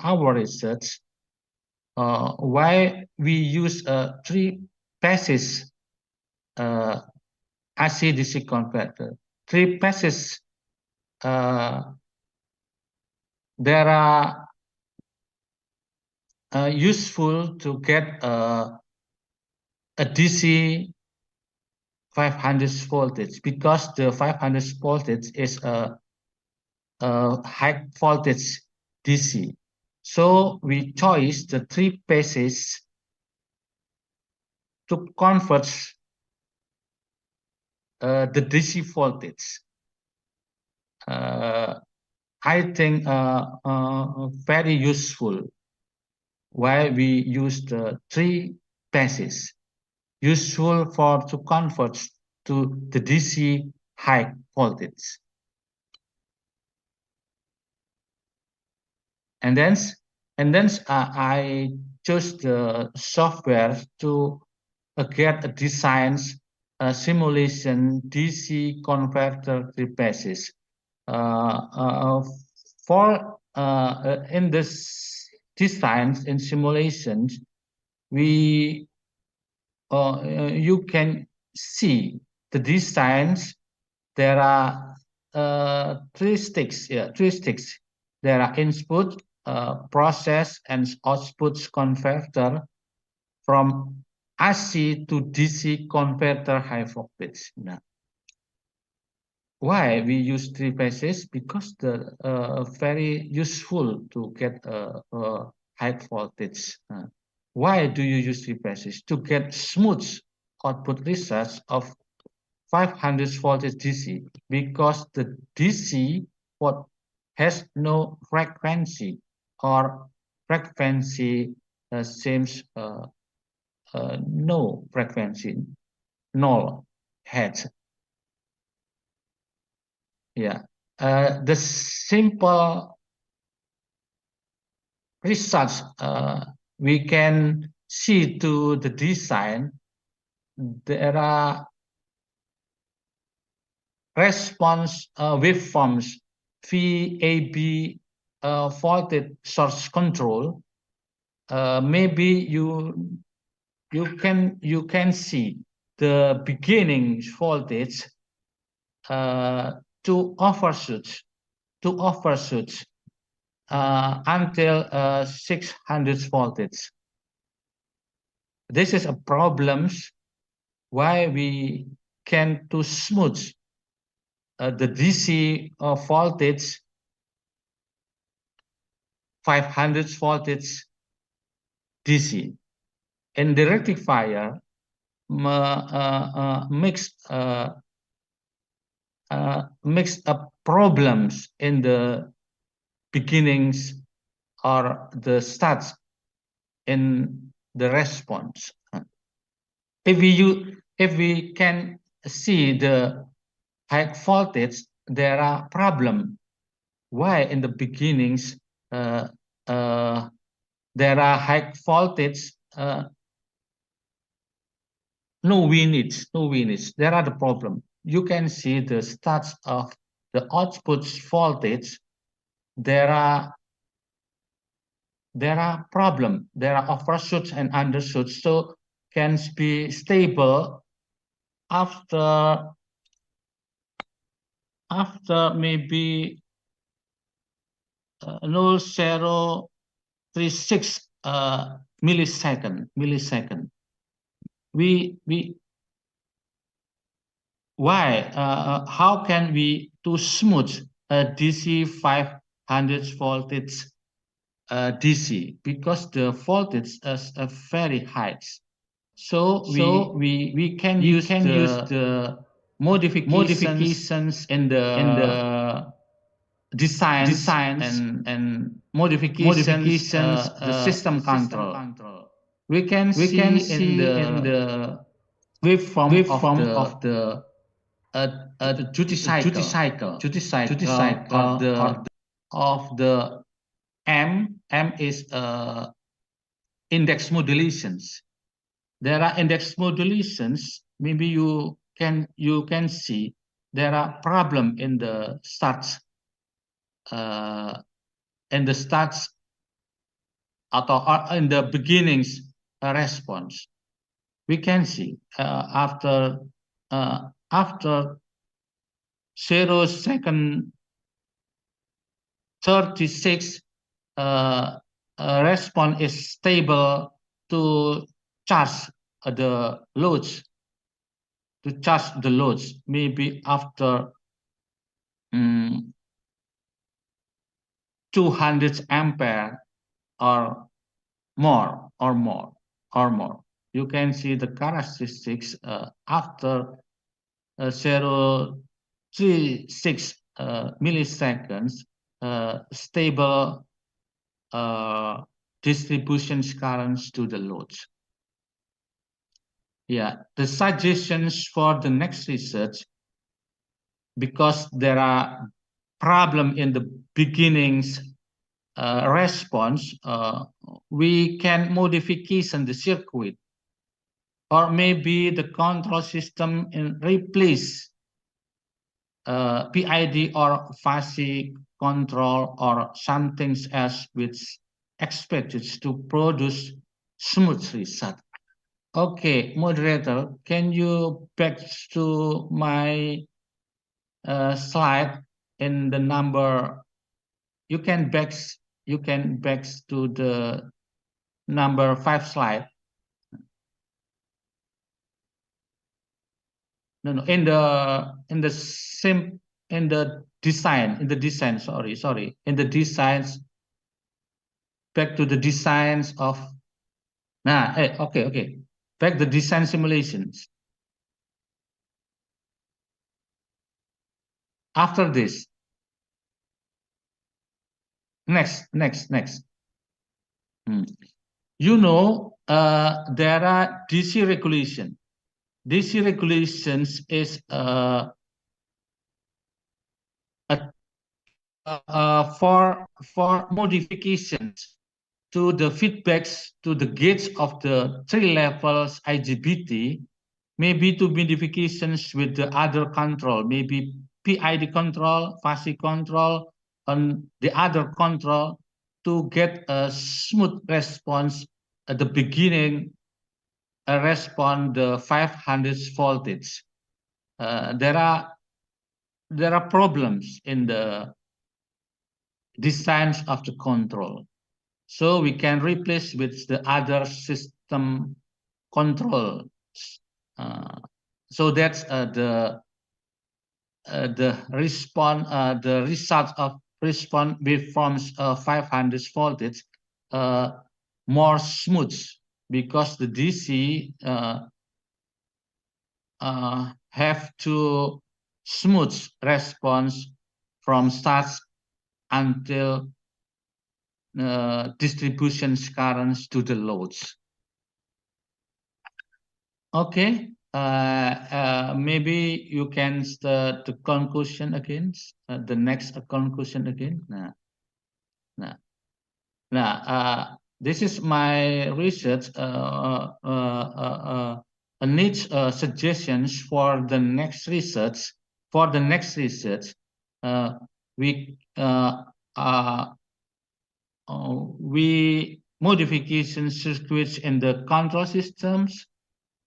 our research, why we use three phases AC/DC converter. Three phases. There are useful to get a DC 500 voltage because the 500 voltage is a high voltage DC. So we chose the three phases to convert the DC voltage. I think very useful why we use the three phases. Useful to convert to the DC high voltage. And then I chose the software to get a designs simulation DC converter three phases. For in this designs in simulations, we you can see the designs. There are three sticks. Yeah, three sticks. There are input, process, and output converter from AC to DC converter high voltage. Now, why we use three phases? Because the very useful to get high voltage. Why do you use three phases? To get smooth output results of 500 voltage DC, because the DC what has no frequency, or frequency seems no frequency, null hertz. Yeah, the simple results we can see to the design. There are response waveforms, VAB voltage source control. Maybe you can see the beginning voltage to overshoot until 600 voltage. This is a problem why we can to smooth the DC voltage 500 voltage DC. And the rectifier mix up problems in the beginnings or the starts in the response. If we can see the high voltage, there are problem. Why in the beginnings there are high voltage, no units. There are the problem. You can see the starts of the output voltage. There are problem. There are overshoots and undershoots. So can be stable after maybe 0.036 millisecond. Why? How can we to smooth a DC 500 voltage DC? Because the voltage is very high. So we can use the modifications in the designs and modifications the system control. We can see in the waveform of the duty cycle of the M is index modulations. There are index modulations. Maybe you can see there are problem in the starts or in the beginnings response. We can see after 0 second 36 response is stable to charge the loads. Maybe after 200 ampere or more. You can see the characteristics after 0.36 milliseconds, stable distribution currents to the loads. Yeah, the suggestions for the next research, because there are problem in the beginnings response, we can modification the circuit, or maybe the control system and replace PID or fuzzy control or something else which expected to produce smooth restart. Okay, moderator, can you back to my slide in the number? You can back to the number 5 slide. No, in the sim in the design. Sorry, in the designs. Back to the designs of. Okay. Back the design simulations. After this, next. You know, there are DC regulation. DC regulations is for modifications to the feedbacks to the gates of the 3 levels IGBT, maybe to modifications with the other control, maybe PID control, fuzzy control, and the other control to get a smooth response at the beginning, a response the 500 voltage. There are problems in the designs of the control. So we can replace with the other system control. So that's the response, the result of response waveforms 500 voltage more smooth because the DC have to smooth response from start until distribution currents to the loads. Okay, maybe you can start the conclusion again, the next conclusion again. This is my research. Needs suggestions for the next research. For the next research, we modification circuits in the control systems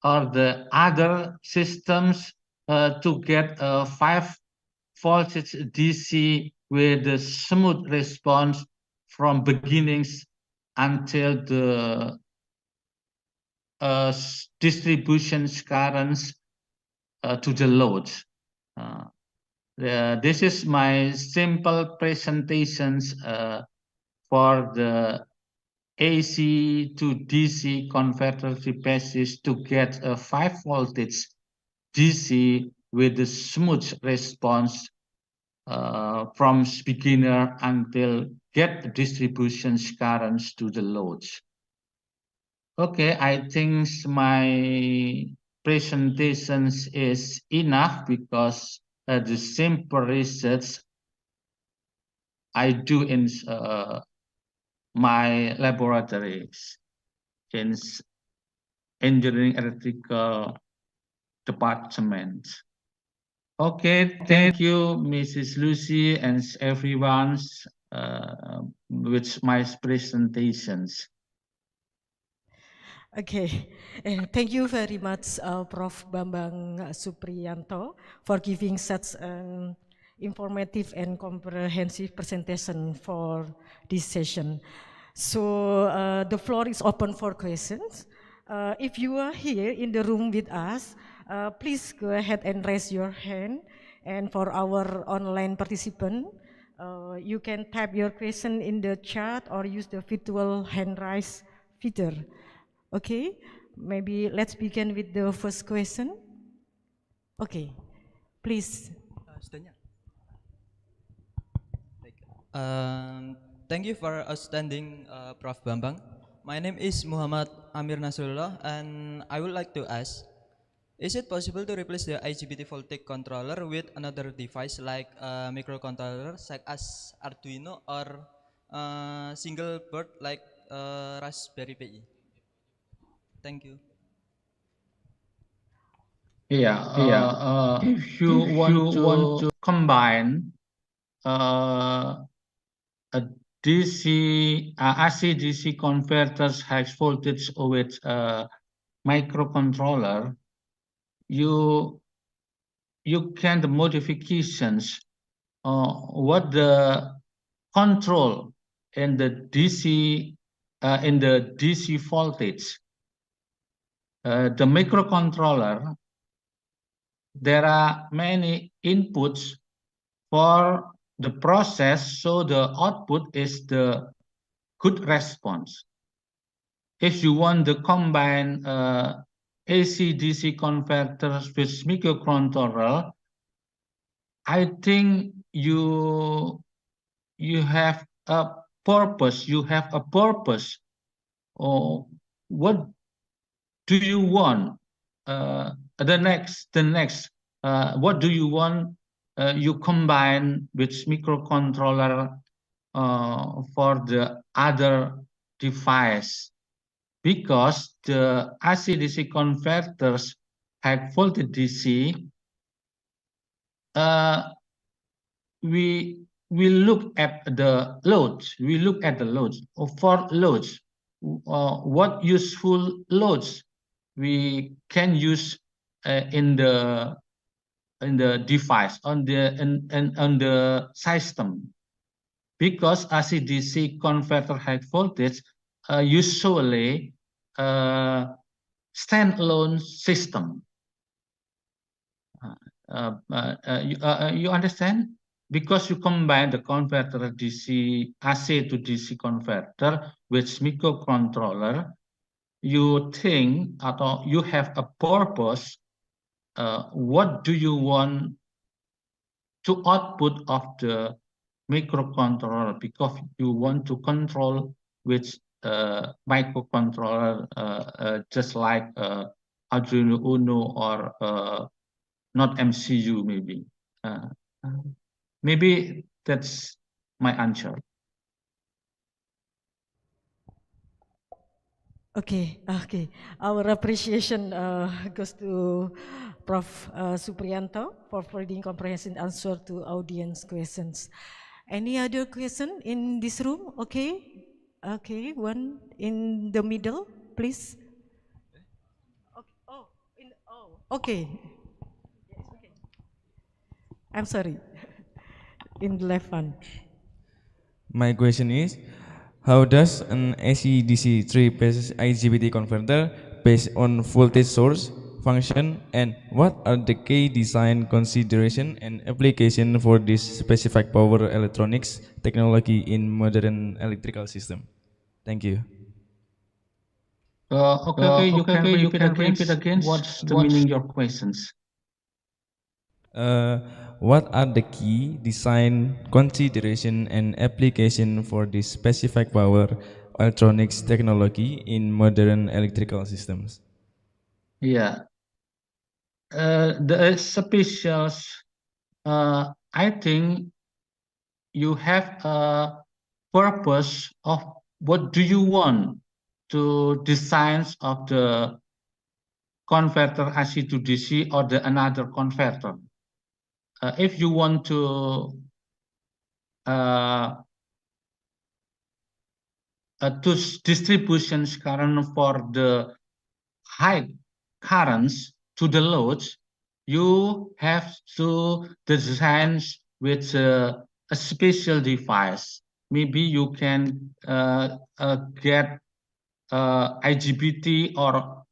or the other systems to get a 5 voltage DC with a smooth response from beginnings until the distribution currents to the load. This is my simple presentations for the AC to DC converter basis to get a 5 voltage DC with a smooth response from beginner until get the distribution currents to the loads. Okay, I think my presentations is enough because the simple research I do in my laboratories in engineering electrical department. Okay, thank you, Mrs. Lucy and everyone with my presentations. Okay, thank you very much, Prof. Bambang Supriyanto, for giving such an informative and comprehensive presentation for this session. So the floor is open for questions. If you are here in the room with us, please go ahead and raise your hand. And for our online participant, you can type your question in the chat or use the virtual hand raise feature. Okay, maybe let's begin with the first question. Okay, please. Thank you for outstanding, Prof. Bambang. My name is Muhammad Amir Nasrullah, and I would like to ask, is it possible to replace the IGBT voltage controller with another device like a microcontroller such as Arduino or single board like Raspberry Pi? Thank you. Yeah, if you want to combine a AC-DC converters high voltage with microcontroller, you can the modifications what the control in the DC voltage. The microcontroller, there are many inputs for the process, so the output is the good response. If you want to combine AC-DC converters with microcontroller, I think you have a purpose. You have a purpose. Or what do you want? The next. What do you want? You combine with microcontroller for the other device, because the AC-DC converters high voltage DC, we look at the loads. We look at the loads. For loads, what useful loads we can use in the device on the system, because AC-DC converter high voltage usually standalone system. You understand? Because you combine the converter DC AC to DC converter with microcontroller, you think or you have a purpose. What do you want to output of the microcontroller? Because you want to control with microcontroller, just like Arduino Uno or not MCU maybe. Maybe that's my answer. Okay. Our appreciation goes to Prof. Supriyanto for providing comprehensive answer to audience questions. Any other question in this room? Okay, one in the middle, please. Okay. I'm sorry. In the left one. My question is, how does an AC-DC 3-phase IGBT converter based on voltage source function, and what are the key design consideration and application for this specific power electronics technology in modern electrical system? Thank you. Okay, you can repeat again. What's the meaning of your questions? What are the key design consideration and application for this specific power electronics technology in modern electrical systems? Yeah, the specials. I think you have a purpose of what do you want to designs of the converter AC to DC or the another converter. If you want to distribution current for the high currents to the loads, you have to design with a special device. Maybe you can get IGBT or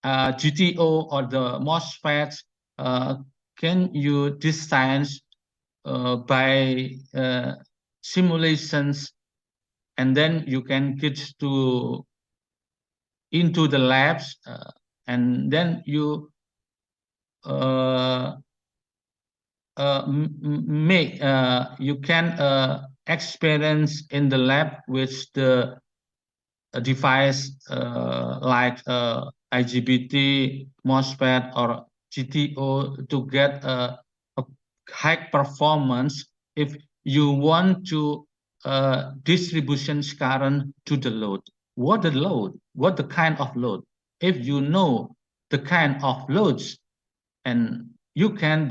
GTO or the MOSFETs. Can you design by simulations, and then you can get into the labs, and then you you can experience in the lab with the device like IGBT, MOSFET, or GTO to get a high performance. If you want to distribution current to the load, what the load, what the kind of load. If you know the kind of loads, and you can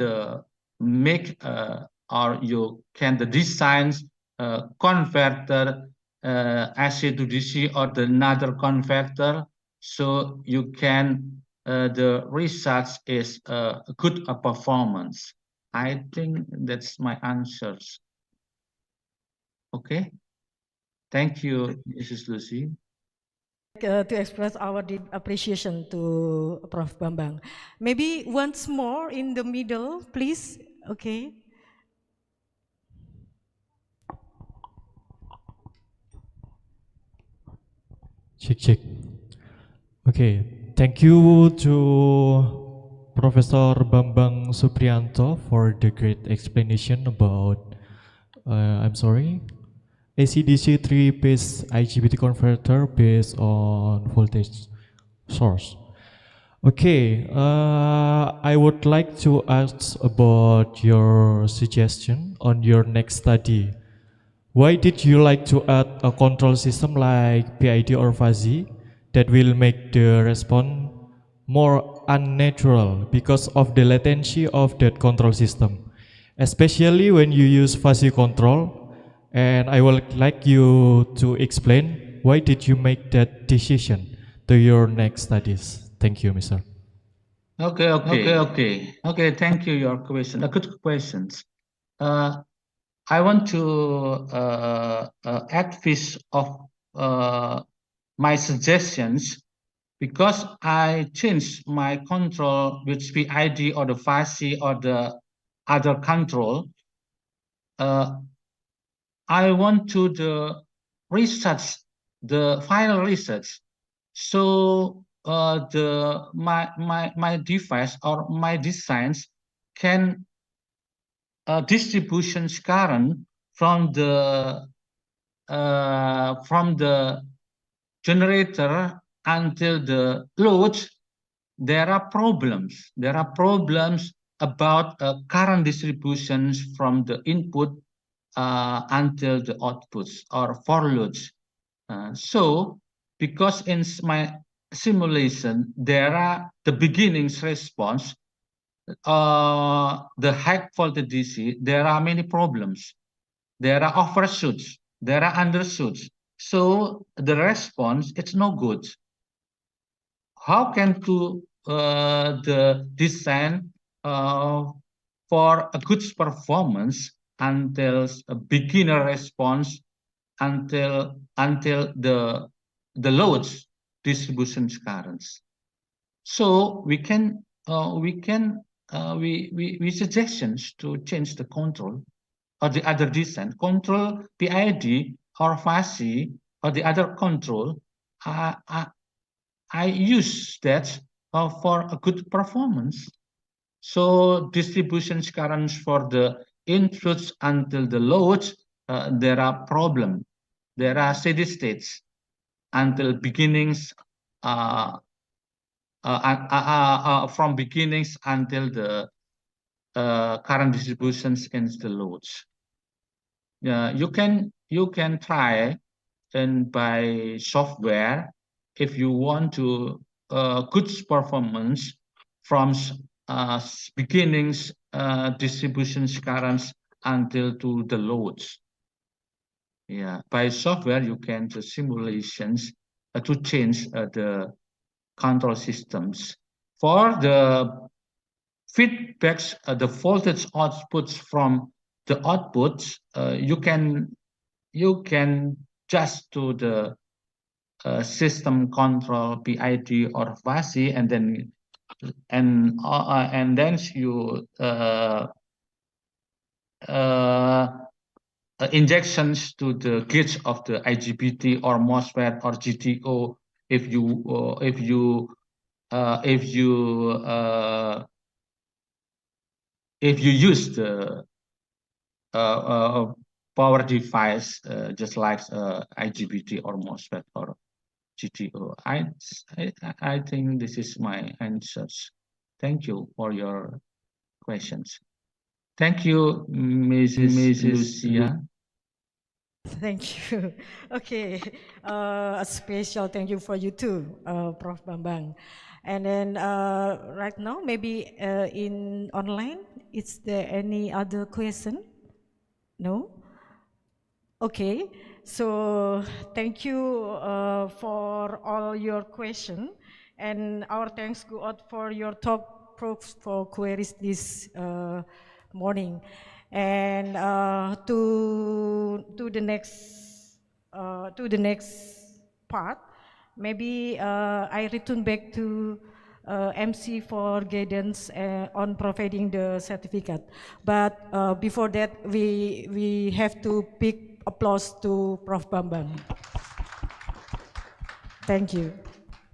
make or you can design converter AC to DC or another converter, so you can the results is a good performance. I think that's my answers. Okay, thank you, Mrs. Lucy. To express our deep appreciation to Prof. Bambang. Maybe once more in the middle, please. Okay. Check. Okay, thank you to Professor Bambang Suprianto for the great explanation about, I'm sorry, AC/DC 3-phase IGBT converter based on voltage source. Okay, I would like to ask about your suggestion on your next study. Why did you like to add a control system like PID or fuzzy that will make the response more unnatural because of the latency of that control system, especially when you use fuzzy control? And I would like you to explain why did you make that decision to your next studies. Thank you, Mr. Okay. Thank you. Your question, a good questions. I want to add piece of my suggestions because I changed my control with PID or the fuzzy or the other control. I want to the research, the final research. So my device or my designs can distributions current from the generator until the load. There are problems. There are problems about current distributions from the input until the outputs or for loads. So, because in my simulation, there are the beginnings response, the high voltage DC, there are many problems. There are overshoots, there are undershoots. So the response, it's no good. How can to the design for a good performance until a beginner response until the loads distribution currents. So we suggestions to change the control or the other design control PID or fuzzy or the other control. I use that for a good performance. So distribution currents for the inputs until the loads, there are problems. There are steady states until beginnings, from beginnings until the current distributions in the loads. You can try and by software if you want to good performance from beginnings distributions currents until to the loads. Yeah, by software you can do simulations to change the control systems. For the feedbacks, the voltage outputs from the outputs, you can just do the system control PID or fuzzy, and then you injections to the gates of the IGBT or MOSFET or GTO if you use the power device just like IGBT or MOSFET or GTO. I think this is my answers. Thank you for your questions. Thank you, Mrs. Lucia. Thank you. Okay, a special thank you for you too, Prof. Bambang. And then right now, maybe in online, is there any other question? No? Okay, so thank you for all your question, and our thanks go out for your talk proofs for queries this morning, and to the next part, maybe I return back to MC for guidance on providing the certificate. But before that, we have to pick applause to Prof. Bambang. Thank you.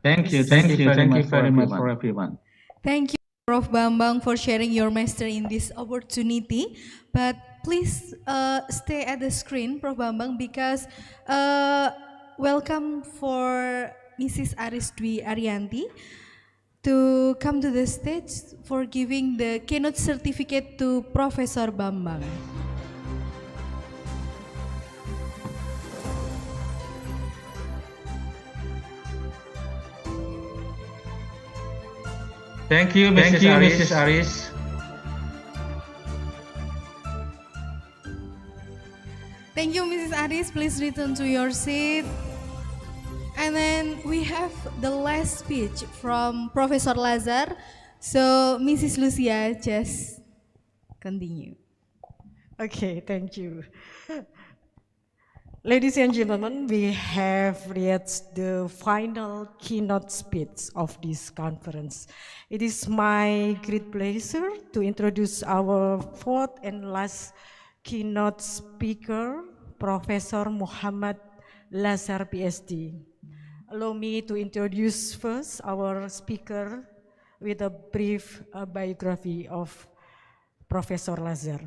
Thank you. Thank you very much for everyone. Thank you, Prof. Bambang, for sharing your master in this opportunity. But please stay at the screen, Prof. Bambang, because welcome for Mrs. Arisdwi Arianti to come to the stage for giving the keynote certificate to Professor Bambang. Thank you, Mrs. Aris. Thank you, Mrs. Aris. Please return to your seat. And then we have the last speech from Professor Lazar. So, Mrs. Lucia, just continue. Okay, thank you. Ladies and gentlemen, we have reached the final keynote speech of this conference. It is my great pleasure to introduce our fourth and last keynote speaker, Professor Muhammad Lazar, PhD. Allow me to introduce first our speaker with a brief biography of Professor Lazar.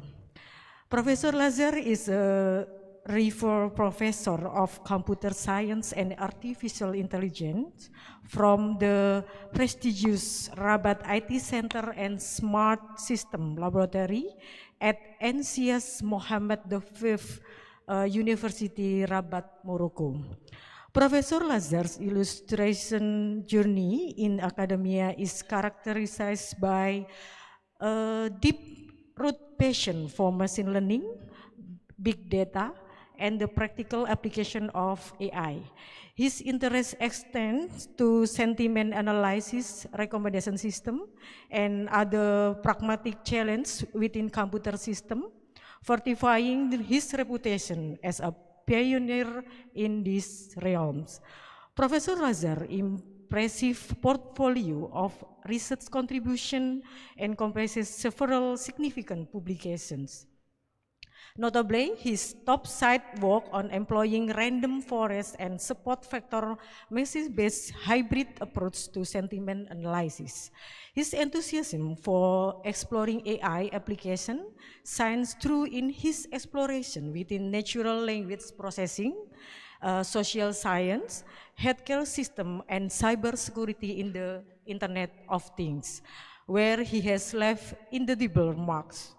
Professor Lazar is a referred professor of computer science and artificial intelligence from the prestigious Rabat IT Center and Smart System Laboratory at NCS Mohammed V University Rabat, Morocco. Professor Lazar's illustration journey in academia is characterized by a deep root passion for machine learning, big data, and the practical application of AI. His interest extends to sentiment analysis, recommendation system, and other pragmatic challenges within computer system, fortifying his reputation as a pioneer in these realms. Professor Lazar impressive portfolio of research contribution encompasses several significant publications. Notably, his top-side work on employing random forest and support vector message-based hybrid approach to sentiment analysis. His enthusiasm for exploring AI application shines through in his exploration within natural language processing, social science, healthcare system, and cybersecurity in the Internet of Things, where he has left indelible marks.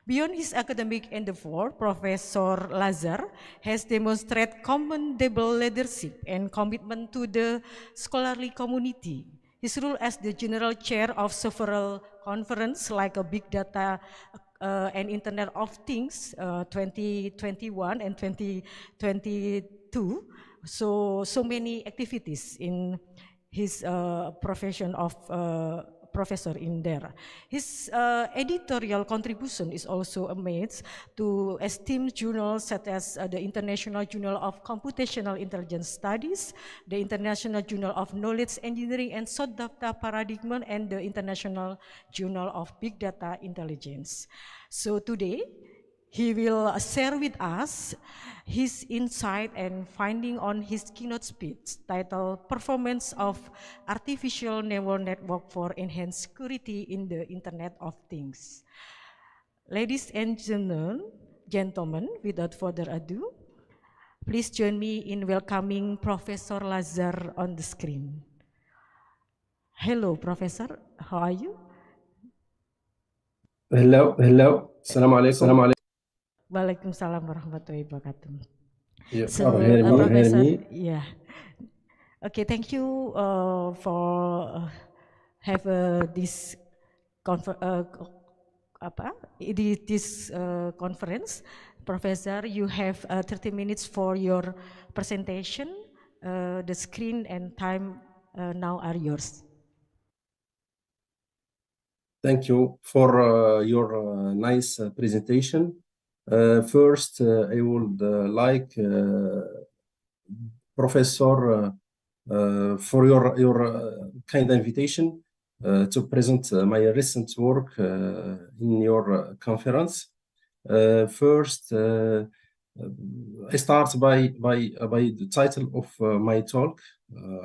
Beyond his academic endeavor, Professor Lazar has demonstrated commendable leadership and commitment to the scholarly community. His role as the general chair of several conferences like a Big Data and Internet of Things 2021 and 2022, so many activities in his profession of professor in there. His editorial contribution is also amazed to esteemed journals such as the International Journal of Computational Intelligence Studies, the International Journal of Knowledge Engineering and Short Data Paradigm, and the International Journal of Big Data Intelligence. So today, he will share with us his insight and finding on his keynote speech titled Performance of Artificial Neural Network for Enhanced Security in the Internet of Things. Ladies and gentlemen, without further ado, please join me in welcoming Professor Lazar on the screen. Hello, Professor. How are you? Hello. Assalamu alaikum. Waalaikumsalam warahmatullahi wabarakatuh. Yeah, So, Professor, yeah. Okay, thank you for have this this conference. Professor, you have 30 minutes for your presentation. The screen and time now are yours. Thank you for your nice presentation. First, I would like Professor for your kind invitation to present my recent work in your conference. First, I start by the title of my talk.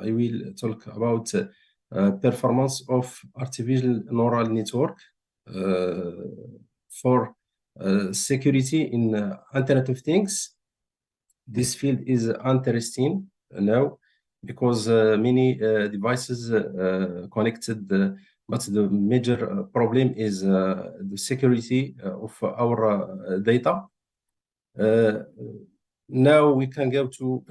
I will talk about performance of artificial neural network for security in Internet of Things. This field is interesting now because many devices connected, but the major problem is the security of our data. Now we can go to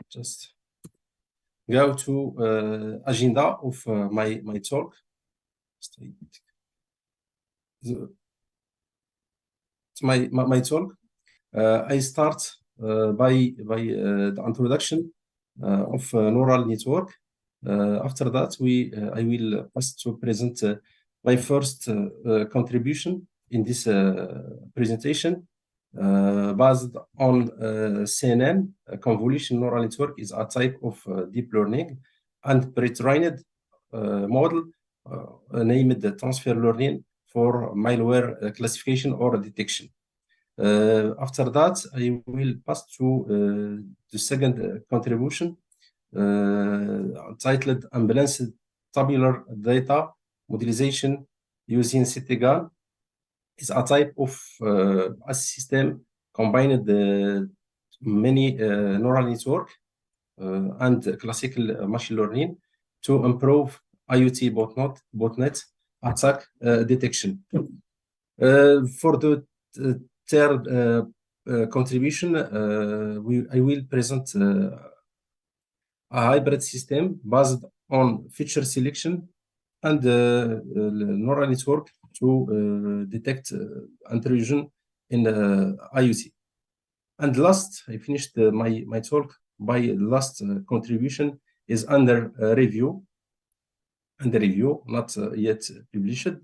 just go to agenda of my talk. My talk. I start by the introduction of neural network. After that, I will pass to present my first contribution in this presentation. Based on CNN, convolution neural network is a type of deep learning and pre-trained model named transfer learning for malware classification or detection. After that, I will pass to the second contribution titled Unbalanced Tabular Data Modelization using CTGAN. Is a type of a system combined many neural network and classical machine learning to improve IoT botnet attack detection. For the third contribution, I will present a hybrid system based on feature selection and neural network to detect intrusion in IoT. And last, I finished my talk by last contribution is under review, not yet published,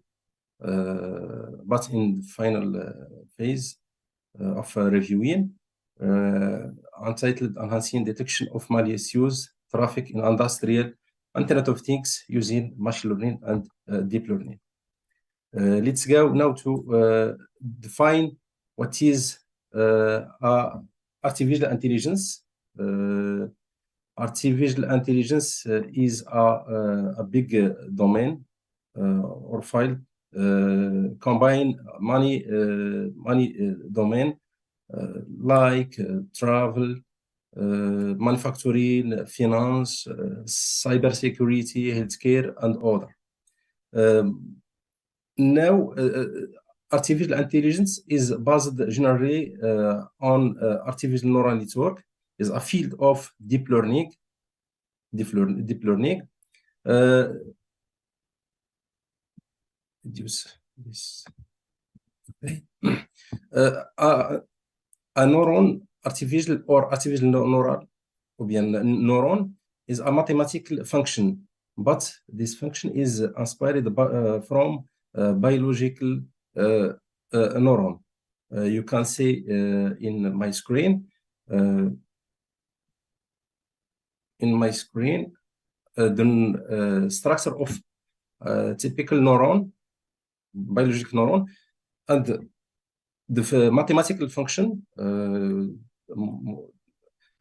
but in the final phase of reviewing, entitled Enhancing Detection of Malicious Traffic in Industrial Internet of Things using Machine Learning and Deep Learning. Let's go now to define what is artificial intelligence. Artificial intelligence is a big domain or field combine many domain like travel, manufacturing, finance, cybersecurity, healthcare, and other. Now, artificial intelligence is based generally on artificial neural network. Is a field of deep learning. Use this. Okay. A neuron, artificial neuron is a mathematical function, but this function is inspired from biological neuron. You can see in my screen. The structure of typical neuron, biological neuron, and the mathematical function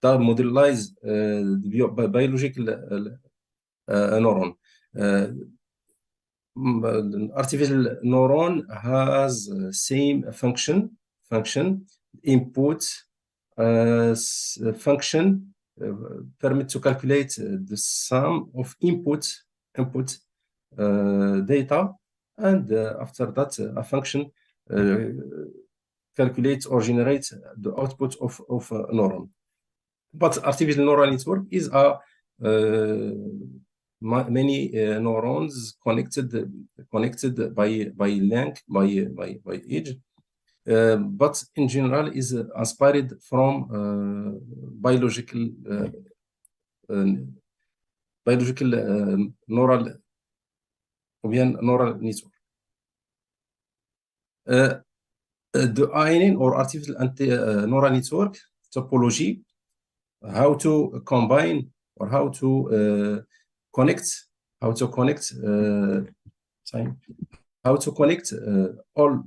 that modelize the biological neuron. Artificial neuron has same function input function permit to calculate the sum of input data, and after that a function calculates or generates the output of a neuron. But artificial neural network is a many neurons connected by link by age. But in general is inspired from biological neural network. The INN or artificial neural network topology, how to combine or how to connect all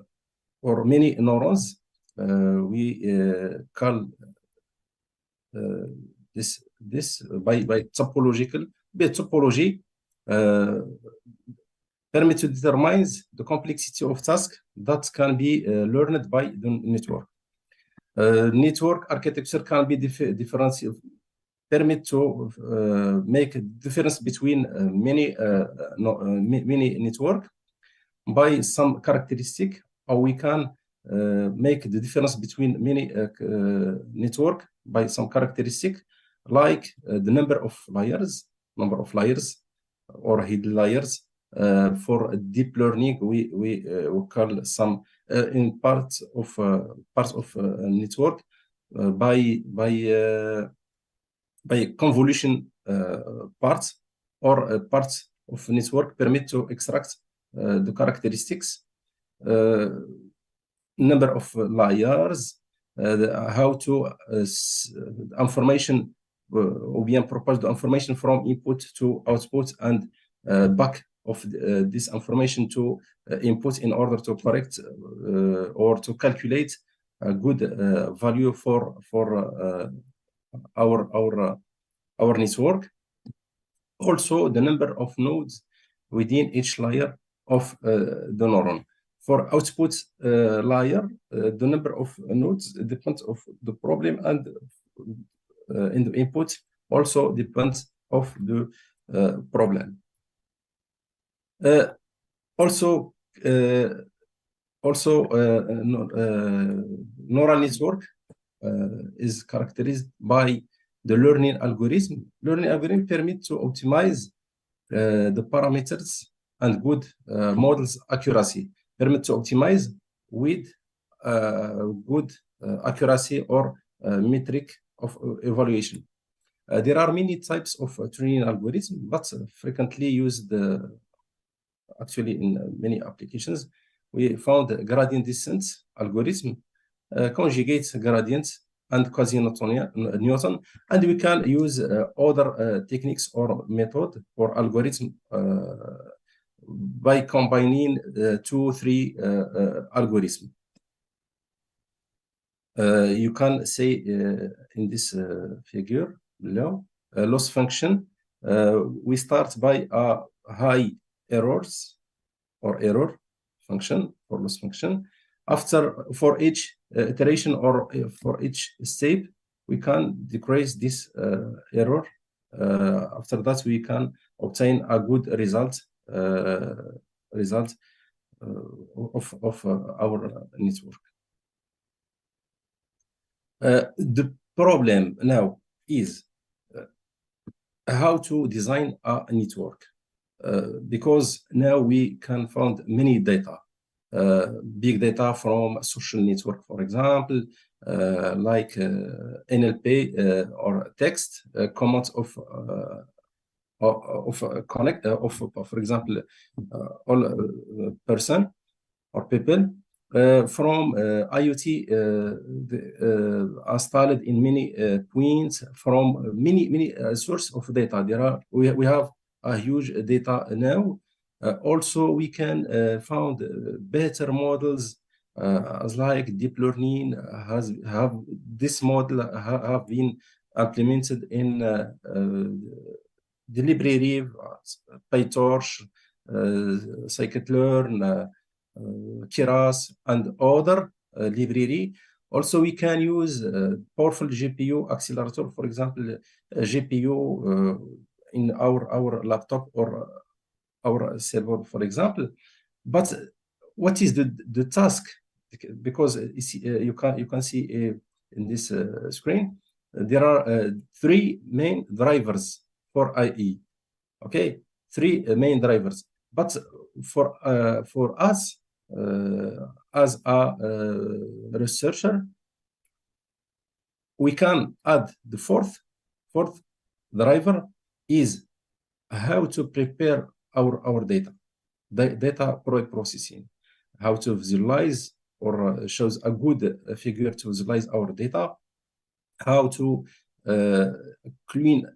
or many neurons. We call this by topological. Topology permit to determine the complexity of tasks that can be learned by the network. Network architecture can be differentiated, permit to make a difference between many network by some characteristic, or we can make the difference between many network by some characteristic, like the number of layers or hidden layers. For deep learning, we call some in parts of network by convolution parts or parts of network permit to extract the characteristics, number of layers, how to information or bien propose the information from input to output and back of this information to input in order to correct or to calculate a good value for our network. Also, the number of nodes within each layer of the neuron. For output layer, the number of nodes depends of the problem, and in the input also depends of the problem. Also, neural network is characterized by the learning algorithm. Learning algorithm permit to optimize the parameters and good models accuracy. Permit to optimize with good accuracy or metric of evaluation. There are many types of training algorithms, but frequently used actually in many applications. We found gradient descent algorithm, conjugates gradients and quasi-Newton, and we can use other techniques or method or algorithm by combining 2-3 algorithms. You can say in this figure below, loss function, we start by a high errors or error function or loss function. After, for each iteration or for each step, we can decrease this error. After that, we can obtain a good result of our network. The problem now is how to design a network, because now we can find many data. Big data from social network, for example, like NLP or text commands of connect for example, all person or people from IoT installed in many points from many source of data. We have a huge data now. Also, we can found better models as like deep learning this model have been implemented in the library, PyTorch, scikit-learn, Keras, and other library. Also, we can use powerful GPU accelerator, for example, GPU in our laptop or our server, for example. But what is the task? Because you can see in this screen there are 3 main drivers for IE. Okay, three main drivers. But for us as a researcher, we can add the fourth driver is how to prepare our data processing, how to visualize or shows a good figure to visualize our data, how to clean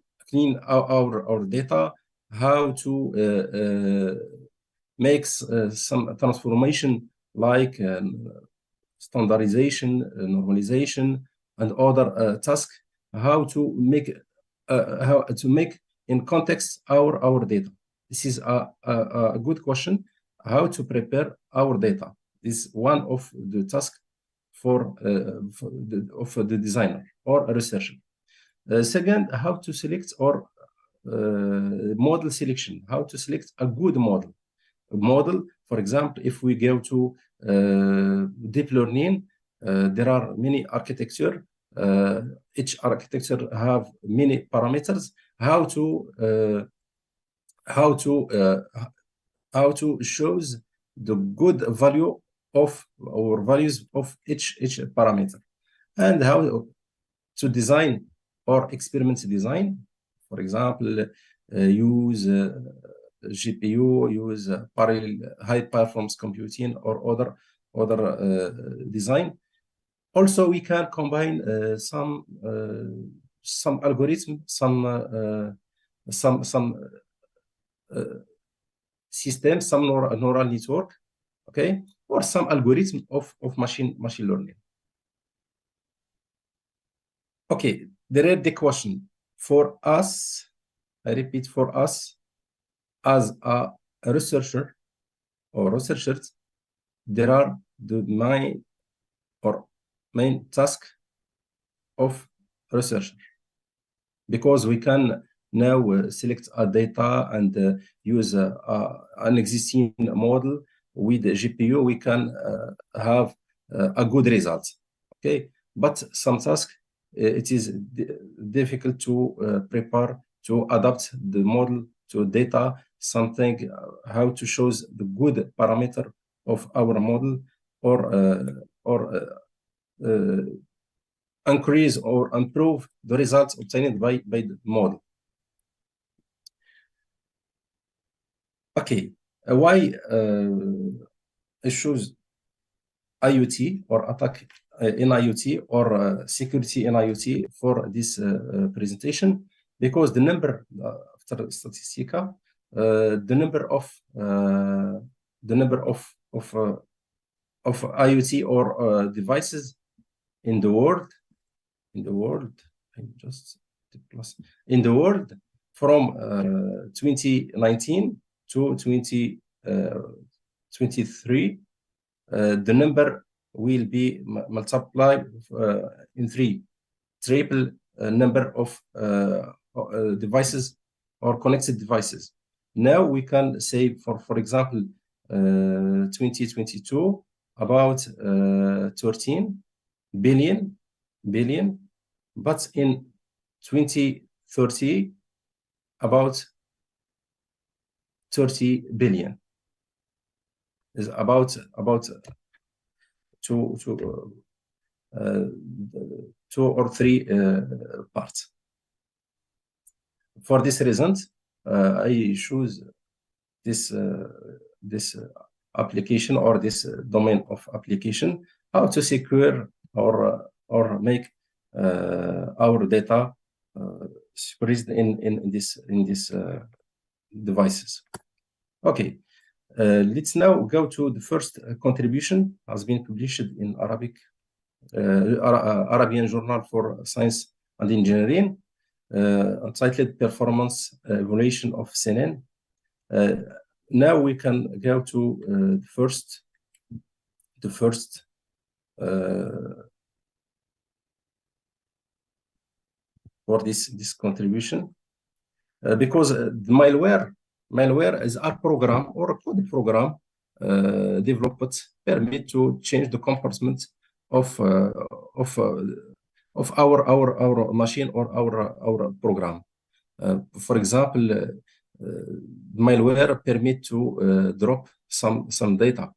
our data, how to make some transformation like standardization, normalization, and other tasks. How to make in context our data. This is a good question. How to prepare our data is one of the tasks of the designer or a researcher. Second, how to select or model selection. How to select a good model. For example, if we go to deep learning, there are many architecture. Each architecture have many parameters. How to shows the good value of or values of each parameter, and how to design or experiment design. For example, use GPU, use parallel high performance computing or other design. Also, we can combine some algorithm, some system, some neural network, okay, or some algorithm of machine learning. Okay, the question for us, I repeat, for us as a researcher or researchers, there are the main task of researcher, because we can now select a data and use an existing model with the GPU. We can have a good result. Okay, but some tasks it is difficult to prepare, to adapt the model to data, something how to show the good parameter of our model, or increase or improve the results obtained by the model. Okay, why issues IoT or attack in IoT or security in IoT for this presentation? Because the number after Statistica, the number of IoT or devices in the world, from 2019 to 2023, the number will be multiplied in triple number of devices or connected devices. Now we can say, for example, 2022 about 13 billion, but in 2030 about 30 billion. Is about two or three parts. For this reason, I choose this application or this domain of application, how to secure or make our data secured in this devices. Okay, let's now go to the first contribution has been published in Arabian Journal for Science and Engineering, entitled Performance Evaluation of CNN. Now we can go to the first for this contribution, because the malware is a program or a code program developed permit to change the comportment of our machine or our program. For example, malware permit to drop some data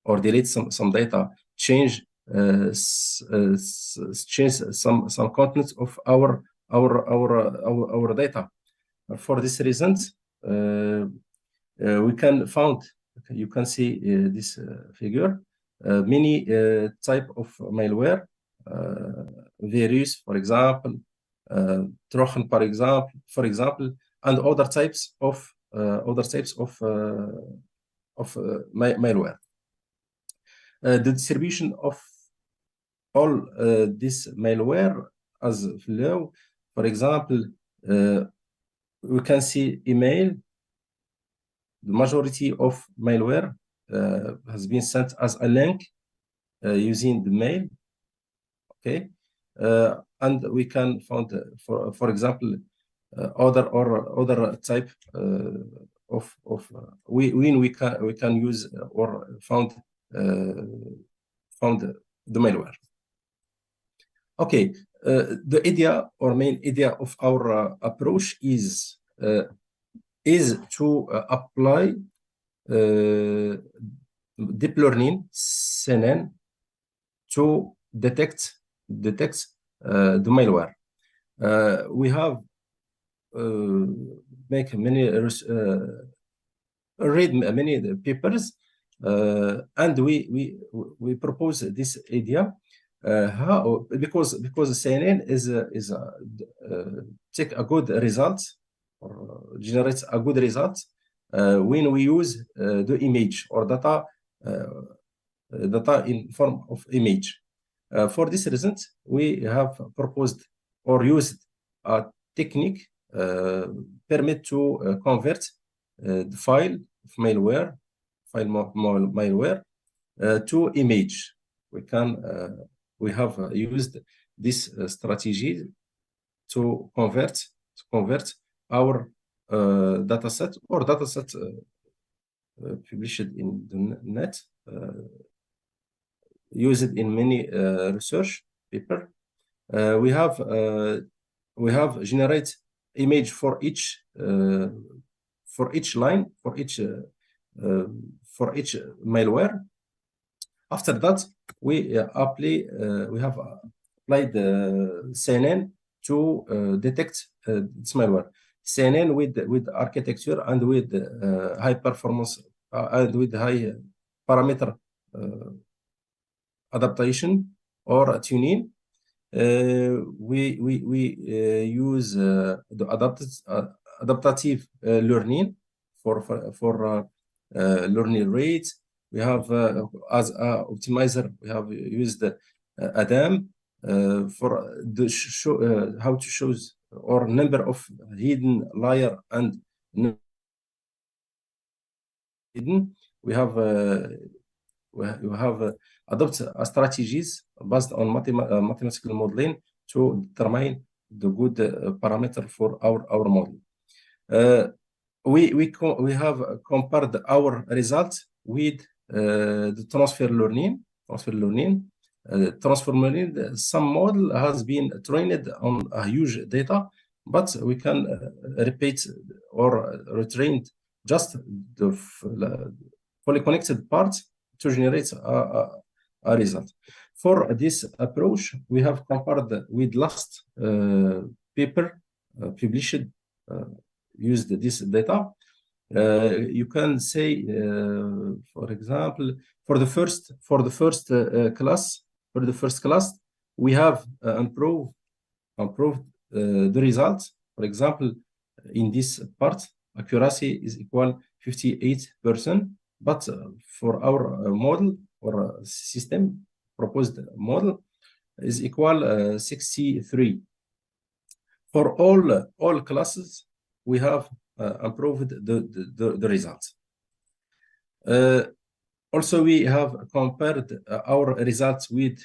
or delete some data, change some contents of our data. For this reason, we can found, you can see this figure, many type of malware, virus, for example, Trojan, for example, and other types of malware. The distribution of all this malware as below. For example, we can see email. The majority of malware has been sent as a link using the mail. Okay, and we can find, for example, other type of we can use or found the malware. Okay, the idea or main idea of our approach is to apply deep learning CNN to detect the malware. We have read many papers, and we propose this idea. How? Because CNN is take a good result or generates a good result when we use the image or data in form of image. For this reason, we have proposed or used a technique permit to convert the file of malware to image. We have used this strategy to convert our dataset or dataset published in the net, used in many research paper. We have generate image for each line, for each malware. After that, we have applied the CNN to detect this malware. CNN with architecture and with high performance and with high parameter adaptation or tuning. We use the adaptive learning for learning rates. We have as a optimizer, we have used Adam for the how to show or number of hidden layer and hidden. We have adopted strategies based on mathematical modeling to determine the good parameter for our model. We have compared our results with the transfer learning. Some model has been trained on a huge data, but we can repeat or retrain just the fully connected parts to generate a result. For this approach, we have compared with last paper published used this data. You can say, for example, for the first class, we have improved the results. For example, in this part, accuracy is equal 58%, but for our model or system proposed model is equal 63. For all classes, we have improved the results. Also, we have compared our results with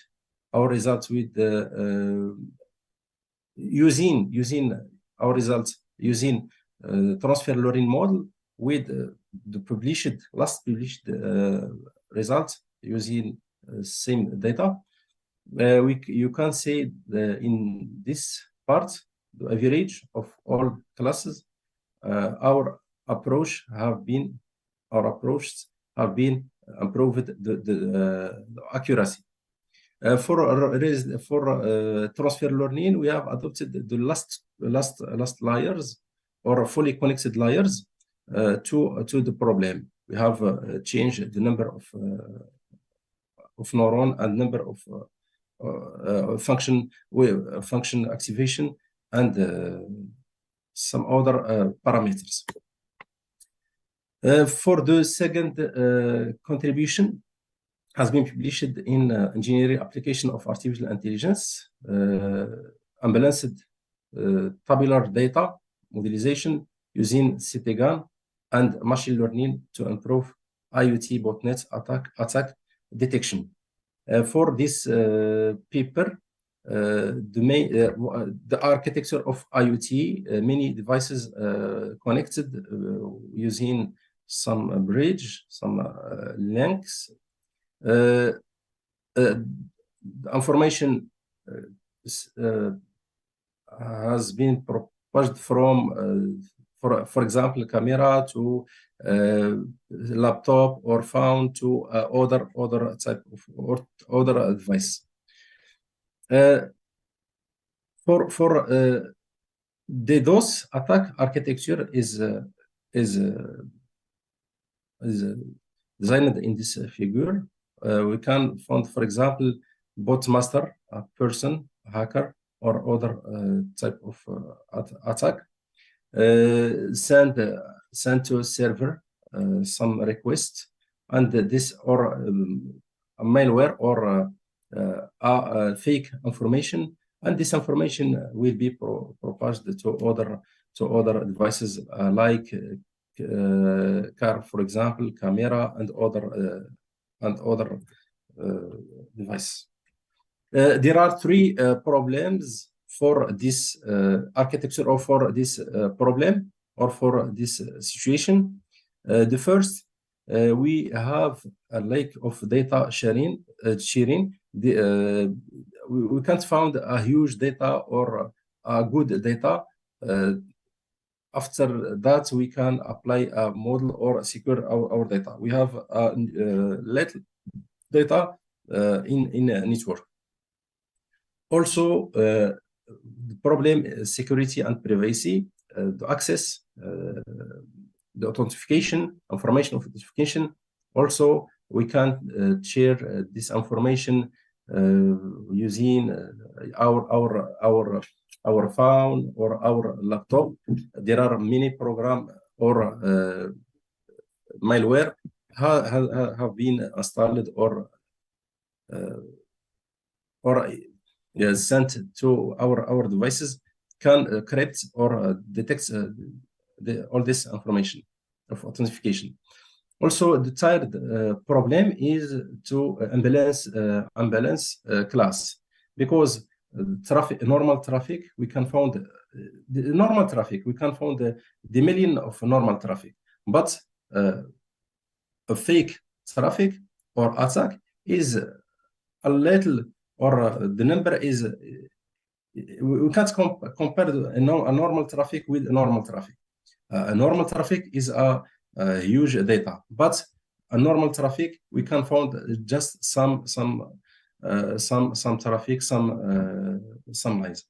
using our results using transfer learning model with the last published results using same data. You can say in this part the average of all classes our approach have been improved the accuracy. For transfer learning, we have adopted the last layers or fully connected layers to the problem. We have changed the number of neuron and number of function activation and some other parameters. For the second contribution has been published in Engineering Application of Artificial Intelligence, unbalanced tabular data modelization using CTGAN and machine learning to improve IoT botnet attack detection. For this paper, the architecture of IoT, many devices connected using some bridge, some links. The information has been proposed from, for example, camera to laptop or phone to other type of other device. For the DOS attack architecture is designed in this figure. We can find, for example, bot master, a person, a hacker, or other type of attack. Send to a server some request, and this or a malware or fake information, and this information will be proposed to other devices like car, for example, camera, and other device. There are three problems for this architecture or for this problem or for this situation. The first, we have a lack of data sharing. We can't find a huge data or a good data. After that, we can apply a model or secure our data. We have little data in a network. Also, the problem is security and privacy, the access, the authentication, information of authentication. Also, we can't share this information using our phone or our laptop. There are many programs or malware have been installed or sent to our devices, can correct or detect all this information of authentication. Also, the third problem is to imbalance class, because normal traffic we can find the million of normal traffic, but a fake traffic or attack is a little, or the number is, we can't compare a normal traffic with a normal traffic. A normal traffic is a huge data, but a normal traffic we can find just some traffic, some lines.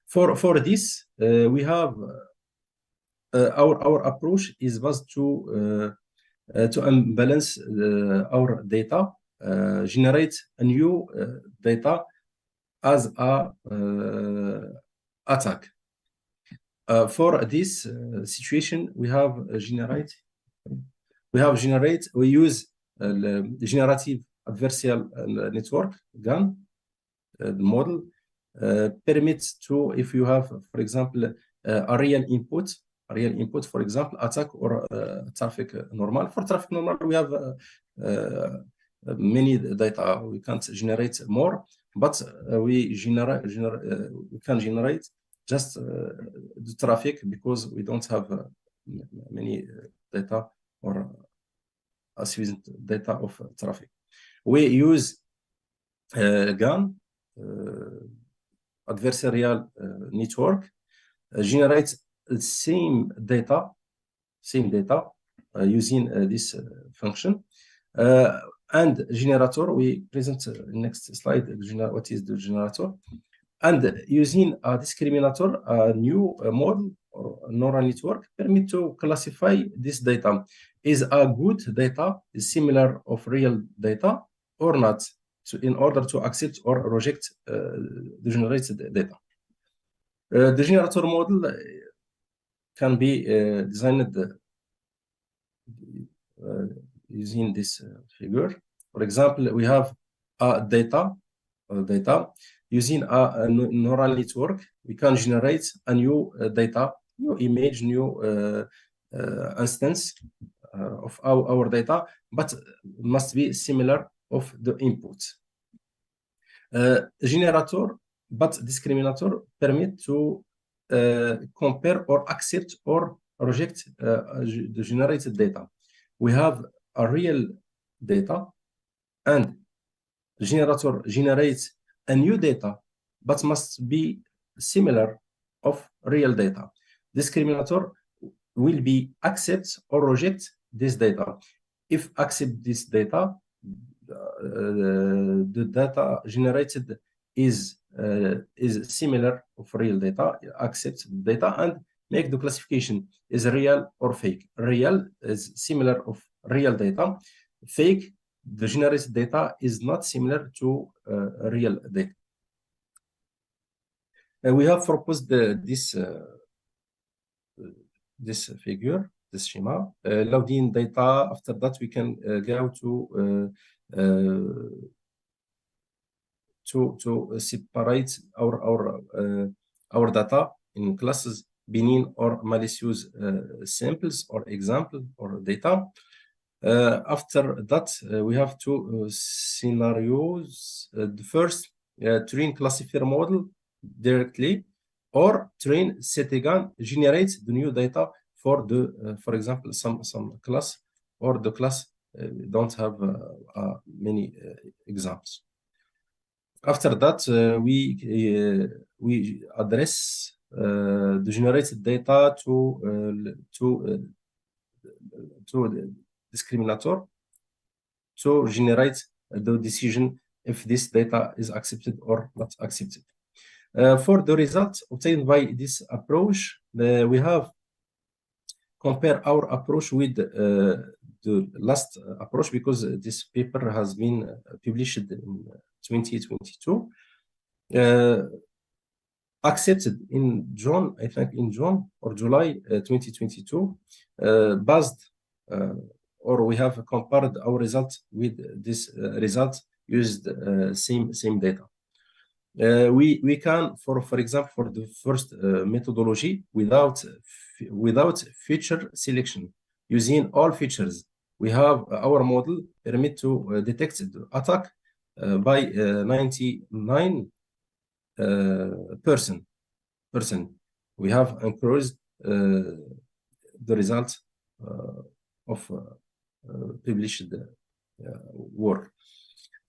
For this, we have our approach is was to imbalance our data, generate a new data as a attack. For this situation, we use generative adversarial network GAN model, permits to, if you have, for example, a real input, for example, attack or traffic normal. For traffic normal, we have many data. We can't generate more, but we can generate just the traffic, because we don't have many data or sufficient data of traffic. We use GAN adversarial network, generates the same data using this function. And generator, we present next slide, what is the generator. And using a discriminator, a new model or neural network permit to classify this data. Is a good data is similar of real data or not, in order to accept or reject the generated data. The generator model can be designed using this figure. For example, we have data using a neural network. We can generate a new data, new image, new instance of our data, but must be similar of the input. Generator but discriminator permit to compare or accept or reject the generated data. We have a real data, and generator generates a new data, but must be similar of real data. Discriminator will be accept or reject this data. If accept this data, the data generated is similar of real data, accept data and make the classification is real or fake. Real is similar of real data. Fake, the generated data is not similar to real data. We have proposed this figure, this schema, logged-in data. After that, we can go to separate our data in classes, benign or malicious samples or example or data. After that, we have two scenarios. The first, train classifier model directly, or train CTGAN generates the new data for the, for example, some class, or the class don't have many examples. After that, we address the generated data to the discriminator to generate the decision if this data is accepted or not accepted. For the results obtained by this approach, we have compare our approach with the last approach, because this paper has been published in 2022. Accepted in June, I think in June or July 2022, based or we have compared our results with this result used same data. We can, for example, for the first methodology, without feature selection, using all features, we have our model permit to detect the attack by 99%. We have encouraged the result of published work.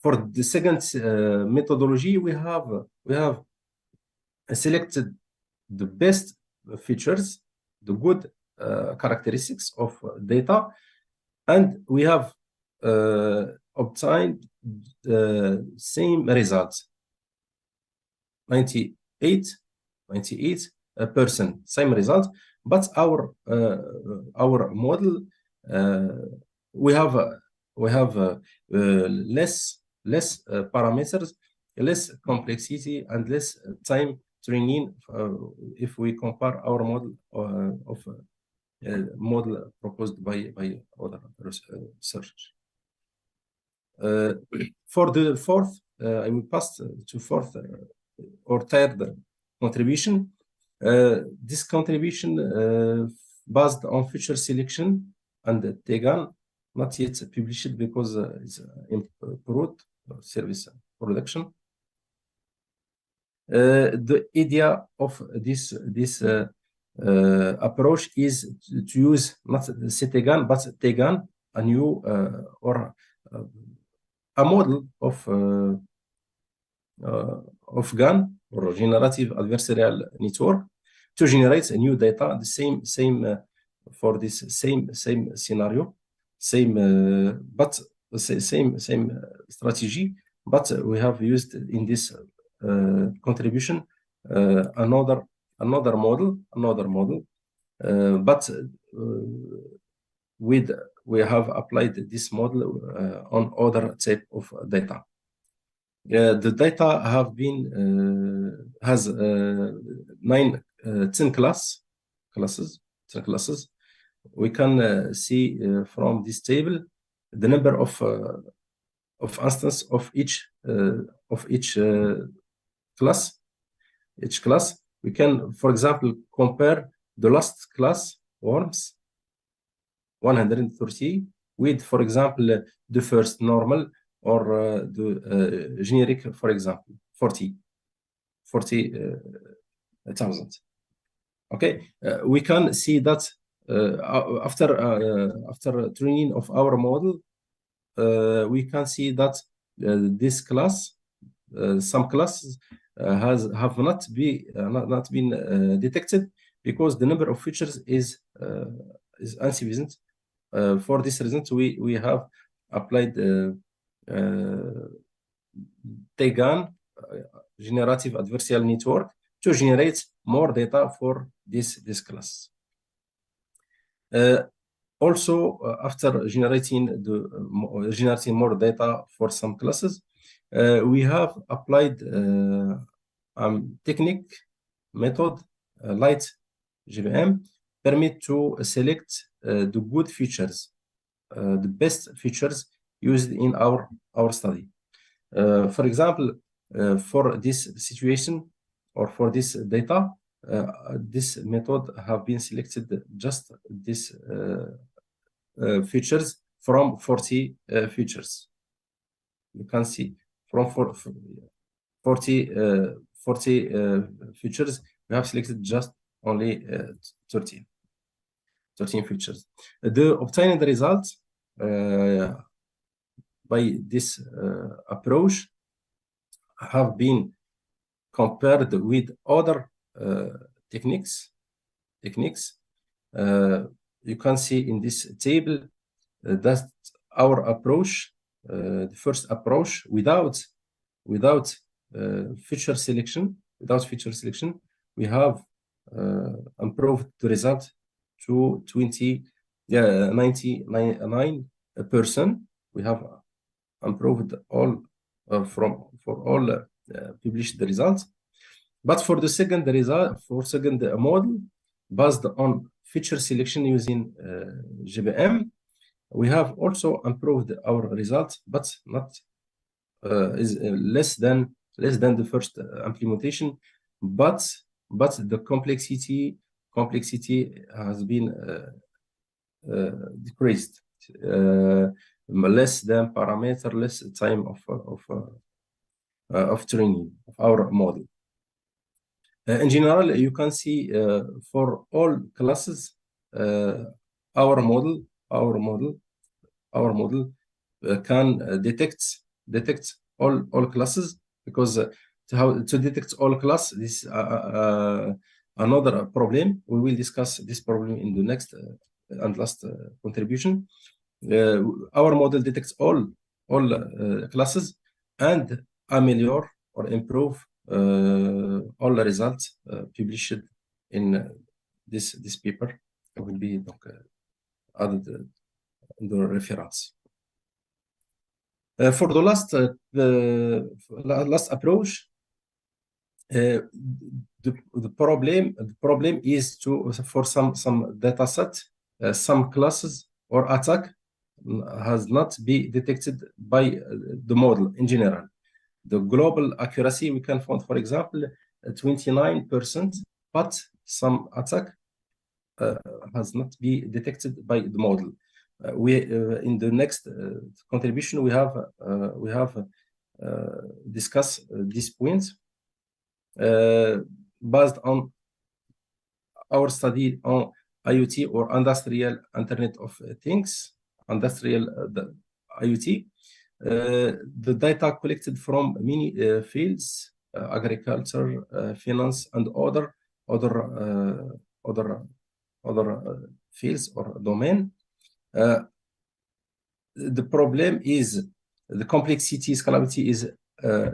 For the second methodology, we have selected the best features, the good characteristics of data, and we have obtained the same results, 98%, same result, but our model we have less parameters, less complexity, and less time training if we compare our model of model proposed by other researchers. For the fourth, I will pass to fourth or third contribution. This contribution based on feature selection and TGAN, not yet published because it's in service production. The idea of this approach is to use not CTGAN but TGAN, a new or a model of GAN, or generative adversarial network, to generate a new data, the same for this same scenario, but same strategy, but we have used in this contribution another model, but we have applied this model on other type of data. The data have been has 10 classes. We can see from this table the number of instance of each class. Each class, we can, for example, compare the last class worms 130 with, for example, the first normal or the generic, for example, 40,000. Okay, we can see that after training of our model, we can see that this class, some classes have not been detected because the number of features is insufficient. For this reason, we have applied TAGAN, generative adversarial network, to generate more data for this class. Also, after generating more data for some classes, we have applied technique method light GBM permit to select the good features, the best features used in our study. For example, for this situation or for this data, this method have been selected just this features from 40 features. You can see from 40 features, we have selected just only 13 features. The obtaining the results by this approach have been compared with other techniques. You can see in this table that our approach, the first approach, without feature selection, we have improved the result to 99%. We have improved all for all published the results. But for the second model, based on feature selection using GBM, we have also improved our results, but not is less than the first implementation. But the complexity has been decreased. Less than parameter, less time of training of our model. In general, you can see for all classes, our model can detect all classes, because to detect all class, this another problem. We will discuss this problem in the next and last contribution. Our model detects all classes and ameliorate or improve all the results published in this paper. It will be added in the reference. For the last approach, the problem is for some data set, some classes or attack has not been detected by the model in general. The global accuracy we can find, for example, 29%, but some attack has not been detected by the model. In the next contribution, we have discussed these points based on our study on IoT or industrial Internet of Things, industrial IoT. The data collected from many fields, agriculture, finance, and other, other fields or domain. The problem is the complexity, scalability is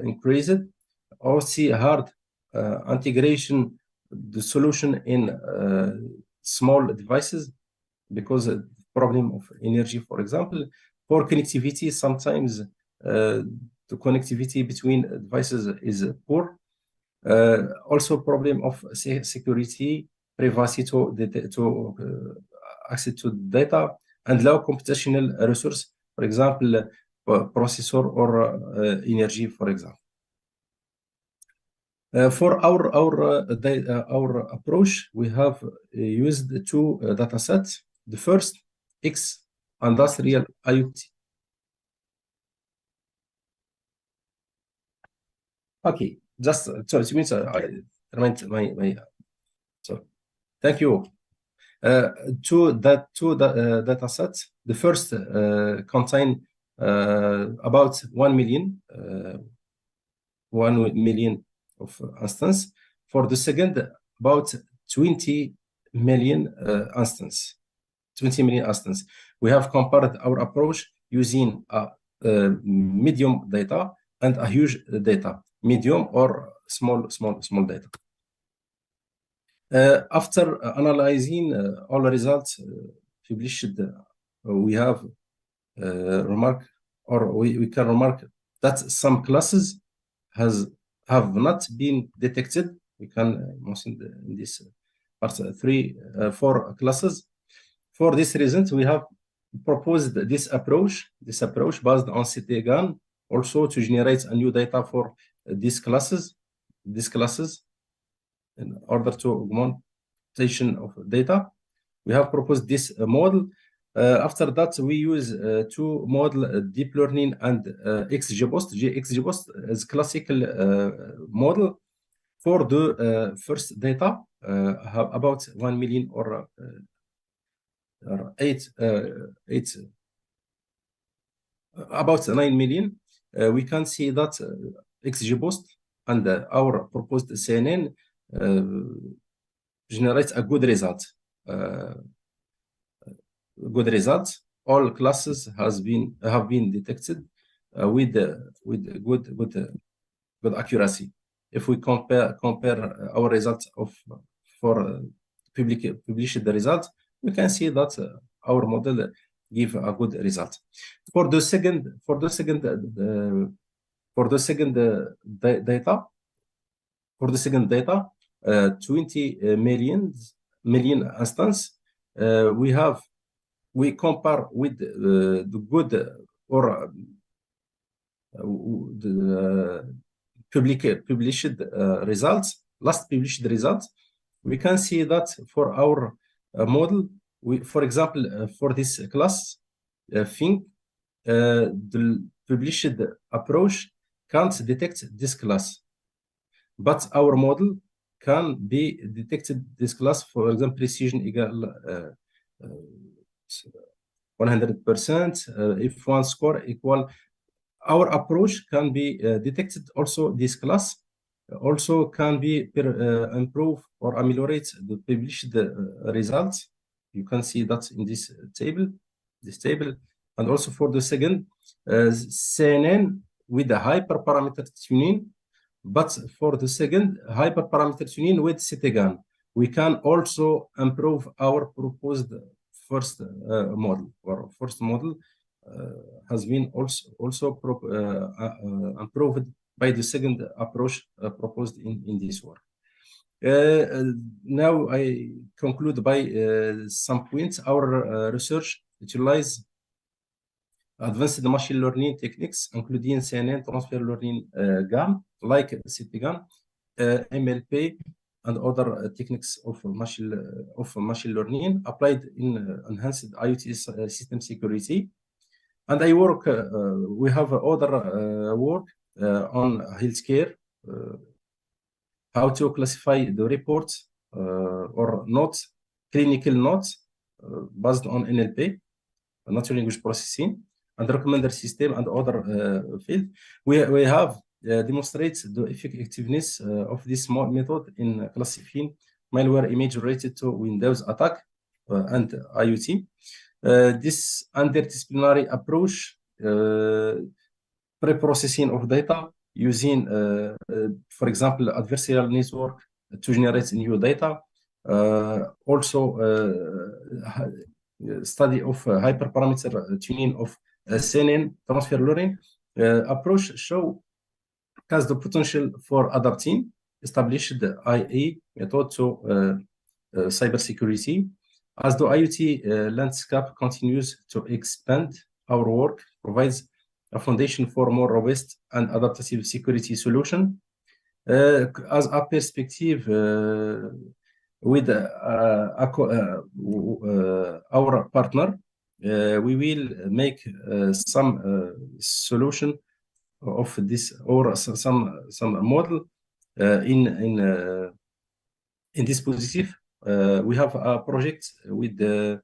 increased. Also hard integration, the solution in small devices, because the problem of energy, for example, for connectivity, sometimes the connectivity between devices is poor. Also problem of security, privacy to access to data, and low computational resource, for example, processor or energy, for example. For our approach, we have used two data sets. The first, X industrial IoT. Okay, just so it means I remind my so thank you. Two data sets. The first contain about 1 million of instance. For the second, about 20 million instance. 20 million instance. We have compared our approach using a medium data and a huge data, medium or small data. After analyzing all results published, we have we can remark that some classes have not been detected. We can mention in this part 4 classes. For this reason, we have proposed this approach based on CTGAN, also to generate a new data for these classes in order to augmentation of data. We have proposed this model. After that, we use two model, deep learning and XGBoost. XGBoost is classical model for the first data, about 1 million or 9 million. We can see that XGBoost and our proposed CNN generates a good result. All classes have been detected with good accuracy. If we compare our results for published the results, we can see that our model give a good result. For the second data, 20 million instance, we compare with the good or the published results, last published results. We can see that for our model, for example, for this class, think the published approach can't detect this class, but our model can be detected this class. For example, precision equal 100%. If one score equal, our approach can be detected also this class, also can be improve or ameliorate the published results. You can see that in this table, and also for the second CNN with the hyperparameter tuning, but for the second hyperparameter tuning with CTGAN, we can also improve our proposed first model. Our first model has been also improved by the second approach proposed in this work. Now I conclude by some points. Our research utilize advanced machine learning techniques, including CNN, transfer learning GAN, like CTGAN, MLP, and other techniques of machine learning applied in enhanced IoT system security. And I work. We have other work on healthcare, how to classify the reports or notes, clinical notes, based on NLP, natural language processing, and recommender system and other field. We have demonstrated the effectiveness of this method in classifying malware image related to Windows attack and IoT. This interdisciplinary approach pre-processing of data using, for example, adversarial network to generate new data. Also, study of hyperparameter tuning of CNN transfer learning approach show has the potential for adapting established IA method to cybersecurity. As the IoT landscape continues to expand, our work provides a foundation for more robust and adaptive security solution. As a perspective, with our partner, we will make some solution of this or some model in this positive. We have a project with a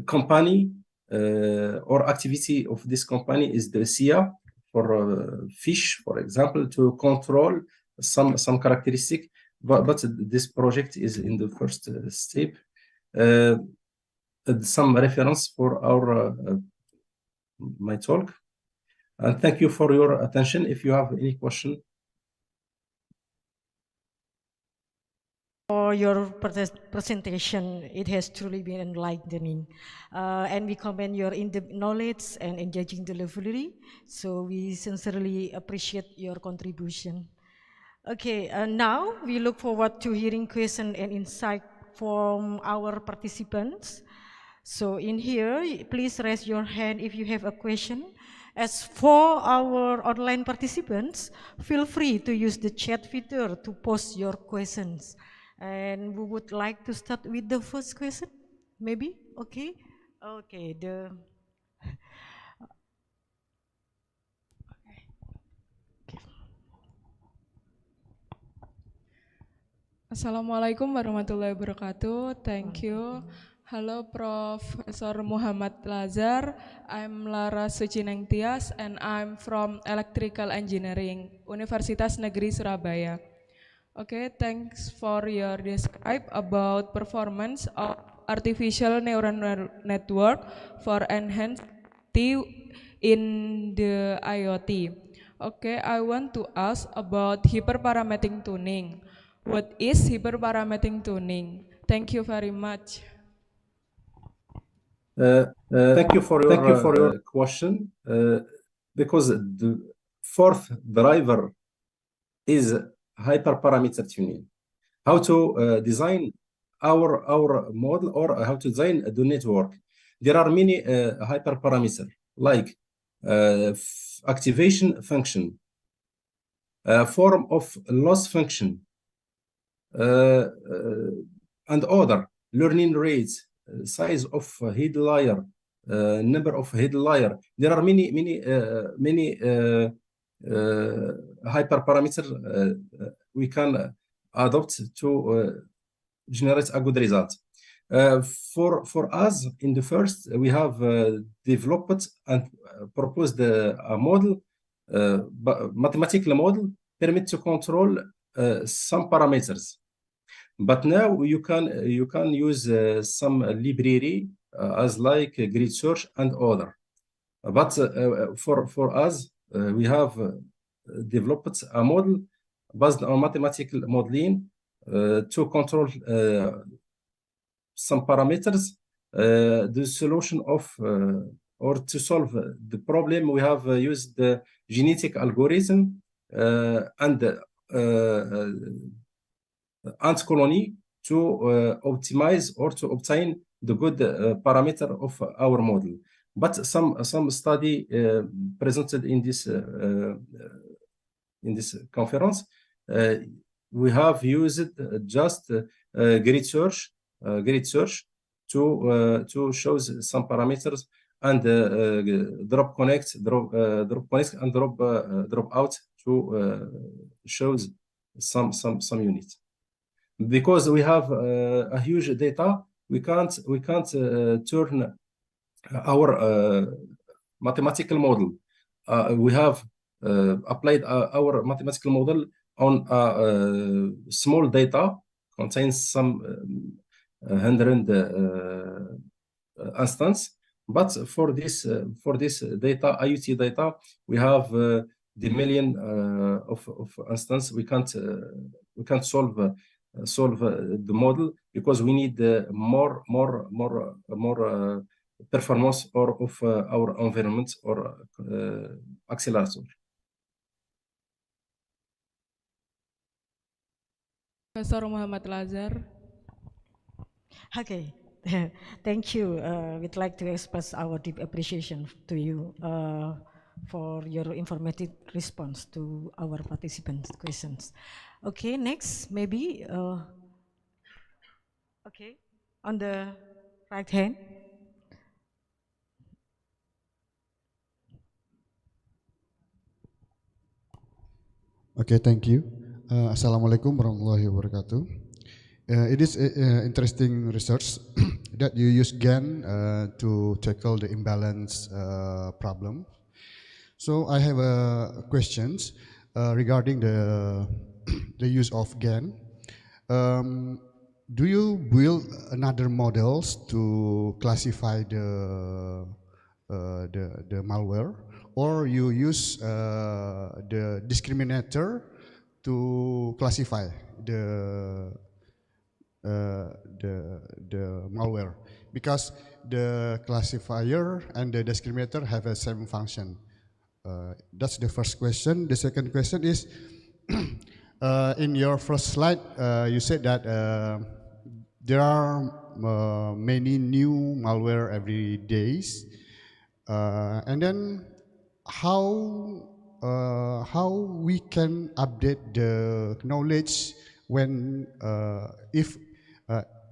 company or activity of this company is the SIA for fish, for example, to control some characteristic. But this project is in the first step. Some reference for our my talk. And thank you for your attention. If you have any question. For your presentation, it has truly been enlightening. And we commend your in-depth knowledge and engaging delivery. So we sincerely appreciate your contribution. Okay, now we look forward to hearing questions and insight from our participants. So in here, please raise your hand if you have a question. As for our online participants, feel free to use the chat feature to post your questions. And we would like to start with the first question, maybe? Okay. Okay, Assalamualaikum warahmatullahi wabarakatuh. Thank you. Hello, Professor Muhammad Lazar. I'm Lara Sucineng Tias and I'm from Electrical Engineering, Universitas Negeri Surabaya. Okay, thanks for your describe about performance of artificial neural network for enhanced in the IoT. Okay, I want to ask about hyperparametric tuning. What is hyperparametric tuning? Thank you very much. Thank you for your question. Because the fourth driver is hyperparameter tuning. How to design our model or how to design the network. There are many hyperparameters like activation function, form of loss function, and other learning rates, size of head layer, number of head layer. There are many hyperparameters we can adopt to generate a good result. For us, in the first, we have developed and proposed a model, mathematical model, permit to control some parameters. But now you can use some library as like grid search and other. But for us, we have developed a model based on mathematical modeling to control some parameters. The solution of or to solve the problem, we have used the genetic algorithm and ant colony to optimize or to obtain the good parameter of our model. But some study presented in this conference, we have used just grid search to show some parameters and drop connect and drop out to shows some units. Because we have a huge data, we can't turn our mathematical model. We have applied our mathematical model on small data contains some hundred instance. But for this data, IoT data, we have the million of instance. We can't solve the model because we need more performance or of our environment or accelerator. Profesor Muhammad Lazar. Okay, thank you. We'd like to express our deep appreciation to you for your informative response to our participants' questions. Okay, next, maybe, okay, on the right hand. Okay, thank you. Assalamualaikum warahmatullahi wabarakatuh. It is interesting research that you use GAN to tackle the imbalance problem. So I have questions regarding the use of GAN. Do you build another models to classify the malware, or you use the discriminator to classify the malware? Because the classifier and the discriminator have a same function. That's the first question. The second question is, in your first slide, you said that there are many new malware every days, and then how we can update the knowledge when if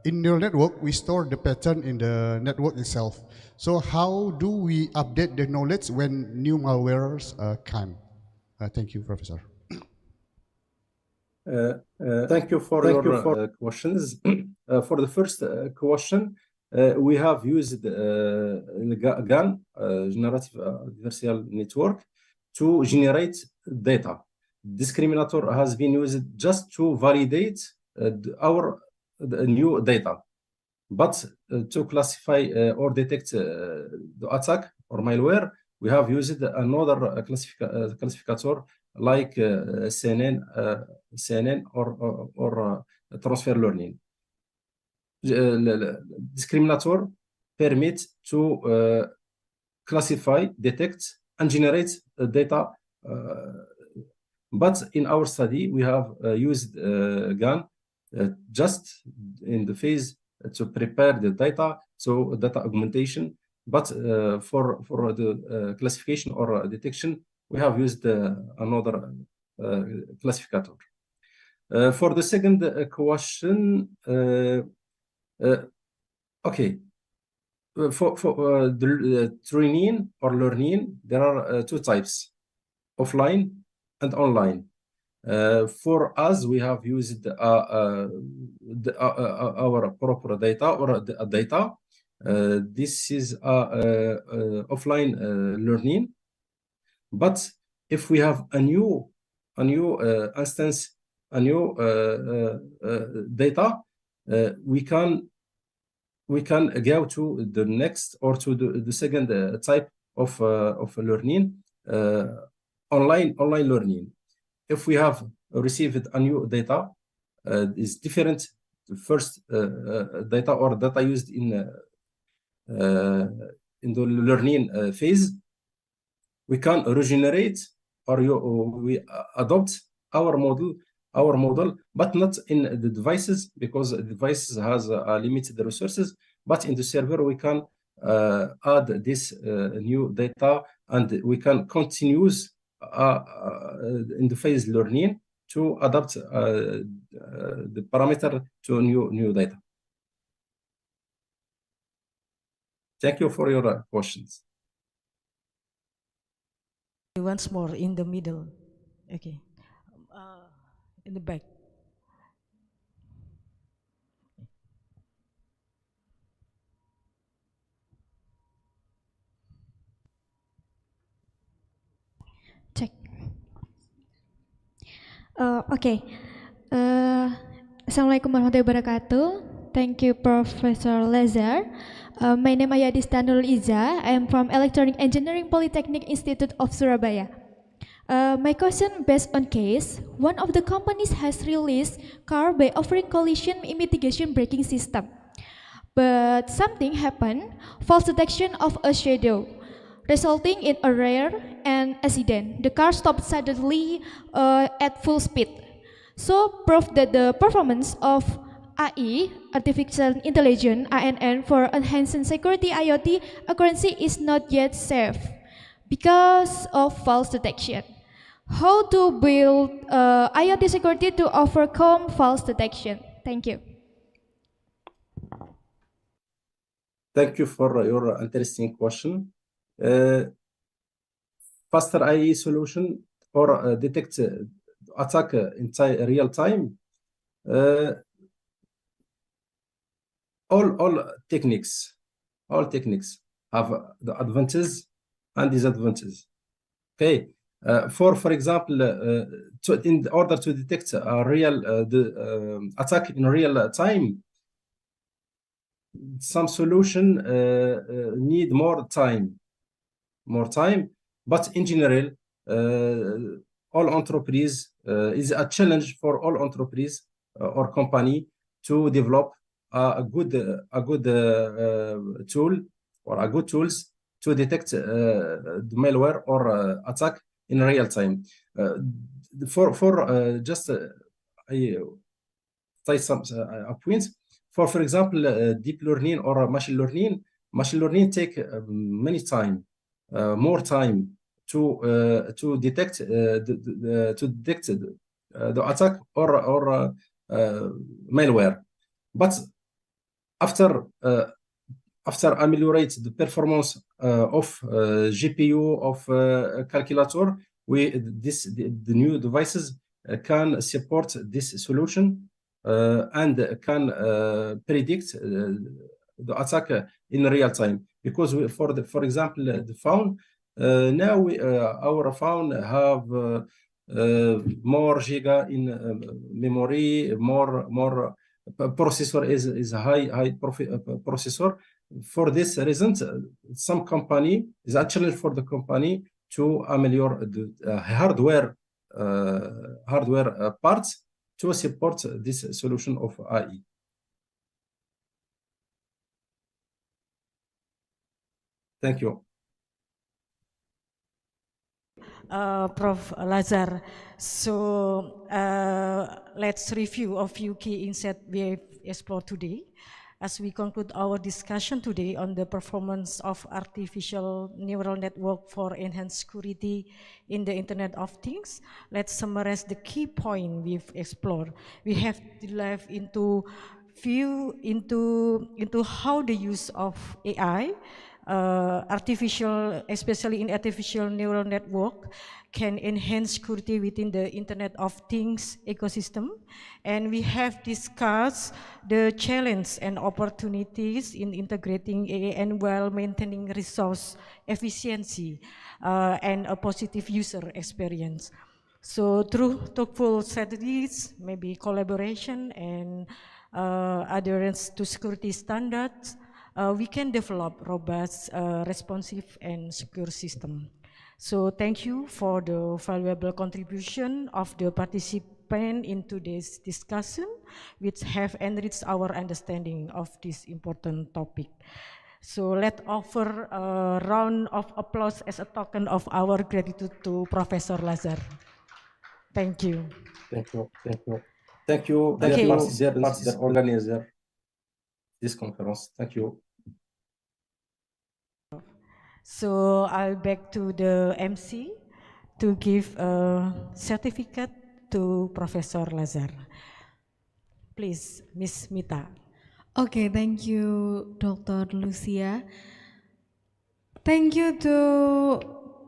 in neural network we store the pattern in the network itself. So how do we update the knowledge when new malwares come? Thank you, Professor. Thank you for your questions. For the first question, we have used GAN, Generative Adversarial Network, to generate data. Discriminator has been used just to validate our new data. But to classify or detect the attack or malware, we have used another classificator like CNN or transfer learning. Discriminator permits to classify, detect, and generate data. But in our study, we have used GAN just in the phase to prepare the data, so data augmentation. But for the classification or detection, we have used another classificator. For the second question, okay, for the training or learning, there are two types: offline and online. For us, we have used our proper data or data. This is offline learning. But if we have a new instance, a new data, we can go to the next or to the second type of learning, online learning. If we have received a new data, is different the first data or data used in the learning phase, we can regenerate or we adopt our model, but not in the devices, because the devices has limited resources. But in the server, we can add this new data, and we can continue in the phase learning to adapt the parameter to new data. Thank you for your questions. Once more in the middle. Okay. In the back. Check. Okay. Assalamualaikum warahmatullahi wabarakatuh. Thank you, Professor Lazar. My name is Ayadi Standul Iza. I am from Electronic Engineering Polytechnic Institute of Surabaya. My question based on case, one of the companies has released car by offering collision mitigation braking system. But something happened, false detection of a shadow, resulting in a rare and accident. The car stopped suddenly at full speed. So proof that the performance of AI, artificial intelligence, ANN for enhancing security IoT accuracy is not yet safe because of false detection. How to build IoT security to overcome false detection? Thank you. Thank you for your interesting question. Faster IE solution or detect attack in real time. All techniques have the advantages and disadvantages. Okay, for example, in order to detect a real attack in real time, some solution need more time, but in general, all entreprise is a challenge for all entreprise or company to develop a good tool or a good tools to detect the malware or attack in real time. Just I say some points. For example, deep learning or machine learning take many time, more time to detect the attack or malware. But after ameliorate the performance of GPU of calculator, the new devices can support this solution and can predict the attack in real time. Because for example, the phone now our phone have more giga in memory, more processor is a high processor. For this reason, some company is a challenge for the company to ameliorate the hardware parts to support this solution of AI. Thank you. Prof. Lazar. So let's review a few key insights we have explored today. As we conclude our discussion today on the performance of artificial neural network for enhanced security in the Internet of Things, let's summarize the key point we've explored. We have delved into how the use of AI, especially in artificial neural network, can enhance security within the Internet of Things ecosystem. And we have discussed the challenge and opportunities in integrating AI while maintaining resource efficiency and a positive user experience. So through thoughtful strategies, maybe collaboration and adherence to security standards, we can develop robust, responsive, and secure system. So thank you for the valuable contribution of the participant in today's discussion, which have enriched our understanding of this important topic. So let's offer a round of applause as a token of our gratitude to Professor Lazar. Thank you. Thank you. Thank you, dear participants, dear organizer this conference. Thank you. So I'll back to the MC to give a certificate to Professor Lazar. Please, Miss Mita. Okay, thank you, Dr. Lucia. Thank you to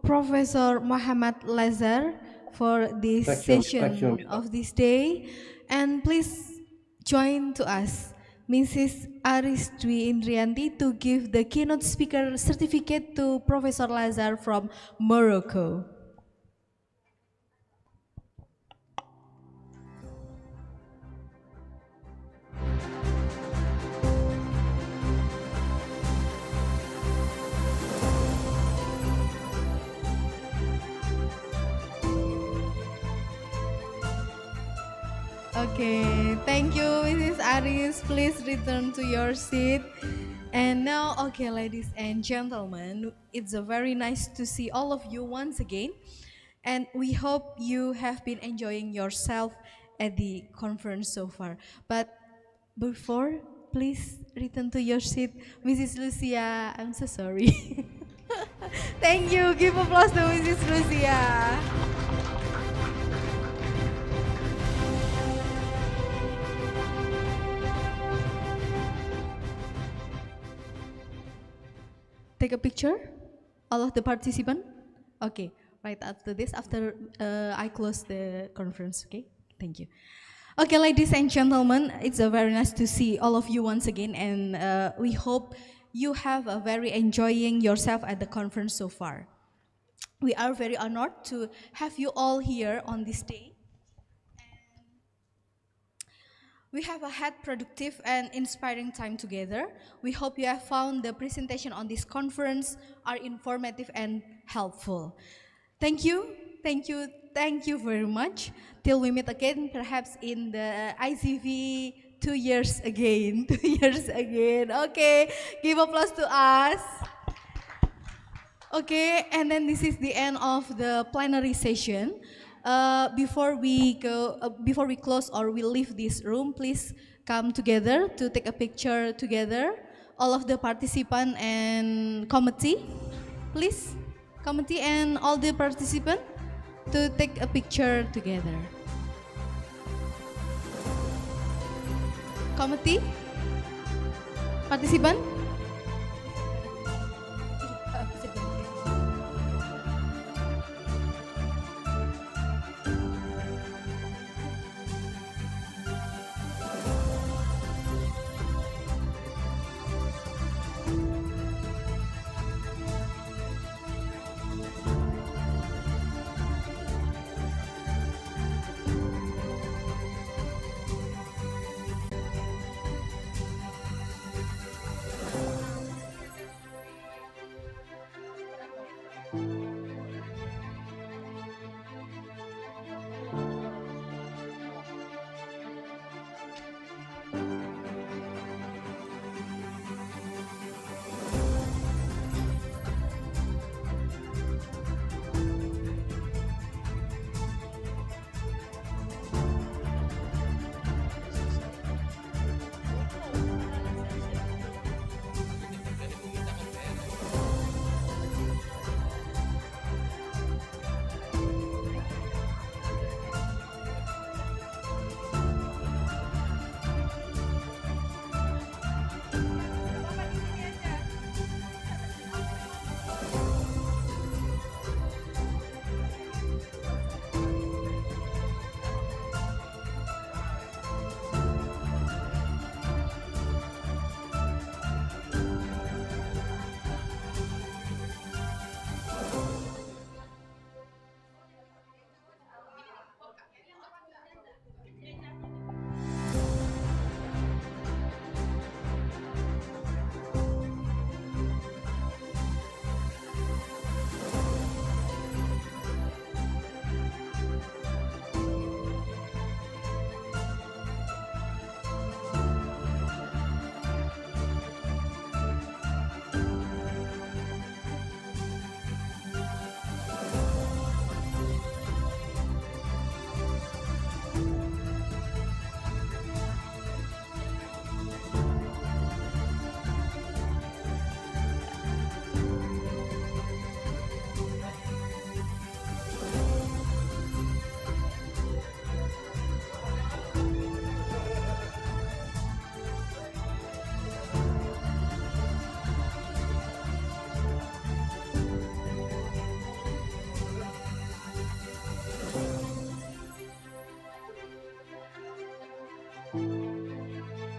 Professor Muhammad Lazar for this session of this day. And please join to us, Mrs. Aristwi Indrianti, to give the keynote speaker certificate to Professor Lazar from Morocco. Okay, thank you, Mrs. Aris. Please return to your seat. And now, okay, ladies and gentlemen, it's a very nice to see all of you once again. And we hope you have been enjoying yourself at the conference so far. But before, please return to your seat. Mrs. Lucia, I'm so sorry. Thank you. Give applause to Mrs. Lucia. Take a picture, all of the participants. Okay, right after this, after I close the conference, okay? Thank you. Okay, ladies and gentlemen, it's very nice to see all of you once again, and we hope you have a very enjoying yourself at the conference so far. We are very honored to have you all here on this day. We have had productive and inspiring time together. We hope you have found the presentation on this conference are informative and helpful. Thank you, thank you, thank you very much. Till we meet again, perhaps in the Icvee 2 years again, 2 years again. Okay, give applause to us. Okay, and then this is the end of the plenary session. Before we close or we leave this room, please come together to take a picture together. All of the participants and committee, please, committee and all the participants to take a picture together. Committee, participant.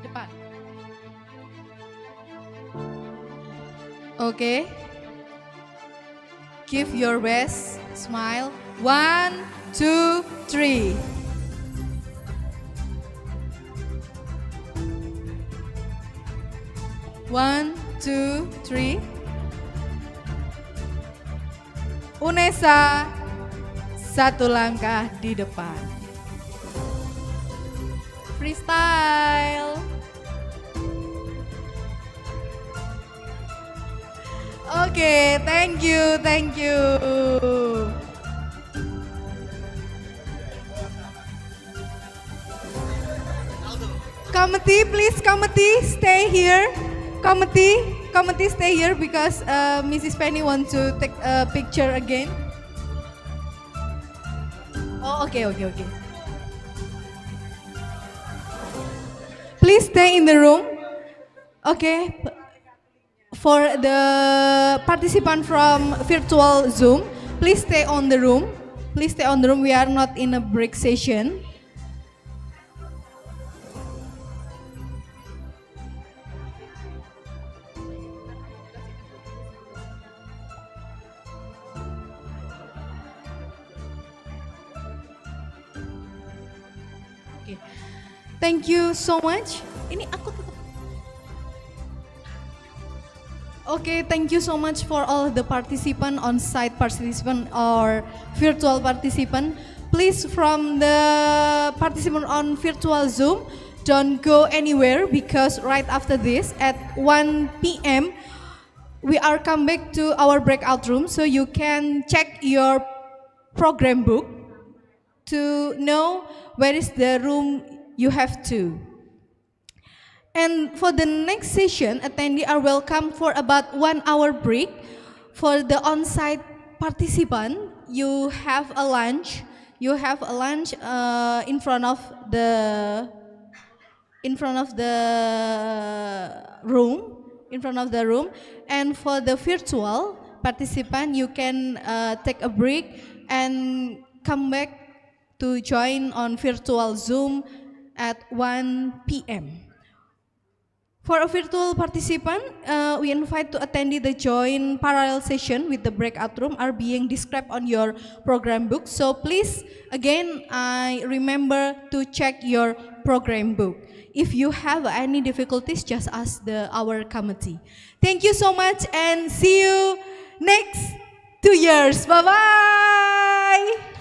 Depan. Okay. Give your best smile. 1, 2, 3. One, two, three. Unesa, satu langkah di depan. freestyle. Okay, thank you, thank you. Committee, please, committee, stay here. Committee, stay here because Mrs. Penny wants to take a picture again. Oh, okay. Please stay in the room. Okay. For the participant from virtual Zoom, please stay on the room. We are not in a break session. Okay. Thank you so much. Ini aku tetap. Okay, thank you so much for all the participant, on-site participant or virtual participant. Please, from the participant on virtual Zoom, don't go anywhere because right after this at 1 p.m. we are come back to our breakout room, so you can check your program book to know where is the room you have to. And for the next session, attendees are welcome for about 1 hour break. For the on-site participant, you have a lunch. In front of the room. And for the virtual participant, you can take a break and come back to join on virtual Zoom at 1 p.m. For a virtual participant, we invite to attend the joint parallel session with the breakout room are being described on your program book. So please, again, I remember to check your program book. If you have any difficulties, just ask our committee. Thank you so much and see you next 2 years. Bye-bye.